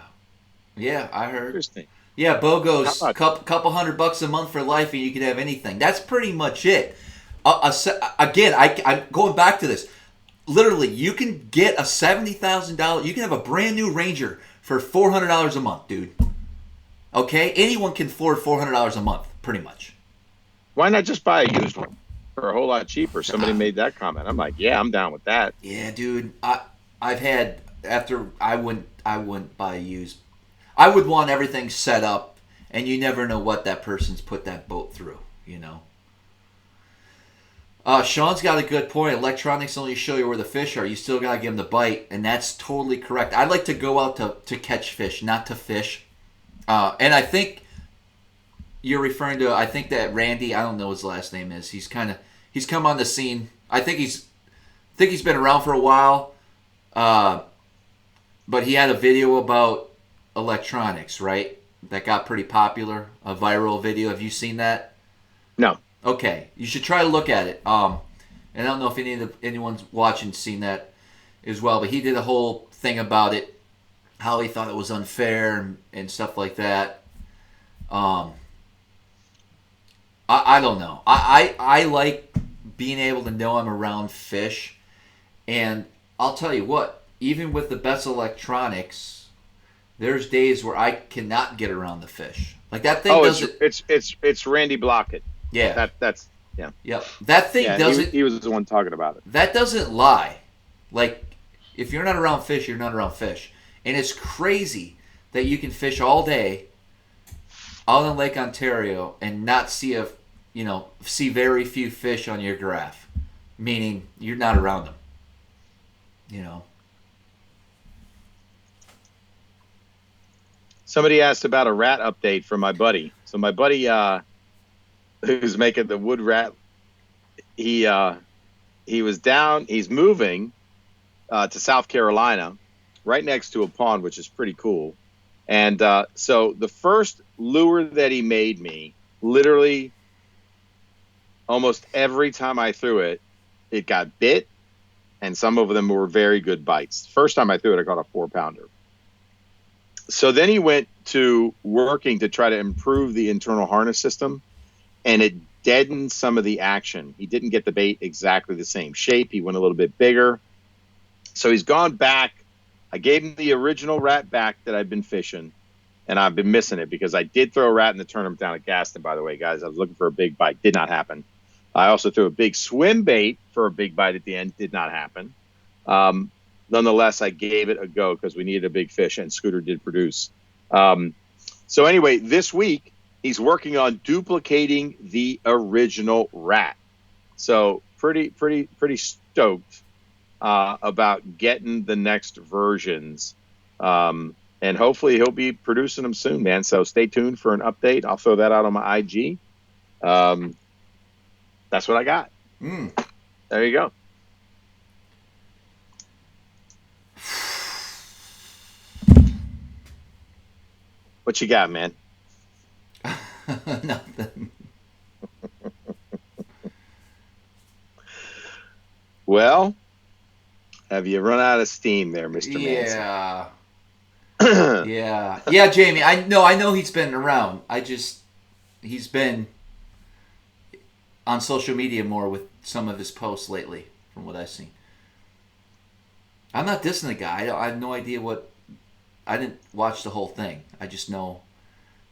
Yeah, I heard. Interesting. Yeah, BOGO's couple $100 a month for life, and you could have anything. That's pretty much it. Again, I'm going back to this. Literally, you can get a $70,000. You can have a brand new Ranger for $400 a month, dude. Okay, anyone can afford $400 a month, pretty much. Why not just buy a used one for a whole lot cheaper? Somebody made that comment. I'm like, yeah, I'm down with that. Yeah, dude. I've had after I wouldn't buy a used. I would want everything set up, and you never know what that person's put that boat through. Sean's got a good point. Electronics only show you where the fish are. You still gotta give them the bite, and that's totally correct. I like to go out to catch fish, not to fish. And I think you're referring to. I think that Randy. I don't know what his last name is. He's come on the scene. I think he's been around for a while. But he had a video about electronics, right? That got pretty popular. A viral video. Have you seen that? No. Okay, you should try to look at it. And I don't know if anyone's watching seen that as well. But he did a whole thing about it, how he thought it was unfair and stuff like that. I don't know. I like being able to know I'm around fish, and I'll tell you what. Even with the best electronics, there's days where I cannot get around the fish. Like that thing doesn't. It's Randy Blockett. Yeah. That's yeah. Yep. That thing doesn't. He was the one talking about it. That doesn't lie. Like, if you're not around fish, you're not around fish. And it's crazy that you can fish all day out in Lake Ontario and not see see very few fish on your graph, meaning you're not around them. Somebody asked about a rat update from my buddy. So my buddy, who's making the wood rat, he was down. He's moving to South Carolina, right next to a pond, which is pretty cool. And so the first lure that he made me, literally, almost every time I threw it, it got bit, and some of them were very good bites. First time I threw it, I got a 4-pounder. So then he went to working to try to improve the internal harness system, and it deadened some of the action. He didn't get the bait exactly the same shape. He went a little bit bigger. So he's gone back. I gave him the original rat back that I've been fishing, and I've been missing it because I did throw a rat in the tournament down at Gaston, by the way, guys. I was looking for a big bite. Did not happen. I also threw a big swim bait for a big bite at the end. Did not happen. Nonetheless, I gave it a go because we needed a big fish, and Scooter did produce. So anyway, this week, he's working on duplicating the original rat. So pretty stoked about getting the next versions. And hopefully he'll be producing them soon, man. So stay tuned for an update. I'll throw that out on my IG. That's what I got. There you go. What you got, man? Nothing. Well, have you run out of steam there, Mr. Manson? Yeah, Jamie. I know he's been around. He's been on social media more with some of his posts lately, from what I've seen. I'm not dissing the guy. I have no idea what. I didn't watch the whole thing. I just know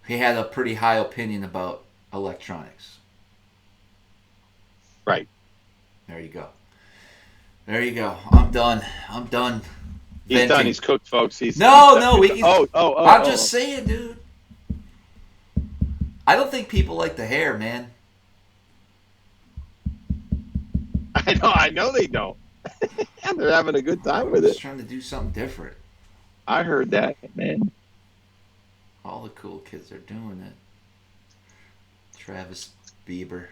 he had a pretty high opinion about electronics. Right. There you go. I'm done. He's venting. done. He's cooked, folks. No. I'm just saying, dude. I don't think people like the hair, man. I know they don't. They're having a good time with Just it. trying to do something different. I heard that, man. All the cool kids are doing it. Travis Bieber.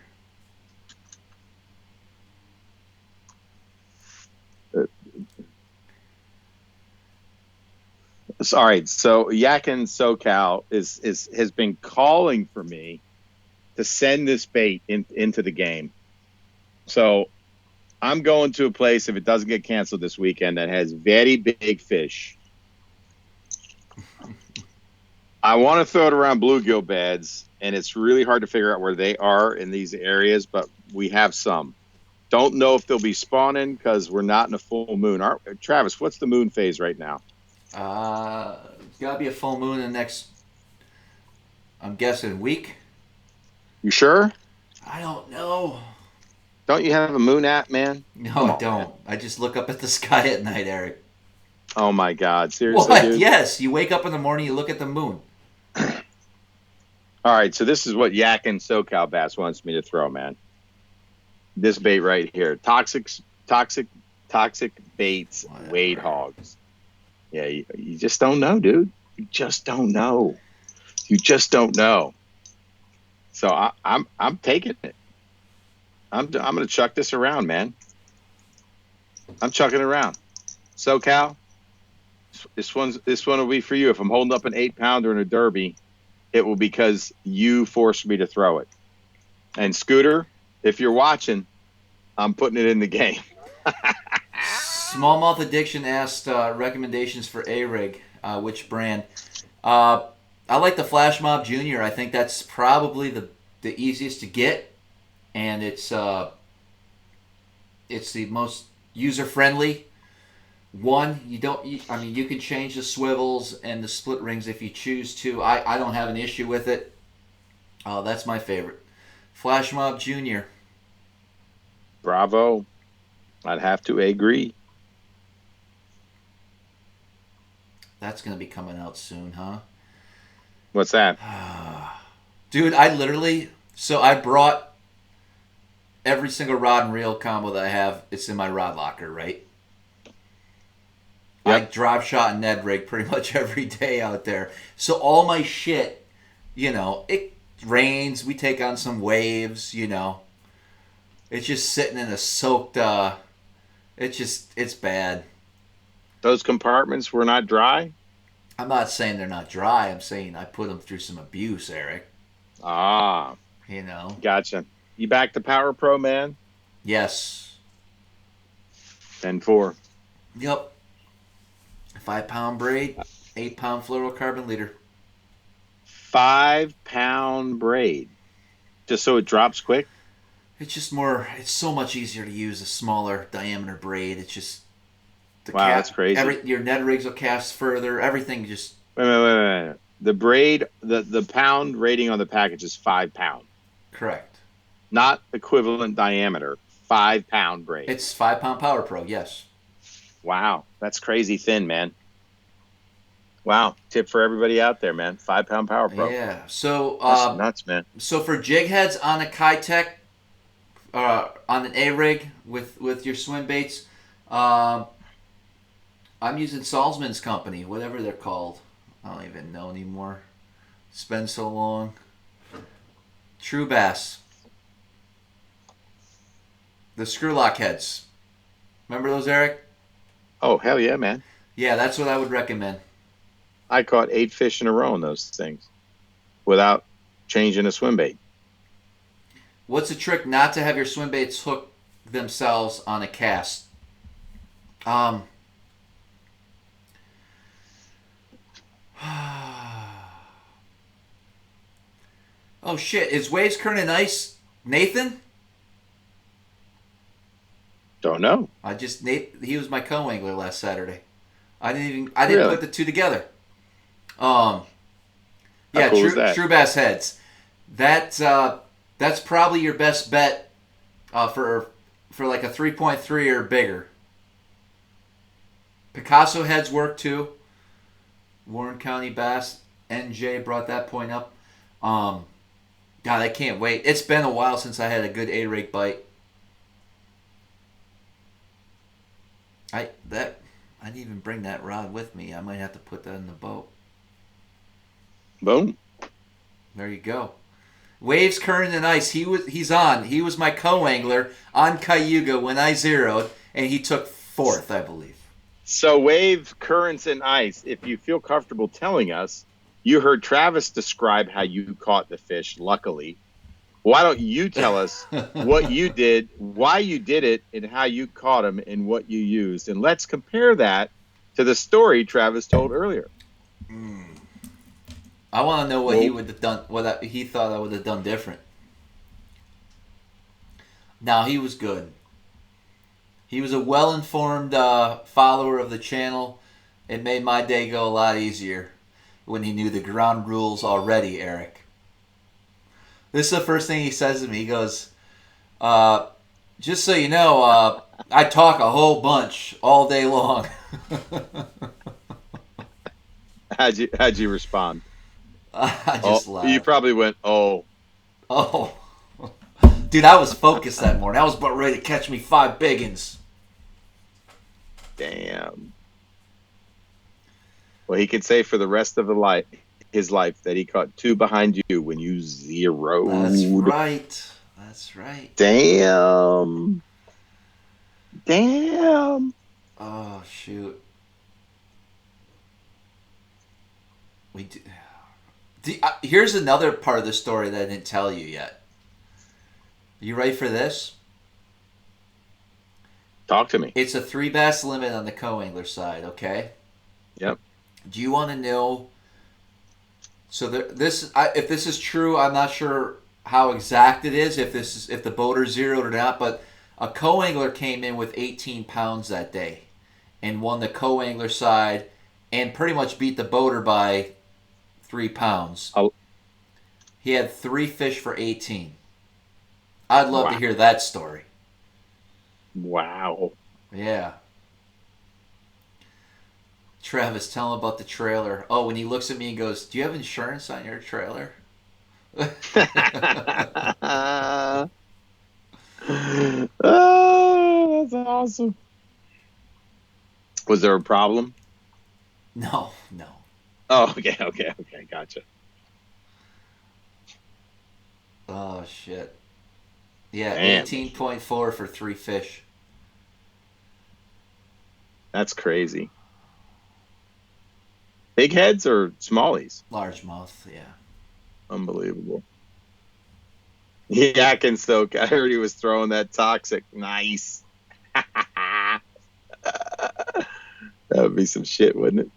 All right, so Yakin SoCal has been calling for me to send this bait into the game. So I'm going to a place, if it doesn't get canceled this weekend, that has very big fish. I want to throw it around bluegill beds, and it's really hard to figure out where they are in these areas, but we have some. Don't know if they'll be spawning because we're not in a full moon. Travis, what's the moon phase right now? It's got to be a full moon in the next, I'm guessing, week. You sure? I don't know. Don't you have a moon app, man? No, I don't. Man. I just look up at the sky at night, Eric. Oh, my God. Seriously, what? Dude? Yes. You wake up in the morning, you look at the moon. All right, so this is what Yakin SoCal Bass wants me to throw, man. This bait right here. Toxic baits, Whatever. wade hogs. Yeah, you just don't know, dude. You just don't know. You just don't know. So I'm taking it. I'm gonna chuck this around, man. I'm chucking it around. SoCal, this one will be for you. If I'm holding up an 8-pounder in a derby, it will because you forced me to throw it. And Scooter, if you're watching, I'm putting it in the game. Smallmouth Addiction asked recommendations for A-Rig, which brand. I like the Flash Mob Junior. I think that's probably the easiest to get, and it's the most user-friendly one. You can change the swivels and the split rings if you choose to. I don't have an issue with it. That's my favorite. Flash Mob Junior. Bravo. I'd have to agree. That's going to be coming out soon, huh? What's that? Dude, I brought every single rod and reel combo that I have. It's in my rod locker, right? Yep. I drop shot and Ned Rig pretty much every day out there. So all my shit, it rains, we take on some waves, It's just sitting in a soaked, it's bad. Those compartments were not dry? I'm not saying they're not dry. I'm saying I put them through some abuse, Eric. Ah. Gotcha. You back to Power Pro, man? Yes. 10-4. Yep. 5-pound braid, 8-pound fluorocarbon leader. 5-pound braid. Just so it drops quick? It's so much easier to use a smaller diameter braid. It's just... Wow, that's crazy. Your Ned rigs will cast further. Everything just... Wait. The braid, the pound rating on the package is 5 pound. Correct. Not equivalent diameter. 5-pound braid. It's 5-pound Power Pro, yes. Wow, that's crazy thin, man. Wow, tip for everybody out there, man. 5-pound Power Pro. Yeah, so... that's nuts, man. So for jig heads on a Kitech, on an A-rig with your swim baits, I'm using Salzman's company, whatever they're called. I don't even know anymore. It's been so long. True Bass. The screw lock heads. Remember those, Eric? Oh, hell yeah, man. Yeah, that's what I would recommend. I caught 8 fish in a row in those things without changing a swim bait. What's the trick not to have your swim baits hook themselves on a cast? Oh shit, is Waves Current and Ice Nathan? Don't know. He was my co-angler last Saturday. I didn't put the two together. Yeah, cool True Bass heads. That's probably your best bet for like a 3.3 or bigger. Picasso heads work too. Warren County Bass NJ brought that point up. God, I can't wait. It's been a while since I had a good A-rig bite. I didn't even bring that rod with me. I might have to put that in the boat. Boom. There you go. Waves, current, and ice. He's on. He was my co-angler on Cayuga when I zeroed, and he took 4th, I believe. So wave, currents, and ice. If you feel comfortable telling us, you heard Travis describe how you caught the fish, luckily. Why don't you tell us what you did, why you did it, and how you caught him, and what you used? And let's compare that to the story Travis told earlier. I want to know what he would have done, what he thought I would have done different. Now, he was good. He was a well-informed follower of the channel. It made my day go a lot easier when he knew the ground rules already, Eric. This is the first thing he says to me. He goes, just so you know, I talk a whole bunch all day long. How'd you respond? I just laughed. You probably went, oh. Oh. Dude, I was focused that morning. I was about ready to catch me 5 big uns. Damn. Well, he can say for the rest of his life that he caught 2 behind you when you zeroed. That's right. That's right. Damn. Oh, shoot. We do. Here's another part of the story that I didn't tell you yet. You ready for this? Talk to me. It's a 3 bass limit on the co-angler side, okay? Yep. Do you want to know? So if this is true, I'm not sure how exact it is. If the boater zeroed or not, but a co-angler came in with 18 pounds that day, and won the co-angler side, and pretty much beat the boater by 3 pounds. He had 3 fish for 18. I'd love to hear that story. Wow. Yeah. Travis, tell him about the trailer. Oh, when he looks at me and goes, do you have insurance on your trailer? Oh, that's awesome. Was there a problem? No. Oh, okay, gotcha. Oh, shit. Yeah, 18.4 for 3 fish. That's crazy. Big heads or smallies? Largemouth, yeah. Unbelievable. Yeah, I can soak. I heard he was throwing that toxic. Nice. That would be some shit, wouldn't it?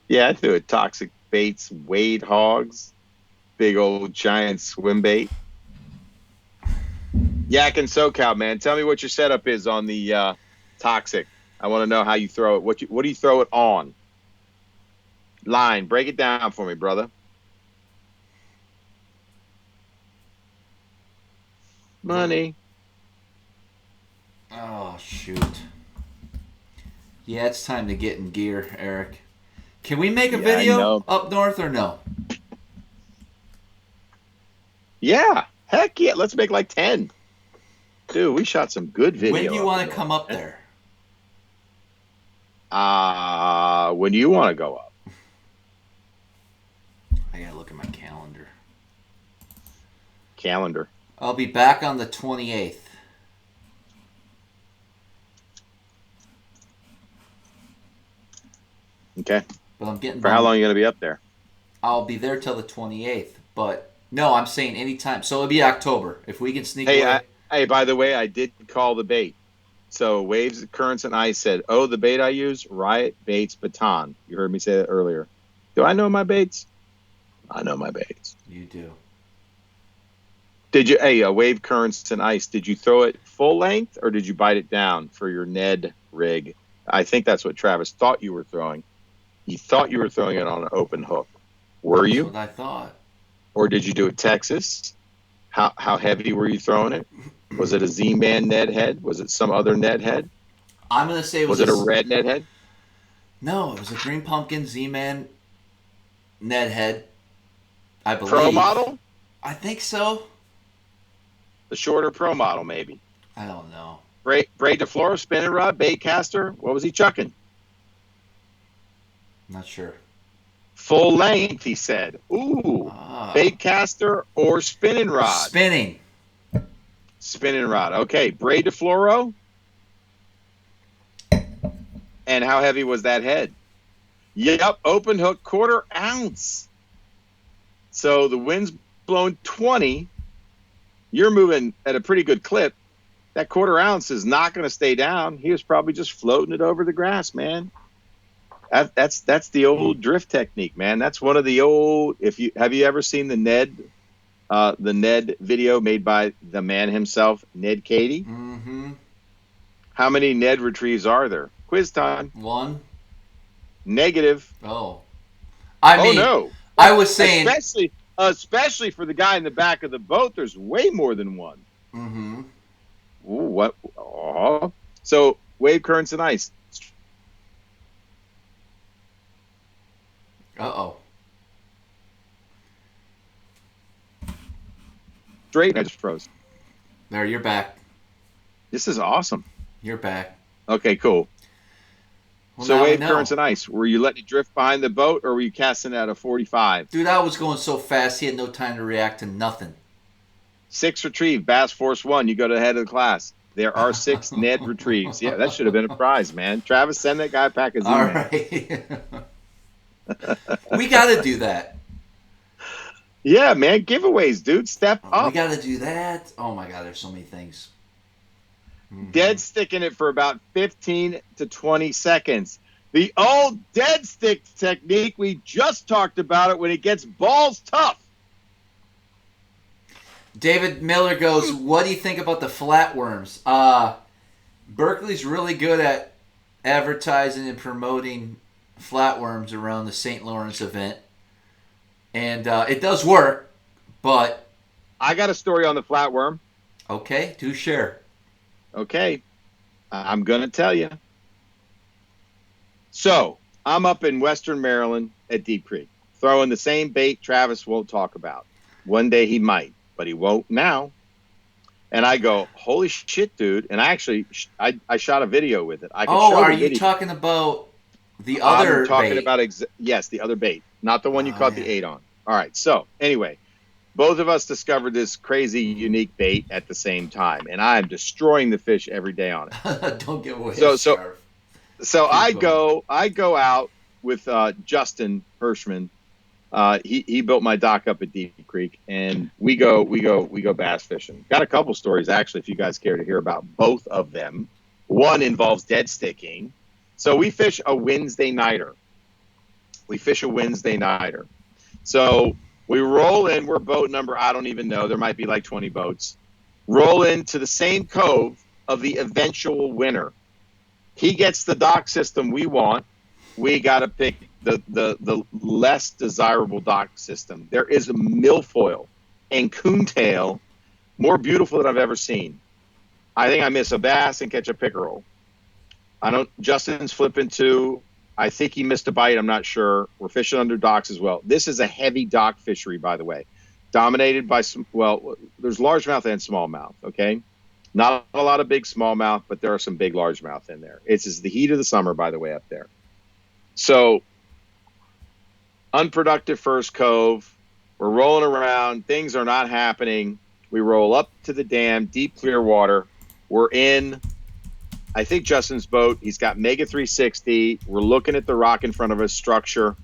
Yeah, I threw a toxic baits, wade hogs, big old giant swim bait. Yak and SoCal, man. Tell me what your setup is on the toxic. I want to know how you throw it. What do you throw it on? Line. Break it down for me, brother. Money. Oh, shoot. Yeah, it's time to get in gear, Eric. Can we make a video up north or no? Yeah. Heck yeah. Let's make like 10. Dude, we shot some good video. When do you want to come up there? When you want to go up. I gotta look at my Calendar. I'll be back on the 28th. Okay. But I'm getting. For how long are you gonna be up there? I'll be there till the 28th. But no, I'm saying anytime. So it'll be October if we can sneak away. Hey, by the way, I did call the bait. So Waves, Currents, and I said, oh, the bait I use, Riot Baits Baton. You heard me say that earlier. Do I know my baits? I know my baits. You do. Did you, Wave, Currents, and Ice, did you throw it full length or did you bite it down for your Ned Rig? I think that's what Travis thought you were throwing. He thought you were throwing it on an open hook. Were you? That's what I thought. Or did you do it Texas? How heavy were you throwing it? Was it a Z-Man Ned head? Was it some other Ned head? I'm going to say was it a red Ned head? No, it was a Green Pumpkin Z-Man Ned head, I believe. Pro model? I think so. The shorter pro model, maybe. I don't know. Braid DeFlora, spinning rod, bait caster. What was he chucking? Not sure. Full length, he said. Ooh, bait caster or spinning rod? Spinning rod. Okay, Braid DeFloro. And how heavy was that head? Yep, open hook, 1/4 ounce. So the wind's blowing 20. You're moving at a pretty good clip. That 1/4 ounce is not going to stay down. He was probably just floating it over the grass, man. That's the old drift technique, man. That's one of the old. Have you ever seen the Ned video made by the man himself, Ned Katie? Mm-hmm. How many Ned retrieves are there? Quiz time. 1. Negative. Oh. I mean, no. I was saying, especially for the guy in the back of the boat, there's way more than one. Mm-hmm. Ooh, what? Oh. So wave currents and ice. Uh-oh. Straight. I just froze. There, you're back. This is awesome. You're back. Okay, cool. Well, so wave currents and ice. Were you letting it drift behind the boat, or were you casting at a 45? Dude, I was going so fast, he had no time to react to nothing. 6 retrieve, Bass Force 1. You go to the head of the class. There are 6 Ned retrieves. Yeah, that should have been a prize, man. Travis, send that guy a pack of Z-Man. All right. We got to do that. Yeah, man. Giveaways, dude. Step up. We got to do that. Oh, my God. There's so many things. Mm-hmm. Dead sticking it for about 15 to 20 seconds. The old dead stick technique. We just talked about it when it gets balls tough. David Miller goes, what do you think about the flatworms? Berkeley's really good at advertising and promoting flatworms around the St. Lawrence event. And it does work, but... I got a story on the flatworm. Okay, do share. Okay, I'm going to tell you. So, I'm up in Western Maryland at Deep Creek, throwing the same bait Travis won't talk about. One day he might, but he won't now. And I go, holy shit, dude. And I actually, I shot a video with it. I can show are the you video. Talking about the other I'm talking bait? About, yes, the other bait, not the one you caught the 8 on. All right, so anyway, both of us discovered this crazy, unique bait at the same time, and I'm destroying the fish every day on it. Don't give away. So I go out with Justin Hirschman. He built my dock up at Deep Creek, and we go bass fishing. Got a couple stories actually, if you guys care to hear about both of them. One involves dead sticking. So we fish a Wednesday nighter. So we roll in. We're boat number, I don't even know. There might be like 20 boats. Roll into the same cove of the eventual winner. He gets the dock system we want. We got to pick the less desirable dock system. There is a milfoil and coontail, more beautiful than I've ever seen. I think I miss a bass and catch a pickerel. Justin's flipping too. I think he missed a bite. I'm not sure. We're fishing under docks as well. This is a heavy dock fishery, by the way, dominated by there's largemouth and smallmouth. Okay, not a lot of big smallmouth, but there are some big largemouth in there. It's the heat of the summer, by the way, up there. So unproductive first cove. We're rolling around. Things are not happening. We roll up to the dam, deep clear water. We're in, I think, Justin's boat. He's got Mega 360. We're looking at the rock in front of us, structure.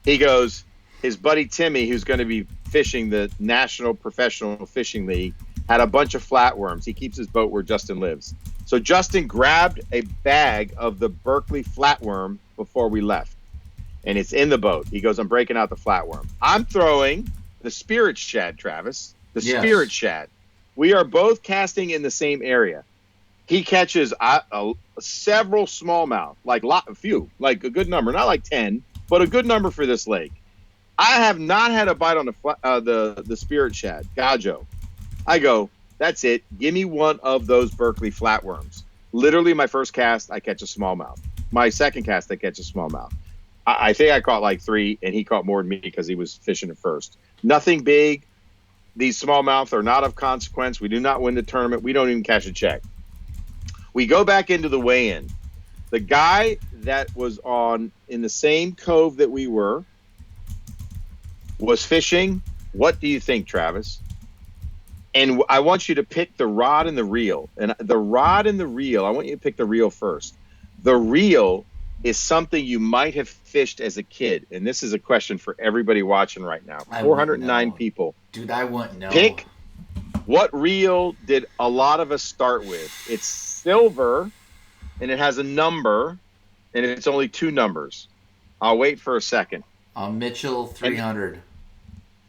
He goes, his buddy Timmy, who's going to be fishing the National Professional Fishing League, had a bunch of flatworms. He keeps his boat where Justin lives. So Justin grabbed a bag of the Berkeley flatworm before we left. And it's in the boat. He goes, I'm breaking out the flatworm. I'm throwing the spirit shad, Travis. Spirit shad. We are both casting in the same area. He catches several smallmouth, like a good number, not like 10, but a good number for this lake. I have not had a bite on the spirit shad, Gajo. I go, that's it. Give me one of those Berkeley flatworms. Literally, my first cast, I catch a smallmouth. My second cast, I catch a smallmouth. I think I caught like 3, and he caught more than me because he was fishing it first. Nothing big. these smallmouth are not of consequence. We do not win the tournament. We don't even cash a check. We go back into the weigh-in. The guy that was in the same cove that we were was fishing. What do you think, Travis? And I want you to pick the rod and the reel. And the rod and the reel, I want you to pick the reel first. The reel is something you might have fished as a kid. And this is a question for everybody watching right now. 409 people. Dude, I wouldn't know. Pick what reel did a lot of us start with. It's silver, and it has a number, and it's only 2 numbers. I'll wait for a second. Mitchell 300.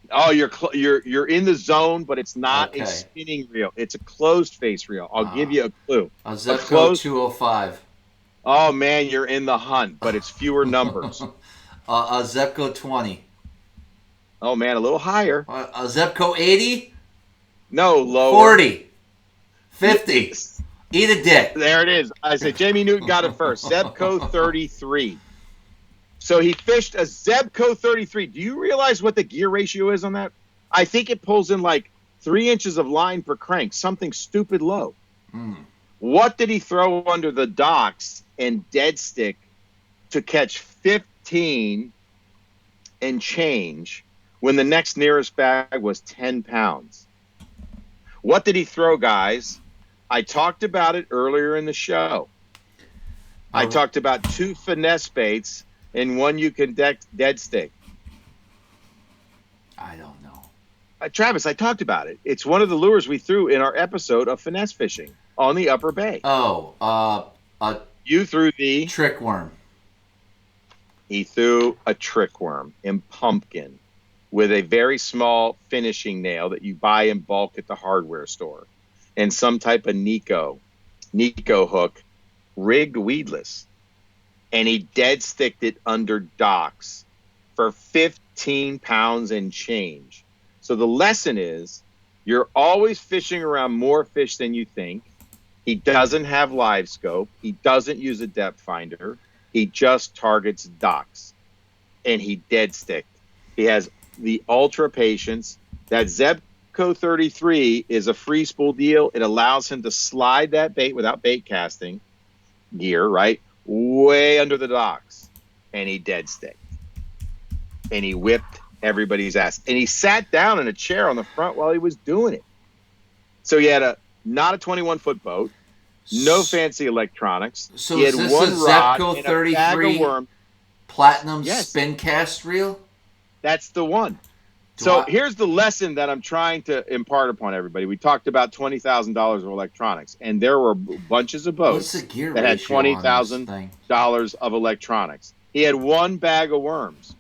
Oh, you're in the zone, but it's not a spinning reel. It's a closed face reel. I'll give you a clue. A Zepco 205. Oh man, you're in the hunt, but it's fewer numbers. A Zepco 20. Oh man, a little higher. A Zepco 80. No, lower. 40. 50. Eat a dick. There it is. I said Jamie Newton got it first. Zepco 33. So he fished a Zebco 33. Do you realize what the gear ratio is on that? I think it pulls in like 3 inches of line per crank, something stupid low. What did he throw under the docks and dead stick to catch 15 and change when the next nearest bag was 10 pounds? What did he throw, guys? I talked about it earlier in the show. I talked about 2 finesse baits and 1 you can dead stick. I don't know. Travis, I talked about it. It's one of the lures we threw in our episode of finesse fishing on the Upper Bay. You threw the trick worm. He threw a trick worm in pumpkin with a very small finishing nail that you buy in bulk at the hardware store, and some type of Nico hook, rigged weedless. And he dead sticked it under docks for 15 pounds and change. So the lesson is you're always fishing around more fish than you think. He doesn't have live scope. He doesn't use a depth finder. He just targets docks. And he dead sticked. He has the ultra patience. That Zebco 33 is a free spool deal. It allows him to slide that bait without bait casting gear, right? Way under the docks, and he dead sticked, and he whipped everybody's ass, and he sat down in a chair on the front while he was doing it. So he had not a 21-foot boat, no fancy electronics. So he had is this one a rod Zepco and 33 a bag of worm. Platinum spin cast reel? That's the one. Here's the lesson that I'm trying to impart upon everybody. We talked about $20,000 of electronics, and there were bunches of boats that had $20,000 of electronics. He had 1 bag of worms.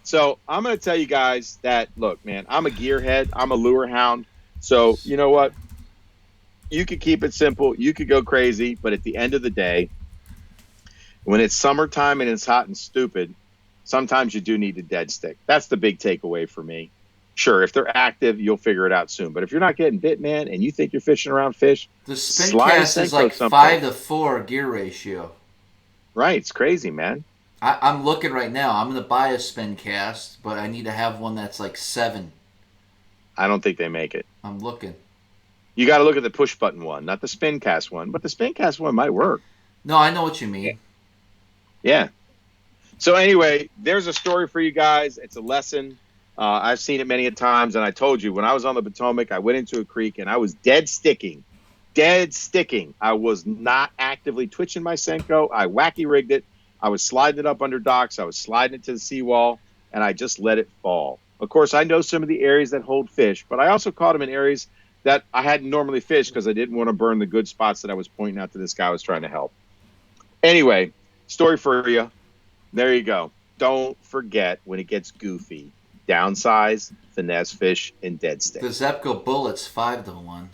So I'm going to tell you guys that, look, man, I'm a gearhead. I'm a lure hound. So you know what? You could keep it simple. You could go crazy. But at the end of the day, when it's summertime and it's hot and stupid, sometimes you do need to dead stick. That's the big takeaway for me. Sure, if they're active, you'll figure it out soon. But if you're not getting bit, man, and you think you're fishing around fish, the spin cast is like 5-to-4 gear ratio. Right, it's crazy, man. I'm looking right now. I'm going to buy a spin cast, but I need to have one that's like 7. I don't think they make it. I'm looking. You got to look at the push button one, not the spin cast one. But the spin cast one might work. No, I know what you mean. Yeah. So anyway, there's a story for you guys. It's a lesson. I've seen it many a times, and I told you, when I was on the Potomac, I went into a creek, and I was dead sticking. I was not actively twitching my Senko. I wacky rigged it. I was sliding it up under docks. I was sliding it to the seawall, and I just let it fall. Of course, I know some of the areas that hold fish, but I also caught them in areas that I hadn't normally fished because I didn't want to burn the good spots that I was pointing out to this guy I was trying to help. Anyway, story for you. There you go. Don't forget, when it gets goofy, downsize, finesse fish, and dead stick. The Zepco Bullet's 5-to-1.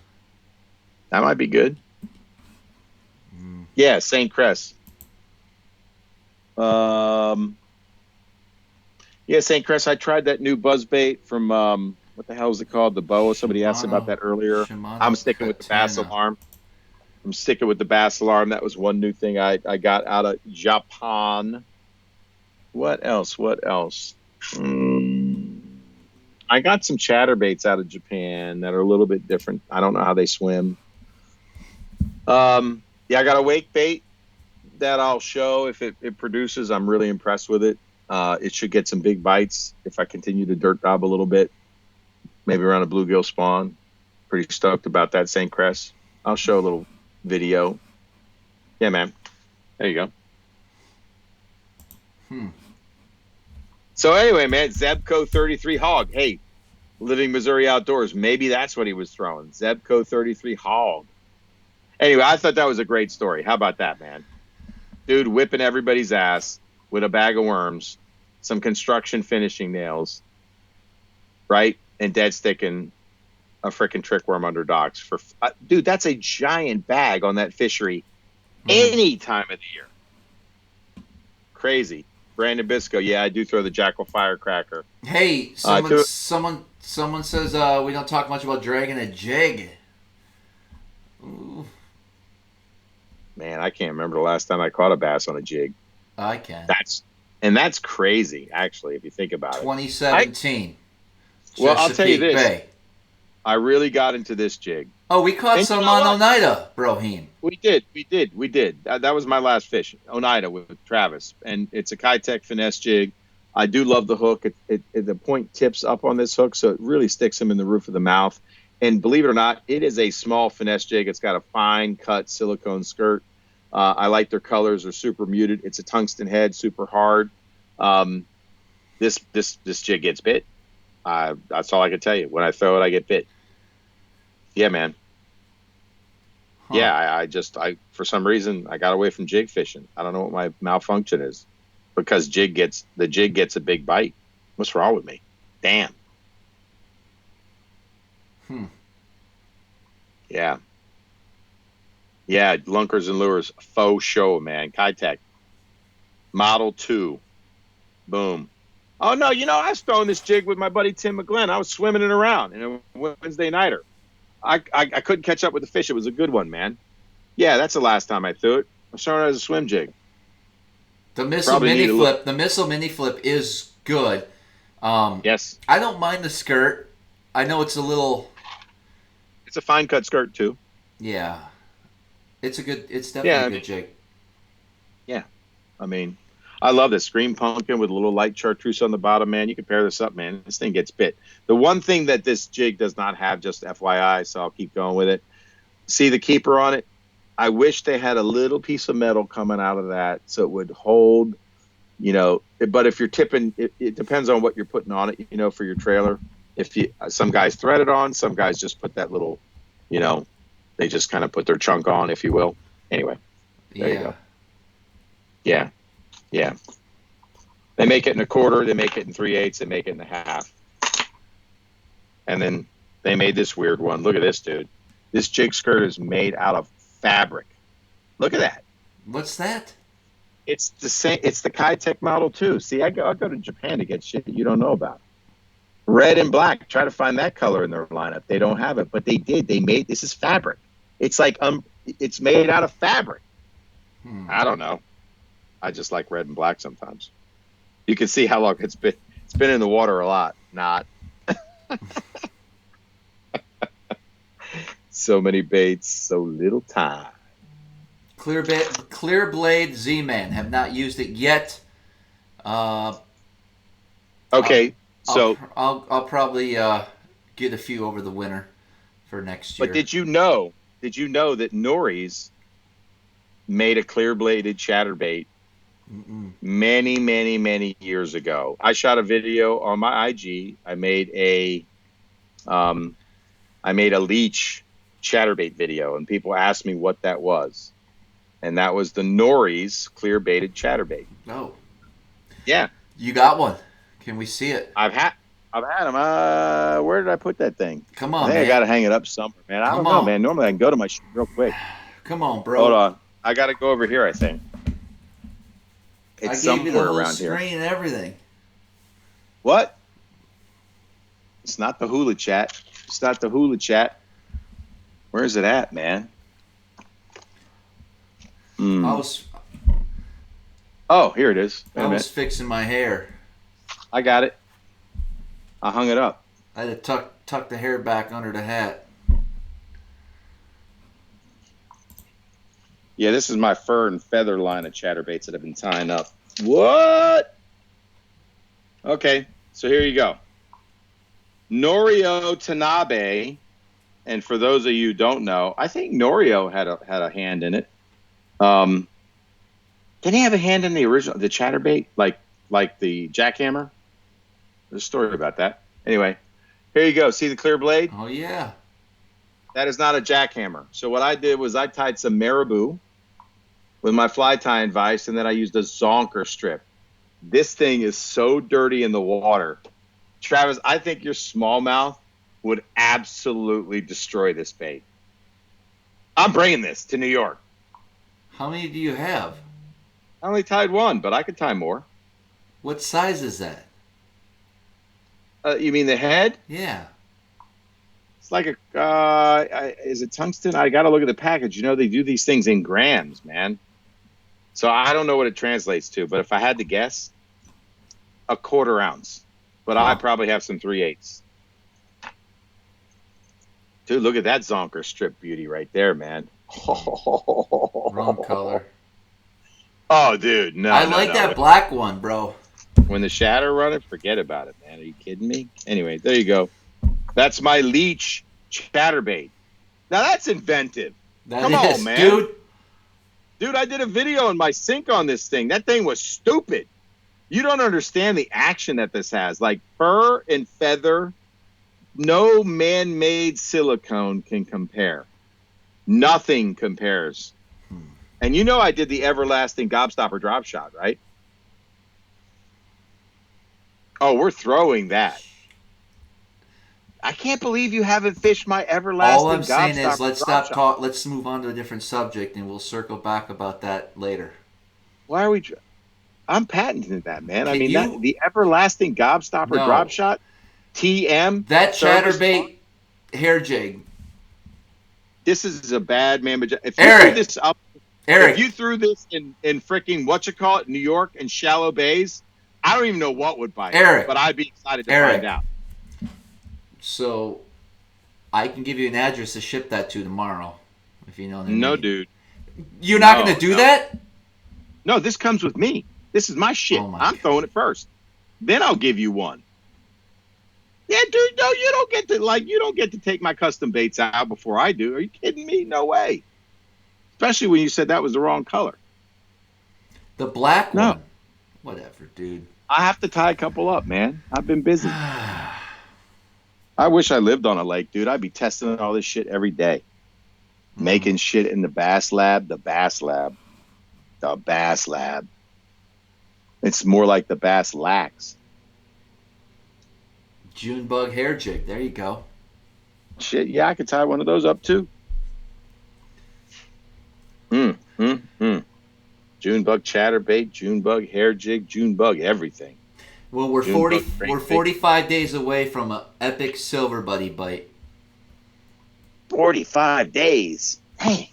That might be good. Yeah, St. Cress. Yeah, St. Cress, I tried that new buzzbait from, what the hell is it called? The boa. Somebody asked about that earlier. I'm sticking with the bass alarm. That was one new thing I got out of Japan. What else? I got some chatterbaits out of Japan that are a little bit different. I don't know how they swim. Yeah, I got a wake bait that I'll show if it produces. I'm really impressed with it. It should get some big bites if I continue to dirt dob a little bit, maybe around a bluegill spawn. Pretty stoked about that St. Cress. I'll show a little video. Yeah, man. There you go. So anyway, man, Zebco 33 hog. Hey, Living Missouri Outdoors. Maybe that's what he was throwing. Zebco 33 hog. Anyway, I thought that was a great story. How about that, man? Dude whipping everybody's ass with a bag of worms, some construction finishing nails, right? And dead sticking a freaking trick worm under docks. Dude, that's a giant bag on that fishery any time of the year. Crazy. Brandon Bisco, yeah, I do throw the Jackal Firecracker. Hey, someone says we don't talk much about dragging a jig. Ooh. Man, I can't remember the last time I caught a bass on a jig. I can. That's crazy, actually, if you think about it. 2017. Well, I'll tell you this. Bay. I really got into this jig. Oh, we caught some on Oneida, Brohim. We did. That was my last fish, Oneida with Travis. And it's a Kitech finesse jig. I do love the hook. The point tips up on this hook, so it really sticks him in the roof of the mouth. And believe it or not, it is a small finesse jig. It's got a fine cut silicone skirt. I like their colors. They're super muted. It's a tungsten head, super hard. This jig gets bit. That's all I can tell you. When I throw it, I get bit. Yeah, man. Huh. Yeah, I for some reason I got away from jig fishing. I don't know what my malfunction is, because the jig gets a big bite. What's wrong with me? Damn. Yeah. Yeah, Lunkers and Lures, faux show, man. Kitech. Model 2. Boom. Oh, no, I was throwing this jig with my buddy Tim McGlenn. I was swimming it around in a Wednesday nighter. I couldn't catch up with the fish. It was a good one, man. Yeah, that's the last time I threw it. I was throwing it as a swim jig. The missile mini flip is good. Yes. I don't mind the skirt. I know it's a little... It's a fine cut skirt, too. Yeah. It's definitely a good jig. Yeah. I mean, I love this green pumpkin with a little light chartreuse on the bottom, man. You can pair this up, man. This thing gets bit. The one thing that this jig does not have, just FYI, so I'll keep going with it. See the keeper on it? I wish they had a little piece of metal coming out of that so it would hold, but if you're tipping, it depends on what you're putting on it, for your trailer. Some guys thread it on, some guys just put that little, they just kind of put their chunk on, if you will. Anyway, there you go. Yeah. Yeah. They make it in a quarter, they make it in 3/8, they make it in a half. And then they made this weird one. Look at this, dude. This jig skirt is made out of fabric. Look at that. What's that? It's the same. It's the Kitech Model 2. See, I go to Japan to get shit that you don't know about. Red and black. Try to find that color in their lineup. They don't have it, but they did. This is fabric. It's like it's made out of fabric. I don't know. I just like red and black sometimes. You can see how long it's been. It's been in the water a lot. Not. So many baits, so little time. Clear Blade Z-Man. Have not used it yet. Okay, I'll probably get a few over the winter for next year. But did you know that Norries made a clear-bladed chatterbait many, many, many years ago? I shot a video on my IG. I made a leech chatterbait video, and people asked me what that was, and that was the Norries clear-baited chatterbait. Oh, yeah, you got one. Can we see it? I've had them. Where did I put that thing? Come on, I think I got to hang it up somewhere, man. I don't know, man. Normally I can go to my shit real quick. Come on, bro. Hold on. I got to go over here, I think. It's somewhere around here. Screen and everything. What? It's not the hula chat. It's not the hula chat. Where's it at, man? Oh, here it is. I was fixing my hair. I got it. I hung it up. I had to tuck the hair back under the hat. Yeah, this is my fur and feather line of chatterbaits that I've been tying up. What? Okay, so here you go. Norio Tanabe, and for those of you who don't know, I think Norio had a hand in it. Didn't he have a hand in the original, the chatterbait, like the jackhammer? There's a story about that. Anyway, here you go. See the clear blade? Oh yeah. That is not a jackhammer. So what I did was I tied some marabou with my fly tying vise, and then I used a zonker strip. This thing is so dirty in the water. Travis, I think your smallmouth would absolutely destroy this bait. I'm bringing this to New York. How many do you have? I only tied one, but I could tie more. What size is that? You mean the head? Yeah. It's like a, is it tungsten? I got to look at the package. You know, they do these things in grams, man. So I don't know what it translates to, but if I had to guess, a 1/4 ounce. But I probably have some 3/8. Dude, look at that zonker strip beauty right there, man. Wrong color. Oh, dude, no. I like that black one, bro. When the shatter running, forget about it, man. Are you kidding me? Anyway, there you go. That's my leech chatterbait. Now that's inventive. Come on, man. Dude, I did a video in my sink on this thing. That thing was stupid. You don't understand the action that this has. Like fur and feather, no man-made silicone can compare. Nothing compares. And you know I did the everlasting gobstopper drop shot, right? Oh, we're throwing that. I can't believe you haven't fished my everlasting All I'm saying is gobstopper let's move on to a different subject, and we'll circle back about that later. Why are we... I'm patenting that, man. I mean, the everlasting gobstopper drop shot, TM. That chatterbait hair jig. This is a bad man. If you Eric, threw this up, Eric, if you threw this in freaking New York and shallow bays, I don't even know what would bite. Eric, but I'd be excited to find out. So, I can give you an address to ship that to tomorrow, if you know what I mean. No, dude. You're not going to do that? No, this comes with me. This is my shit. I'm throwing it first. Then I'll give you one. Yeah, dude, no, you don't get to take my custom baits out before I do. Are you kidding me? No way. Especially when you said that was the wrong color. The black one. Whatever, dude. I have to tie a couple up, man. I've been busy. I wish I lived on a lake, dude. I'd be testing all this shit every day. Making shit in the Bass Lab. It's more like the Bass Lax. June bug hair jig. There you go. Shit, yeah, I could tie one of those up too. June bug chatterbait, June bug hair jig, June bug everything. Well, we're 45 days away from an epic silver buddy bite. 45 days. Hey.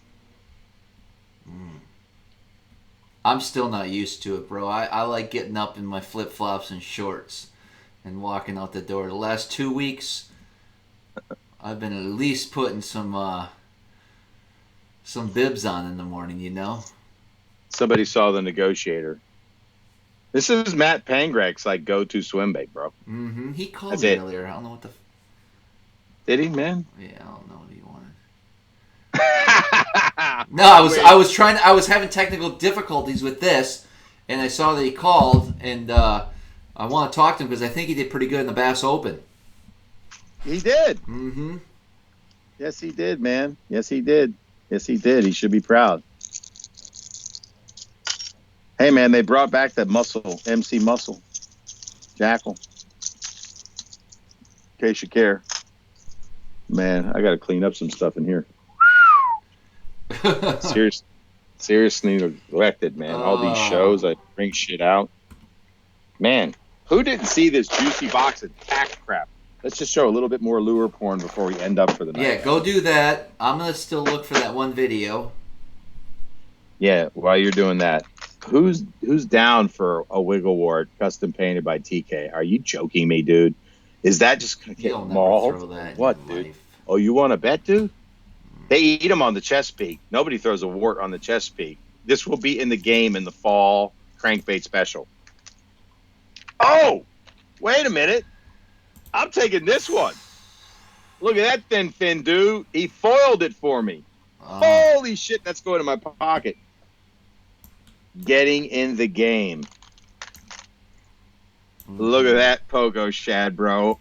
I'm still not used to it, bro. I like getting up in my flip-flops and shorts and walking out the door. The last 2 weeks, I've been at least putting some bibs on in the morning, you know? Somebody saw The Negotiator. This is Matt Pangrek's like go-to swim bait, bro. Mm-hmm. He called me earlier. I don't know what the... Did he, man? Yeah, I don't know what he wanted. No, I was having technical difficulties with this, and I saw that he called, and I want to talk to him because I think he did pretty good in the Bass Open. He did. Mm-hmm. Yes, he did, man. Yes, he did. Yes, he did. He should be proud. Hey, man, they brought back that MC Muscle, Jackal. In case you care. Man, I got to clean up some stuff in here. Seriously neglected, man. All these shows, I bring shit out. Man, who didn't see this juicy box of tack crap? Let's just show a little bit more lure porn before we end up for the night. Yeah, go do that. I'm going to still look for that one video. Yeah, while you're doing that, who's down for a wiggle wart custom painted by TK? Are you joking me, dude? Is that just going to get You'll never mauled? throw that in What, your dude? life. Oh, you want to bet, dude? They eat them on the Chesapeake. Nobody throws a wart on the Chesapeake. This will be in the game in the fall crankbait special. Oh, wait a minute. I'm taking this one. Look at that thin fin, dude. He foiled it for me. Holy shit, that's going in my pocket. Getting in the game. Look at that pogo shad, bro.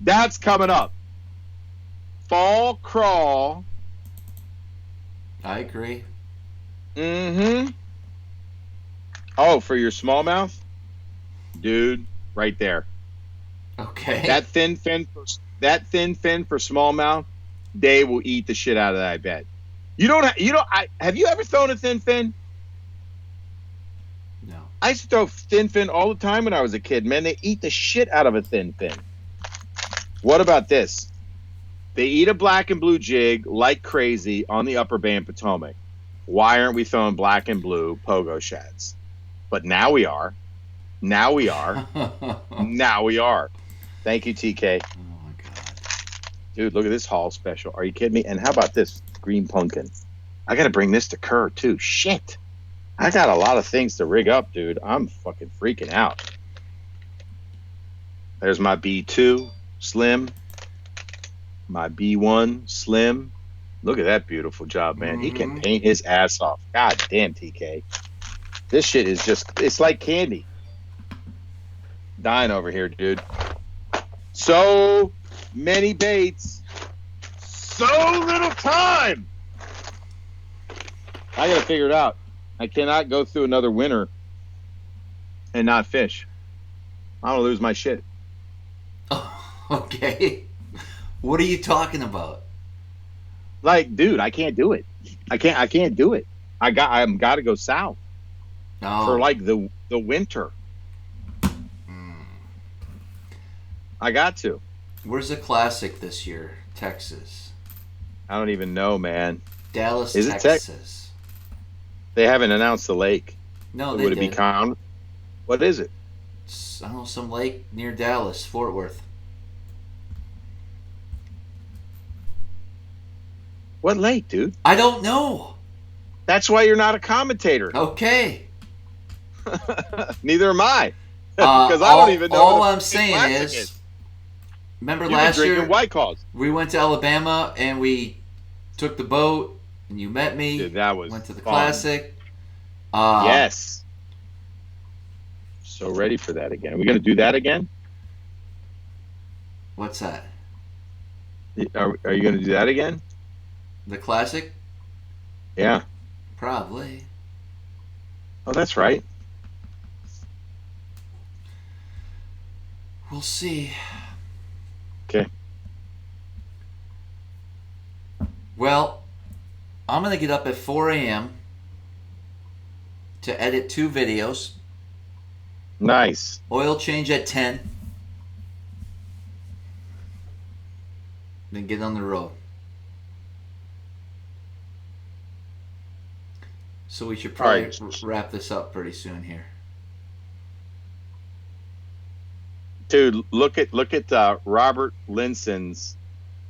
That's coming up. Fall crawl. I agree. Mm-hmm. Oh, for your smallmouth? Dude, right there. Okay. That thin fin for smallmouth, they will eat the shit out of that, I bet. Have you ever thrown a thin fin? No. I used to throw thin fin all the time when I was a kid, man. They eat the shit out of a thin fin. What about this? They eat a black and blue jig like crazy on the upper Bay in Potomac. Why aren't we throwing black and blue pogo shads? But now we are. Now we are. Now we are. Thank you, TK. Oh, my God. Dude, look at this haul special. Are you kidding me? And how about this green pumpkin? I got to bring this to Kerr, too. Shit. I got a lot of things to rig up, dude. I'm fucking freaking out. There's my B2 Slim. My B1 Slim. Look at that beautiful job, man. He can paint his ass off. God damn, TK. This shit is just, it's like candy. Dying over here, dude. So many baits. So little time. I got to figure it out. I cannot go through another winter and not fish. I'm going to lose my shit. Oh, okay. What are you talking about? Like, dude, I can't do it. I can't do it. I'm got to go south for like the winter. I got to. Where's the Classic this year? Texas. I don't even know, man. Dallas, Is Texas. They haven't announced the lake. No, they Would it did. be calm? What is it? I don't know, some lake near Dallas, Fort Worth. What lake, dude? I don't know. That's why you're not a commentator. Okay. Neither am I. Because I don't even know. All I'm saying is, remember last year White Claws. We went to Alabama and we took the boat and you met me. Dude, that was went to the fun. Classic. Yes. So ready for that again. Are we going to do that again? What's that? Are you going to do that again? The Classic? Yeah. Probably. Oh, that's right. We'll see. Okay. Well, I'm going to get up at 4 a.m. to edit 2 videos. Nice. Oil change at 10. Then get on the road. So we should probably wrap this up pretty soon here. Dude, look at Robert Linson's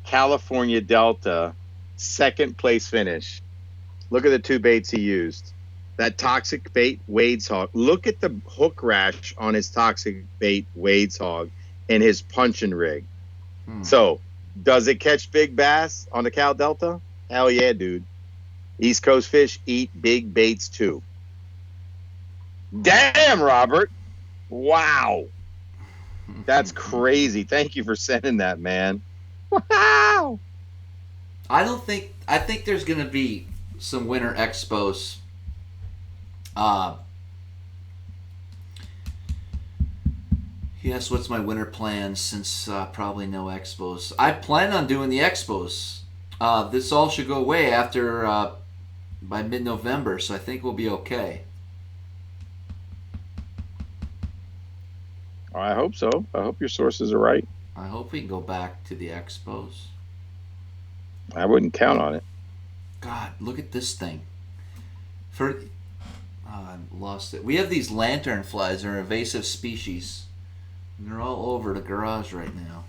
California Delta second place finish. Look at the 2 baits he used. That toxic bait Wade's hog. Look at the hook rash on his toxic bait Wade's hog and his punching rig. So, does it catch big bass on the Cal Delta? Hell yeah, dude. East Coast fish eat big baits too. Damn, Robert. Wow. That's crazy. Thank you for sending that, man. Wow. I think there's going to be some winter expos. Yes, what's my winter plans since probably no expos? I plan on doing the expos. This all should go away after by mid-November, so I think we'll be okay. I hope so. I hope your sources are right. I hope we can go back to the expos. I wouldn't count on it. God, look at this thing. I lost it. We have these lanternflies. They're an invasive species. And they're all over the garage right now.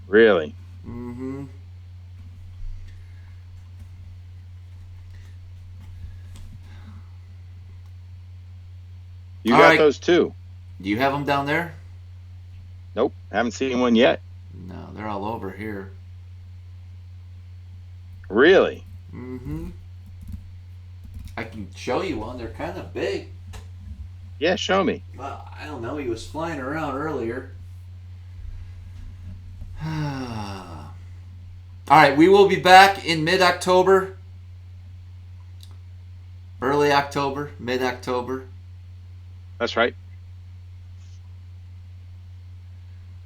Really? Mm-hmm. You got those too. Do you have them down there? Nope. Haven't seen one yet. No, they're all over here. Really? Mm-hmm. I can show you one. They're kind of big. Yeah, show me. Well, I don't know. He was flying around earlier. All right, we will be back in mid-October. Early October, mid-October. That's right.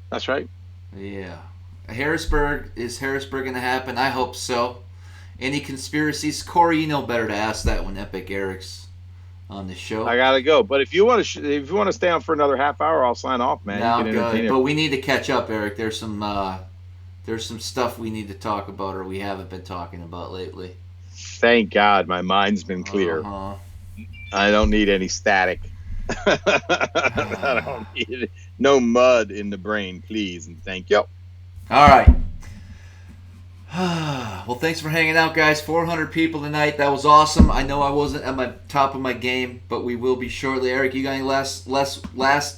That's right. Yeah. Harrisburg, is Harrisburg going to happen? I hope so. Any conspiracies? Corey, you know better to ask that when Epic Eric's on the show. I gotta go, but if you want to stay on for another half hour, I'll sign off, man. No, I'm good. But we need to catch up, Eric. There's some stuff we need to talk about, or we haven't been talking about lately. Thank God, my mind's been clear. I don't need any static. I don't need it. No mud in the brain, please, and thank you. All right. Well, thanks for hanging out, guys. 400 people tonight. That was awesome. I know I wasn't at my top of my game, but we will be shortly. Eric, you got any last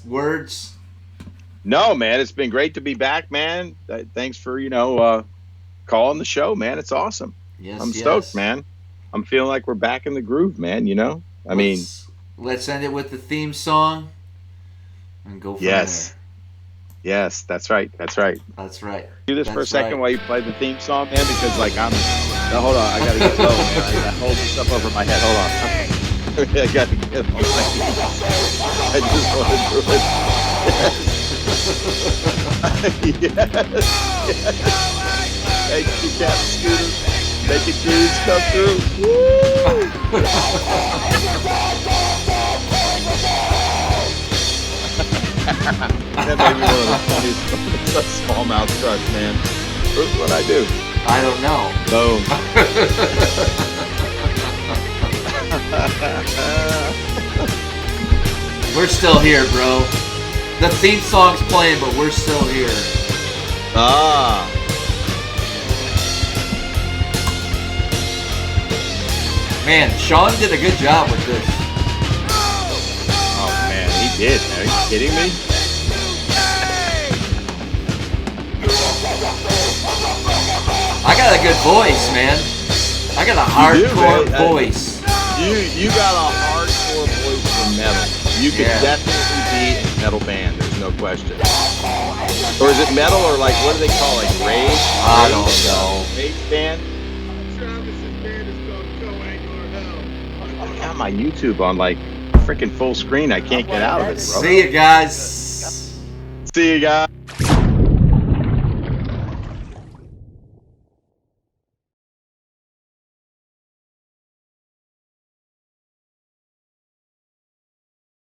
words? No, man. It's been great to be back, man. Thanks for calling the show, man. It's awesome. Yes, I'm stoked, man. I'm feeling like we're back in the groove, man. Let's end it with the theme song and go from there. Yes, that's right. That's right. Do this for a second while you play the theme song, man, because hold on, I gotta get low, man. I gotta hold this up over my head. Hold on. I gotta get low. I just want to do it. Yes. Thank you, Captain Scooter. Making dreams come through. Woo! That may be one of the funniest SmallmouthCrush, man. What I do? I don't know. Boom. We're still here, bro. The theme song's playing, but we're still here. Man, Sean did a good job with this. Oh, man, he did. Are you kidding me? I got a good voice, man. I got a hardcore voice. You got a hardcore voice for metal. You could definitely be in a metal band. There's no question. Or is it metal or what do they call it? Rage? I don't know. Rage band? I got my YouTube on freaking full screen. I can't get out of it, bro. See you guys. See you guys.